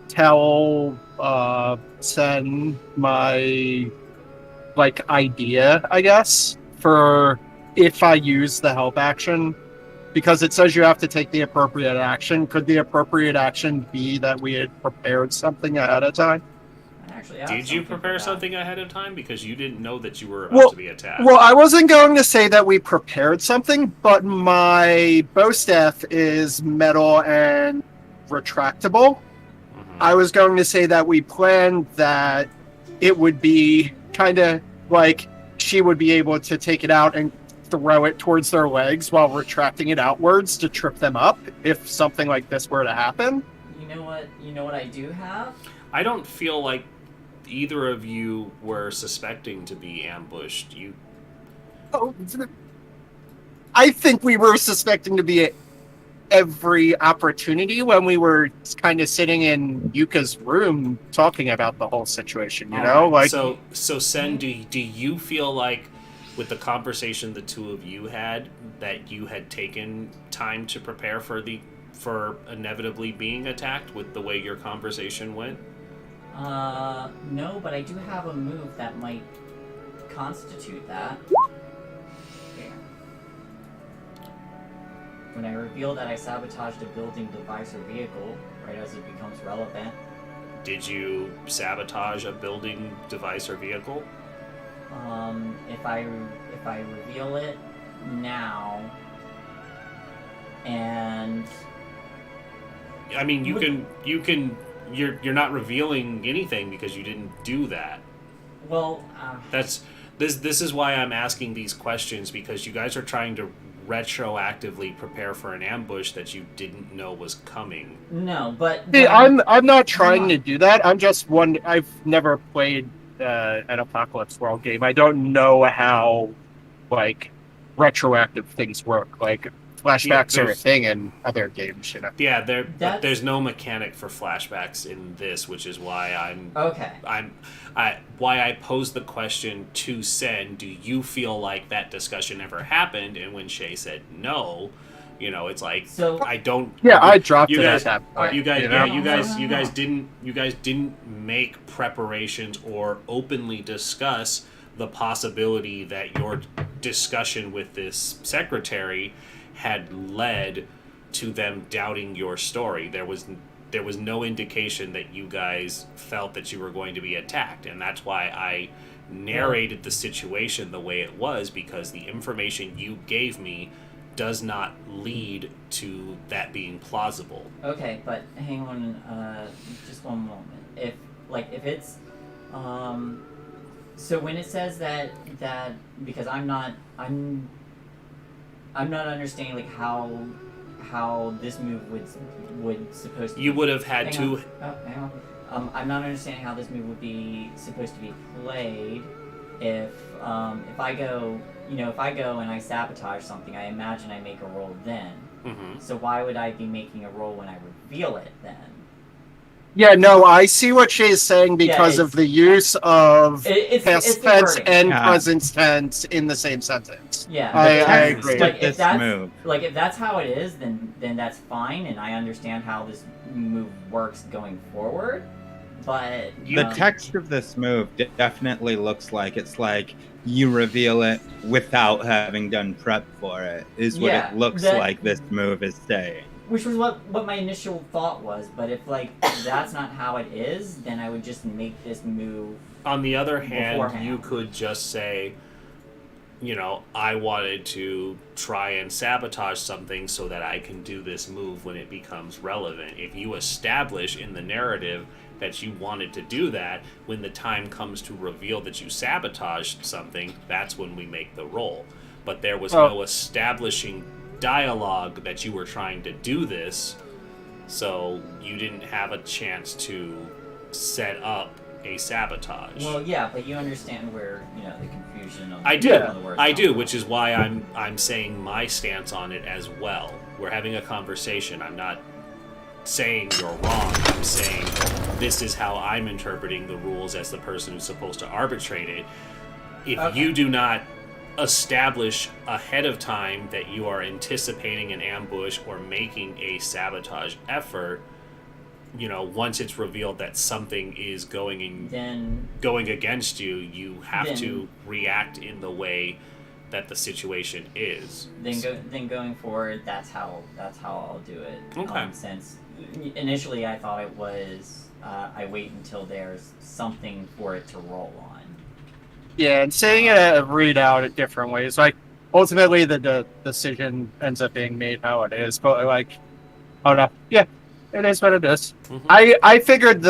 tell Sen my idea, I guess, for if I use the help action? Because it says you have to take the appropriate action. Could the appropriate action be that we had prepared something ahead of time? Did you prepare something ahead of time? Because you didn't know that you were about to be attacked. Well, I wasn't going to say that we prepared something, but my bow staff is metal and retractable. Mm-hmm. I was going to say that we planned that it would be kind of like she would be able to take it out and throw it towards their legs while retracting it outwards to trip them up if something like this were to happen. You know what I do have? I don't feel like either of you were suspecting to be ambushed. I think we were suspecting to be at every opportunity when we were kind of sitting in Yuka's room talking about the whole situation, you know? Right. So Sen, do you feel like with the conversation the two of you had that you had taken time to prepare for inevitably being attacked with the way your conversation went? No, but I do have a move that might constitute that. Here. When I reveal that I sabotaged a building, device, or vehicle, right as it becomes relevant. Did you sabotage a building, device, or vehicle? If I reveal it now, and I mean, you're not revealing anything because you didn't do that. Well, that's This is why I'm asking these questions, because you guys are trying to retroactively prepare for an ambush that you didn't know was coming. No, but See, I'm not trying to do that. I'm just one. I've never played an Apocalypse World game. I don't know how like retroactive things work. Like flashbacks are a there's- thing in other games, you know. Yeah, That's- there's no mechanic for flashbacks in this, which is why okay. why I posed the question to Sen. Do you feel like that discussion ever happened? And when Shay said no, it's like So I don't. Yeah, I dropped you it guys- at that point. You guys, you know? yeah, you guys No. didn't make preparations or openly discuss the possibility that your discussion with this secretary had led to them doubting your story. There was no indication that you guys felt that you were going to be attacked, and that's why I narrated the situation the way it was, because the information you gave me does not lead to that being plausible. Okay, but hang on, just one moment. If it's, so when it says that because I'm not understanding like how this move would supposed to. You would have had Hang to. on. Oh, hang on. I'm not understanding how this move would be supposed to be played if I go and I sabotage something. I imagine I make a roll then. Mhm. So why would I be making a roll when I reveal it then? Yeah, no, I see what Shay's saying because Yeah, of the use of It's past the tense wording. and Yeah. present tense in the same sentence. Yeah, I but agree. Like, This if that's move. like if that's how it is, then that's fine, and I understand how this move works going forward. But The text of this move definitely looks like it's like you reveal it without having done prep for it, is what Yeah, it looks that- like this move is saying. which was what my initial thought was. But if like that's not how it is, then I would just make this move. On the other hand, Beforehand. you could just say, I wanted to try and sabotage something so that I can do this move when it becomes relevant. If you establish in the narrative that you wanted to do that, when the time comes to reveal that you sabotaged something, that's when we make the roll. But there was no establishing dialogue that you were trying to do this, so you didn't have a chance to set up a sabotage. Well, yeah, but you understand where the confusion. I do. on the words I come do, from. which is why I'm saying my stance on it as well. We're having a conversation. I'm not saying you're wrong. I'm saying this is how I'm interpreting the rules as the person who's supposed to arbitrate it. If Okay. you do not establish ahead of time that you are anticipating an ambush or making a sabotage effort, once it's revealed that something is going against you, you have to react in the way that the situation is. Then going forward, that's how I'll do it. Okay. Since initially I thought it was I wait until there's something for it to roll on. Yeah, and saying it read out in different ways. Like, ultimately, the decision ends up being made how it is. But, like, oh no. Yeah, it is what it is. Mhm. I figured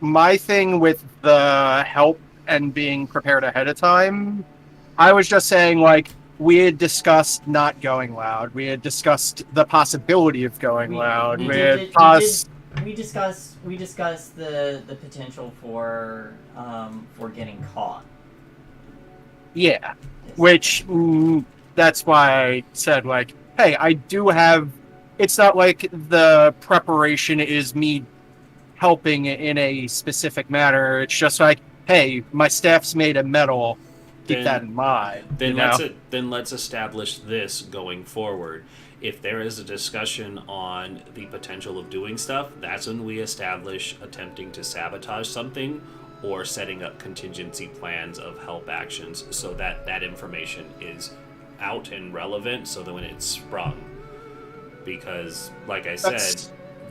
my thing with the help and being prepared ahead of time, I was just saying, like, we had discussed not going loud. We had discussed the possibility of going loud. We had We discussed the potential for getting caught. Yeah. Which, that's why I said, like, hey, I do have... It's not like the preparation is me helping in a specific manner. It's just like, hey, my staff's made of metal. Keep that in mind. Then you know? let's establish this going forward. If there is a discussion on the potential of doing stuff, that's when we establish attempting to sabotage something or setting up contingency plans of help actions so that that information is out and relevant so that when it's sprung. Because, like I said,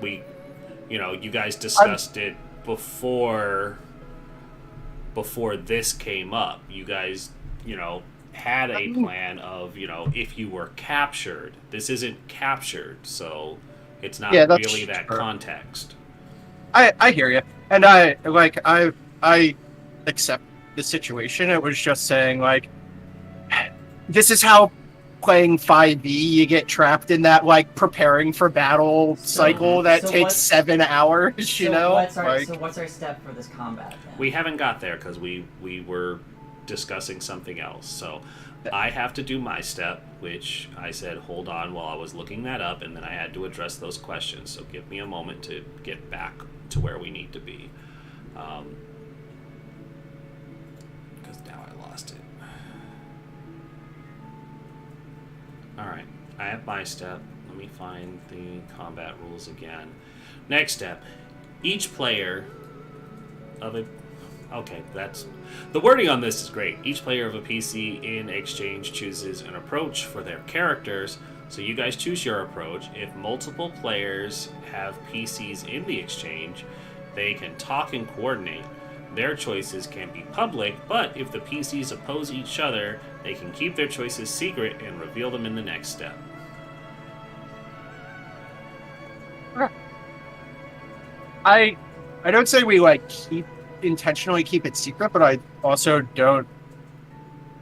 you guys discussed it before this came up. You guys, had a plan of, if you were captured. This isn't captured, so it's not really that context. I hear you. And I accept the situation. It was just saying, like, this is how playing 5e you get trapped in that, like, preparing for battle cycle that so takes what's- 7 hours, you know? What's our, Like, so what's our step for this combat then? We haven't got there because we were discussing something else. So I have to do my step, which I said hold on while I was looking that up, and then I had to address those questions. So give me a moment to get back to where we need to be. Because now I lost it. Alright, I have my step. Let me find the combat rules again. Next step. Each player of a... Okay, that's... The wording on this is great. Each player of a PC in Exchange chooses an approach for their characters. So you guys choose your approach. If multiple players have PCs in the Exchange, they can talk and coordinate. Their choices can be public, but if the PCs oppose each other, they can keep their choices secret and reveal them in the next step. I don't say we, like, intentionally keep it secret, but I also don't...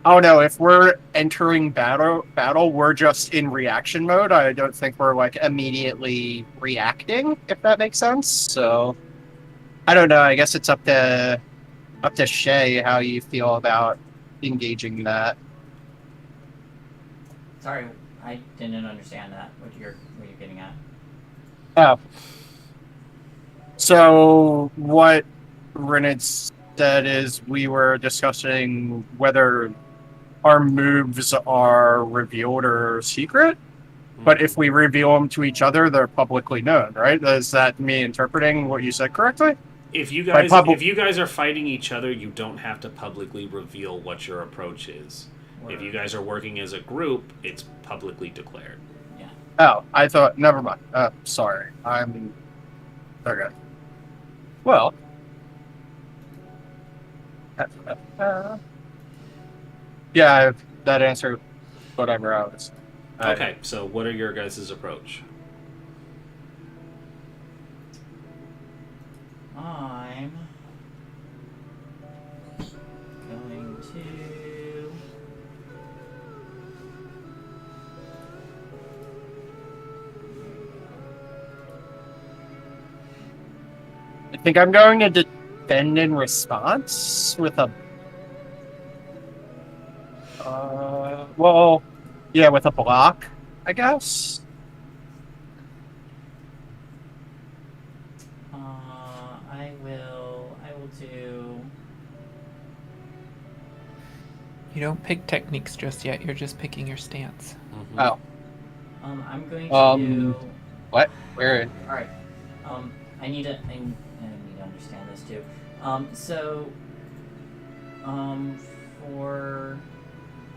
Oh no, if we're entering battle, we're just in reaction mode. I don't think we're, like, immediately reacting, if that makes sense. So, I don't know. I guess it's up to Shay how you feel about engaging that. Sorry, I didn't understand that. What you're getting at? Oh. So, what Renid said is we were discussing whether our moves are revealed or secret, but if we reveal them to each other, they're publicly known, right? Is that me interpreting what you said correctly? If you By guys are fighting each other, you don't have to publicly reveal what your approach is. If you guys are working as a group, it's publicly declared. Yeah. Oh, I thought. Never mind. Sorry. I'm. Okay. Well. Yeah, that answered whatever I was. Okay, so what are your guys' approach? I'm going to... I think I'm going to defend in response with a. Well, yeah, with a block, I guess. I will do... You don't pick techniques just yet. You're just picking your stance. Mm-hmm. Oh, I'm going to do... what? Where? Alright. I need to understand this too. I'm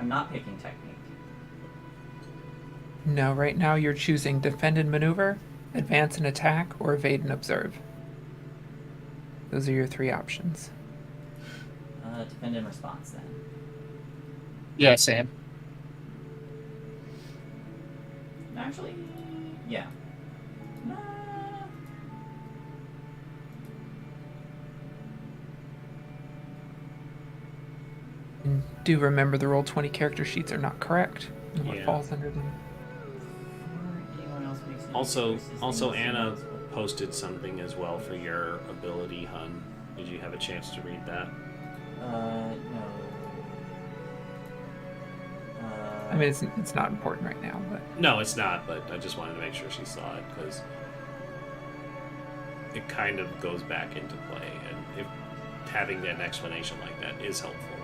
not picking technique. No, right now you're choosing defend and maneuver, advance and attack, or evade and observe. Those are your three options. Defend in response then. Yeah, Sam. Actually, yeah. And do remember the Roll20 character sheets are not correct. And what Yeah. falls under them. Anyone else makes any Also, choices, they Anna must- posted something as well for your ability, Hun. Did you have a chance to read that? No. I mean, it's not important right now, but No, it's not, but I just wanted to make sure she saw it because it kind of goes back into play, and if having an explanation like that is helpful.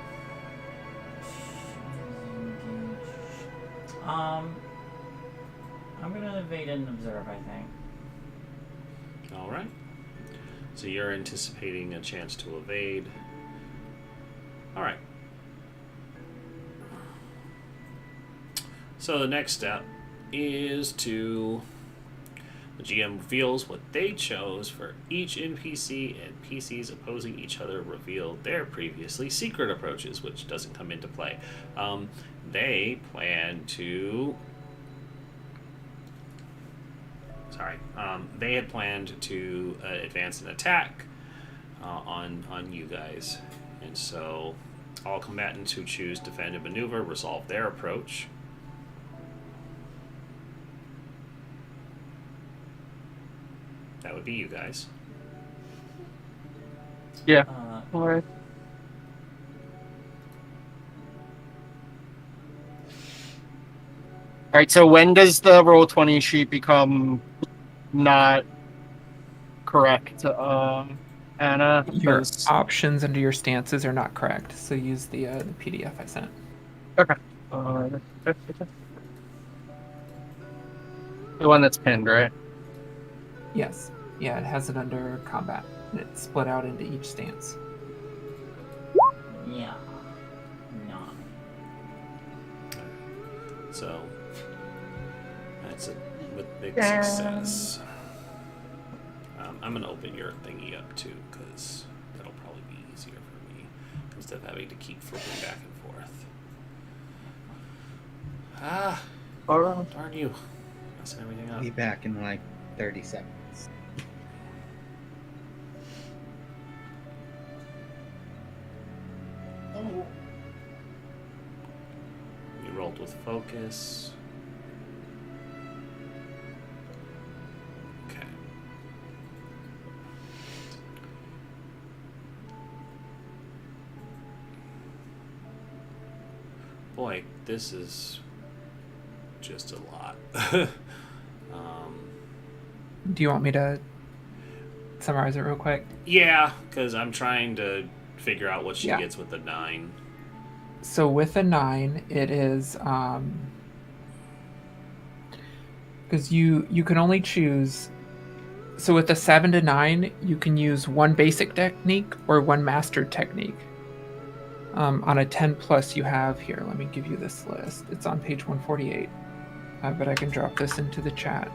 I'm gonna evade and observe, I think. All right. So you're anticipating a chance to evade. All right. So the next step is to... The GM reveals what they chose for each NPC, and PCs opposing each other reveal their previously secret approaches, which doesn't come into play. They plan to... they had planned to advance an attack on you guys, And so all combatants who choose defend and maneuver resolve their approach. That would be you guys. Yeah. Uh, Alright, so when does the Roll20 sheet become not correct, Anna? Your 'Cause- options under your stances are not correct, so use the PDF I sent. the one that's pinned, right? Yes. Yeah, it has it under combat. And it's split out into each stance. yeah. No. So that's a big Yeah. success. I'm gonna open your thingy up too, because that'll probably be easier for me instead of having to keep flipping back and forth. Ah, Alright. darn you! Messing everything up. Be back in like 30 seconds. You rolled with focus. Okay. Boy, this is just a lot. Do you want me to summarize it real quick? Yeah, because I'm trying to figure out what she Yeah. gets with the 9. So with a 9, it is because you can only choose. So with a 7 to 9, you can use one basic technique or one mastered technique. On a 10 plus, you have here. Let me give you this list. It's on page 148, but I can drop this into the chat.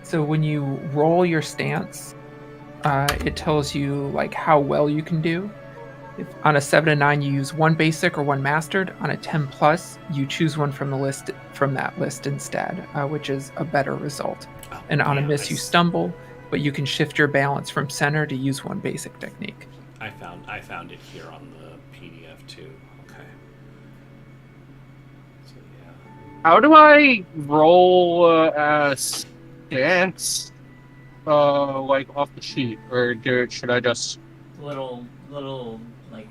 So when you roll your stance, it tells you like how well you can do. If on a 7 to 9 you use one basic or one mastered, on a 10 plus you choose one from that list instead, which is a better result. Oh, And on a yeah, miss you stumble, but you can shift your balance from center to use one basic technique. I found it here on the PDF too. Okay. So yeah. How do I roll a stance, like off the sheet, or should I just? Little like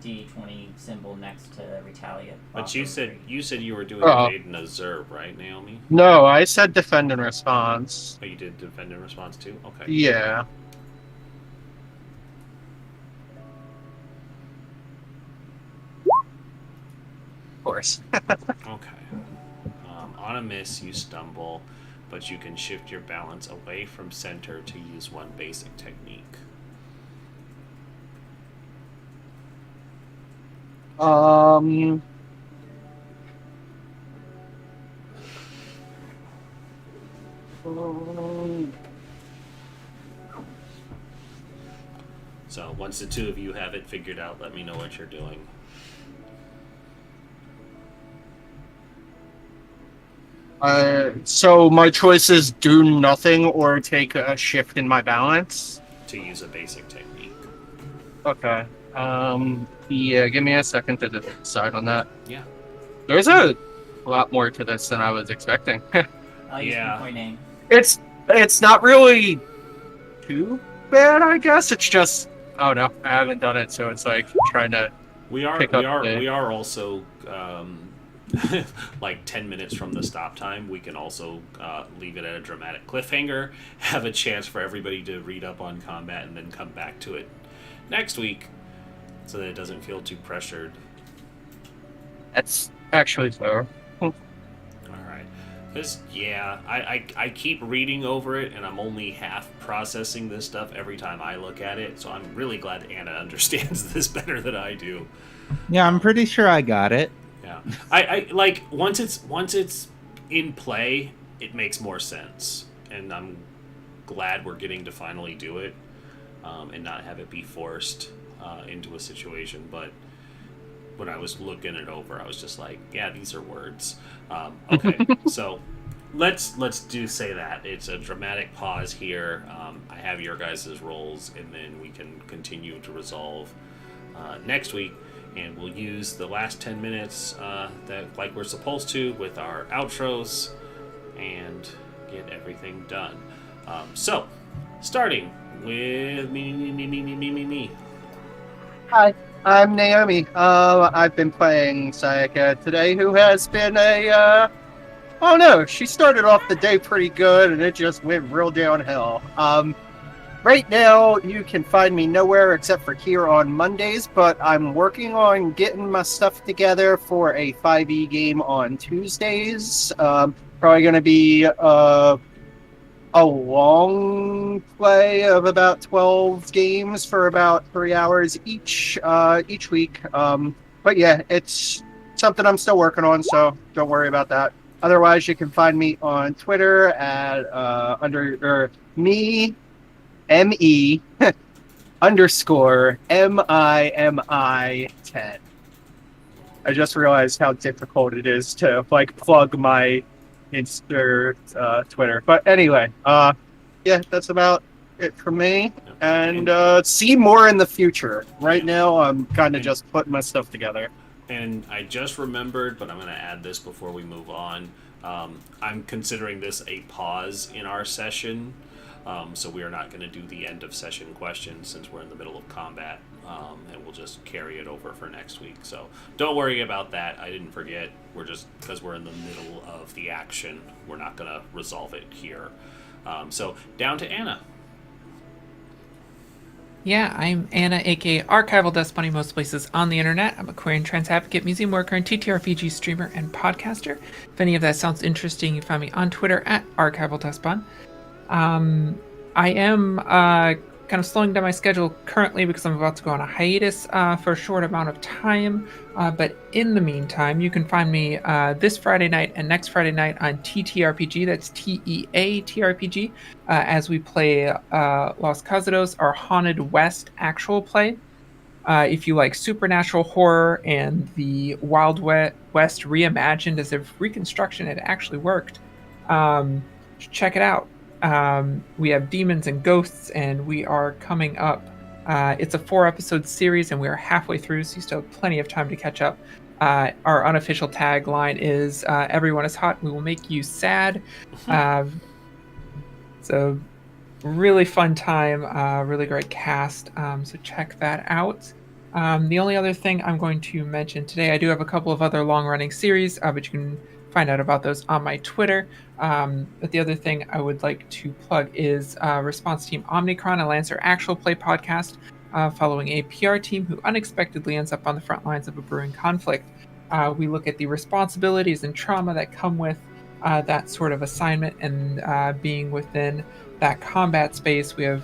D20 symbol next to retaliate. But you said you were doing Oh. evade and observe, right, Naomi? No, I said defend and response. Oh, you did defend in response too? Okay. Yeah. Of course. Okay. On a miss, you stumble, but you can shift your balance away from center to use one basic technique. So once the two of you have it figured out, let me know what you're doing. So my choices do nothing or take a shift in my balance. To use a basic technique. Okay. Yeah, give me a second to decide on that. Yeah. There's a lot more to this than I was expecting. I'll use Yeah. my name. It's not really too bad, I guess. It's just, oh no, I haven't done it, so it's like trying to. We are Pick up the- we are also like 10 minutes from the stop time. We can also leave it at a dramatic cliffhanger, have a chance for everybody to read up on combat, and then come back to it next week, so that it doesn't feel too pressured. That's actually fair. All right, because yeah, I keep reading over it, and I'm only half processing this stuff every time I look at it. So I'm really glad Anna understands this better than I do. Yeah, I'm pretty sure I got it. Yeah, I like once it's in play, it makes more sense, and I'm glad we're getting to finally do it, and not have it be forced into a situation. But when I was looking it over, I was just like, yeah, these are words. Okay, so let's do say that it's a dramatic pause here. I have your guys' roles, and then we can continue to resolve next week, and we'll use the last 10 minutes that like we're supposed to with our outros and get everything done. So, starting with me. Hi, I'm Naomi. I've been playing Sayaka today, who has been oh no, she started off the day pretty good, and it just went real downhill. Right now, you can find me nowhere except for here on Mondays, but I'm working on getting my stuff together for a 5e game on Tuesdays. Probably going to be a long play of about 12 games for about 3 hours each week. But yeah, it's something I'm still working on, so don't worry about that. Otherwise, you can find me on Twitter at me underscore MIMI10. I just realized how difficult it is to plug my Twitter. But anyway, yeah, that's about it for me. And see more in the future. Right now, I'm kind of just putting my stuff together. And I just remembered, but I'm going to add this before we move on. I'm considering this a pause in our session, so we are not going to do the end of session questions since we're in the middle of combat, and we'll just carry it over for next week. So don't worry about that. I didn't forget. We're just, because we're in the middle of the action, we're not going to resolve it here. So down to Anna. Yeah, I'm Anna, aka Archival Dust Bunny most places on the internet. I'm a queer and trans advocate, museum worker, and TTRPG streamer and podcaster. If any of that sounds interesting, you can find me on Twitter at Archival Dust Bun. I am kind of slowing down my schedule currently because I'm about to go on a hiatus for a short amount of time. But in the meantime, you can find me this Friday night and next Friday night on TTRPG. That's TEATRPG, as we play Los Casados, our Haunted West actual play. If you like supernatural horror and the Wild West reimagined as if reconstruction had actually worked, check it out. We have demons and ghosts, and we are coming up. It's a 4-episode series, and we are halfway through, so you still have plenty of time to catch up. Our unofficial tagline is "Everyone is hot. We will make you sad." So, really fun time. Really great cast. So check that out. The only other thing I'm going to mention today, I do have a couple of other long-running series, but you can find out about those on my Twitter. But the other thing I would like to plug is Response Team Omnicron, a Lancer actual play podcast following a PR team who unexpectedly ends up on the front lines of a brewing conflict. We look at the responsibilities and trauma that come with that sort of assignment and being within that combat space. We have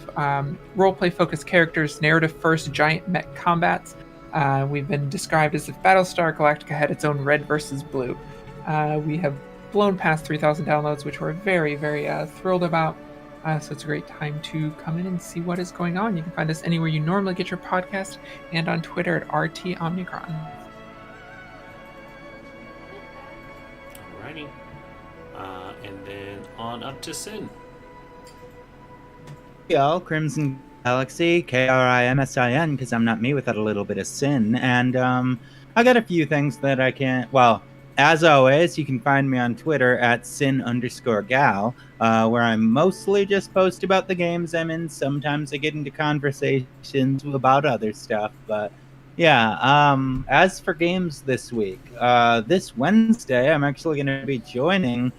roleplay focused characters, narrative first giant mech combats. We've been described as if Battlestar Galactica had its own red versus blue. We have blown past 3,000 downloads, which we're very, very thrilled about. So it's a great time to come in and see what is going on. You can find us anywhere you normally get your podcast and on Twitter at RT Omnicron. Alrighty. And then on up to Sin. Hey y'all, Crimson Galaxy, KRIMSIN, because I'm not me without a little bit of sin. And I got a few things that I can't, well, as always, you can find me on Twitter at sin_gal, where I mostly just post about the games I'm in. Sometimes I get into conversations about other stuff, but yeah. As for games this week, this Wednesday, I'm actually going to be joining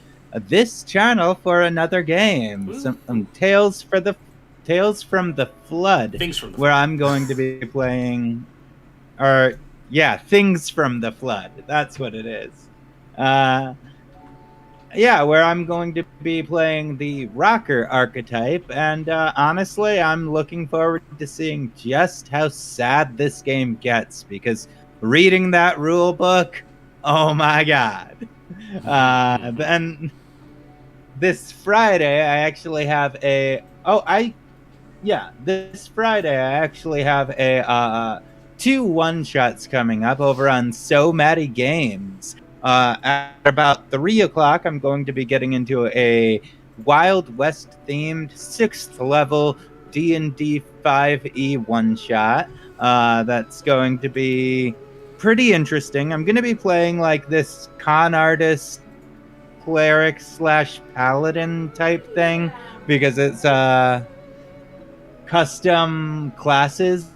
this channel for another game. Some Tales from the Flood, where I'm going to be playing, Things from the Flood. That's what it is. Where I'm going to be playing the rocker archetype, and honestly, I'm looking forward to seeing just how sad this game gets, because reading that rule book, oh my god. Then this Friday, I actually have two one-shots coming up over on So Matty Games. At about 3 o'clock, I'm going to be getting into a Wild West themed 6th level D&D 5e one shot. That's going to be pretty interesting. I'm going to be playing like this con artist, cleric / paladin type thing because it's custom classes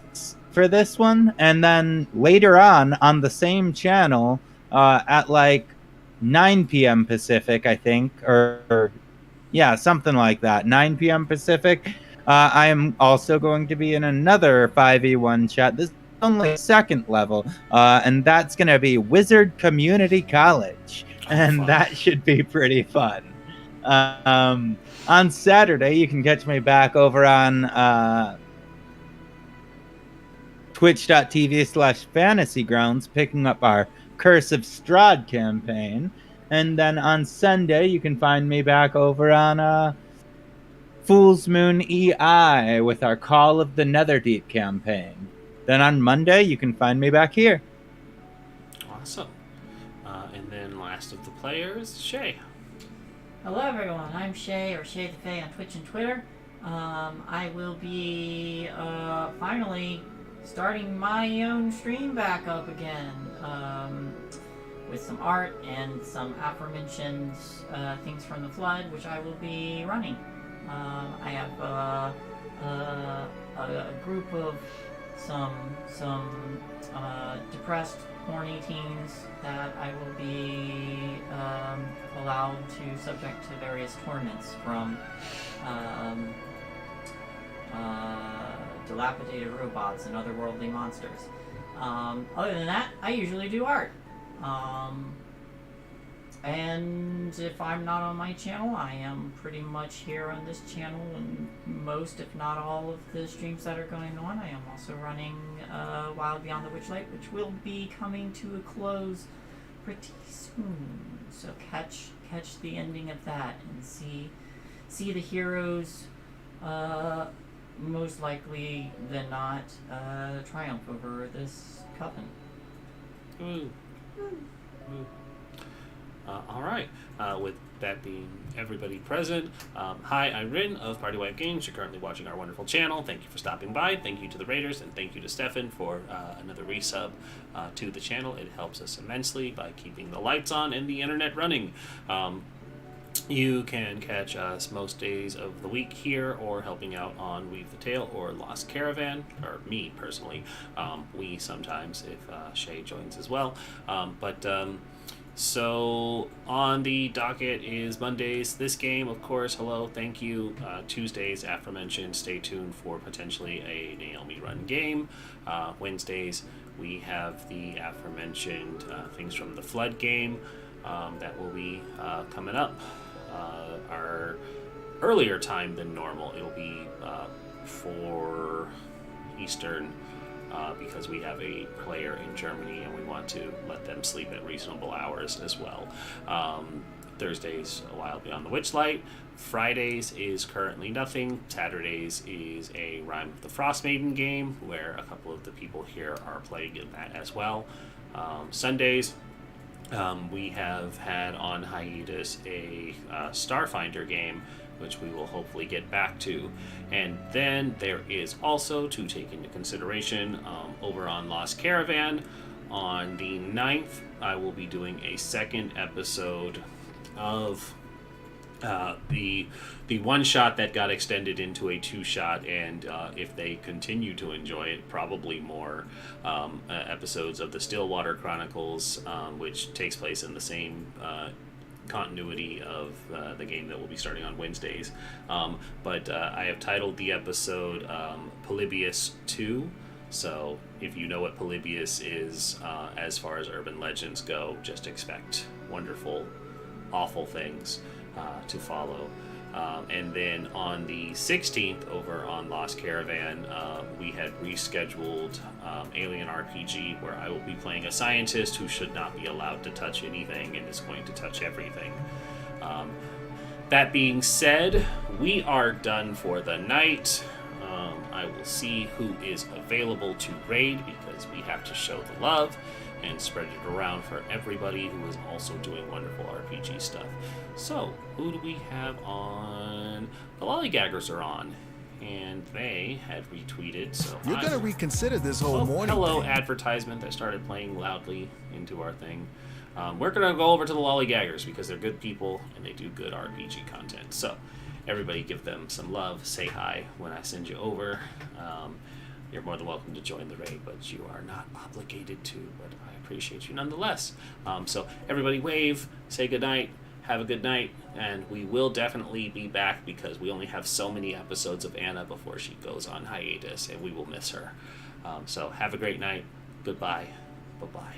for this one. And then later on the same channel, at like 9 p.m. Pacific, I think, or yeah, something like that, 9 p.m. Pacific, I am also going to be in another 5e1 chat. This is only 2nd level, and that's going to be Wizard Community College, and fun. that should be pretty fun. On Saturday, you can catch me back over on twitch.tv/fantasygrounds picking up our Curse of Strahd campaign. And then on Sunday, you can find me back over on Fool's Moon EI with our Call of the Netherdeep campaign. Then on Monday, you can find me back here. Awesome. And then last of the players, Shay. Hello everyone, I'm Shay, or Shay the Fae on Twitch and Twitter. I will be finally starting my own stream back up again, with some art and some aforementioned things from the Flood, which I will be running. I have a group of some depressed, horny teens that I will be allowed to subject to various torments from dilapidated robots and otherworldly monsters. Other than that, I usually do art. And if I'm not on my channel, I am pretty much here on this channel and most, if not all, of the streams that are going on. I am also running Wild Beyond the Witchlight, which will be coming to a close pretty soon. So catch the ending of that and see the heroes, most likely than not, triumph over this coven. Ooh. Ooh. All right. With that being everybody present, hi, I'm Rin of Party Wipe Games. You're currently watching our wonderful channel. Thank you for stopping by. Thank you to the Raiders, and thank you to Stefan for another resub to the channel. It helps us immensely by keeping the lights on and the internet running. You can catch us most days of the week here or helping out on Weave the Tale or Lost Caravan, or me personally. We sometimes, if Shay joins as well. So on the docket is Mondays, this game, of course, hello, thank you. Tuesdays, aforementioned, stay tuned for potentially a Naomi run game. Wednesdays, we have the aforementioned things from the Flood game that will be coming up. Our earlier time than normal, it'll be 4 Eastern, because we have a player in Germany and we want to let them sleep at reasonable hours as well. Thursdays, A Wild Beyond the Witchlight. Fridays is currently nothing. Saturdays is a Rime of the Frostmaiden game, where a couple of the people here are playing in that as well. Sundays, we have had on hiatus a Starfinder game, which we will hopefully get back to. And then there is also, to take into consideration, over on Lost Caravan, on the 9th, I will be doing a 2nd episode of the one-shot that got extended into a 2-shot, and if they continue to enjoy it, probably more episodes of the Stillwater Chronicles, which takes place in the same continuity of the game that will be starting on Wednesdays. But I have titled the episode Polybius 2, so if you know what Polybius is, as far as urban legends go, just expect wonderful, awful things to follow. And then on the 16th, over on Lost Caravan, we had rescheduled Alien RPG, where I will be playing a scientist who should not be allowed to touch anything and is going to touch everything. That being said, we are done for the night. I will see who is available to raid, because we have to show the love and spread it around for everybody who is also doing wonderful RPG stuff. So, who do we have on? The Lollygaggers are on, and they had retweeted, so You're gonna reconsider this whole morning hello, thing. advertisement. I started playing loudly into our thing. We're gonna go over to the Lollygaggers because they're good people and they do good RPG content. So, everybody give them some love, say hi when I send you over. You're more than welcome to join the raid, but you are not obligated to, but I appreciate you nonetheless. So everybody wave, say goodnight, have a good night, and we will definitely be back because we only have so many episodes of Anna before she goes on hiatus, and we will miss her. So have a great night. Goodbye. Bye-bye.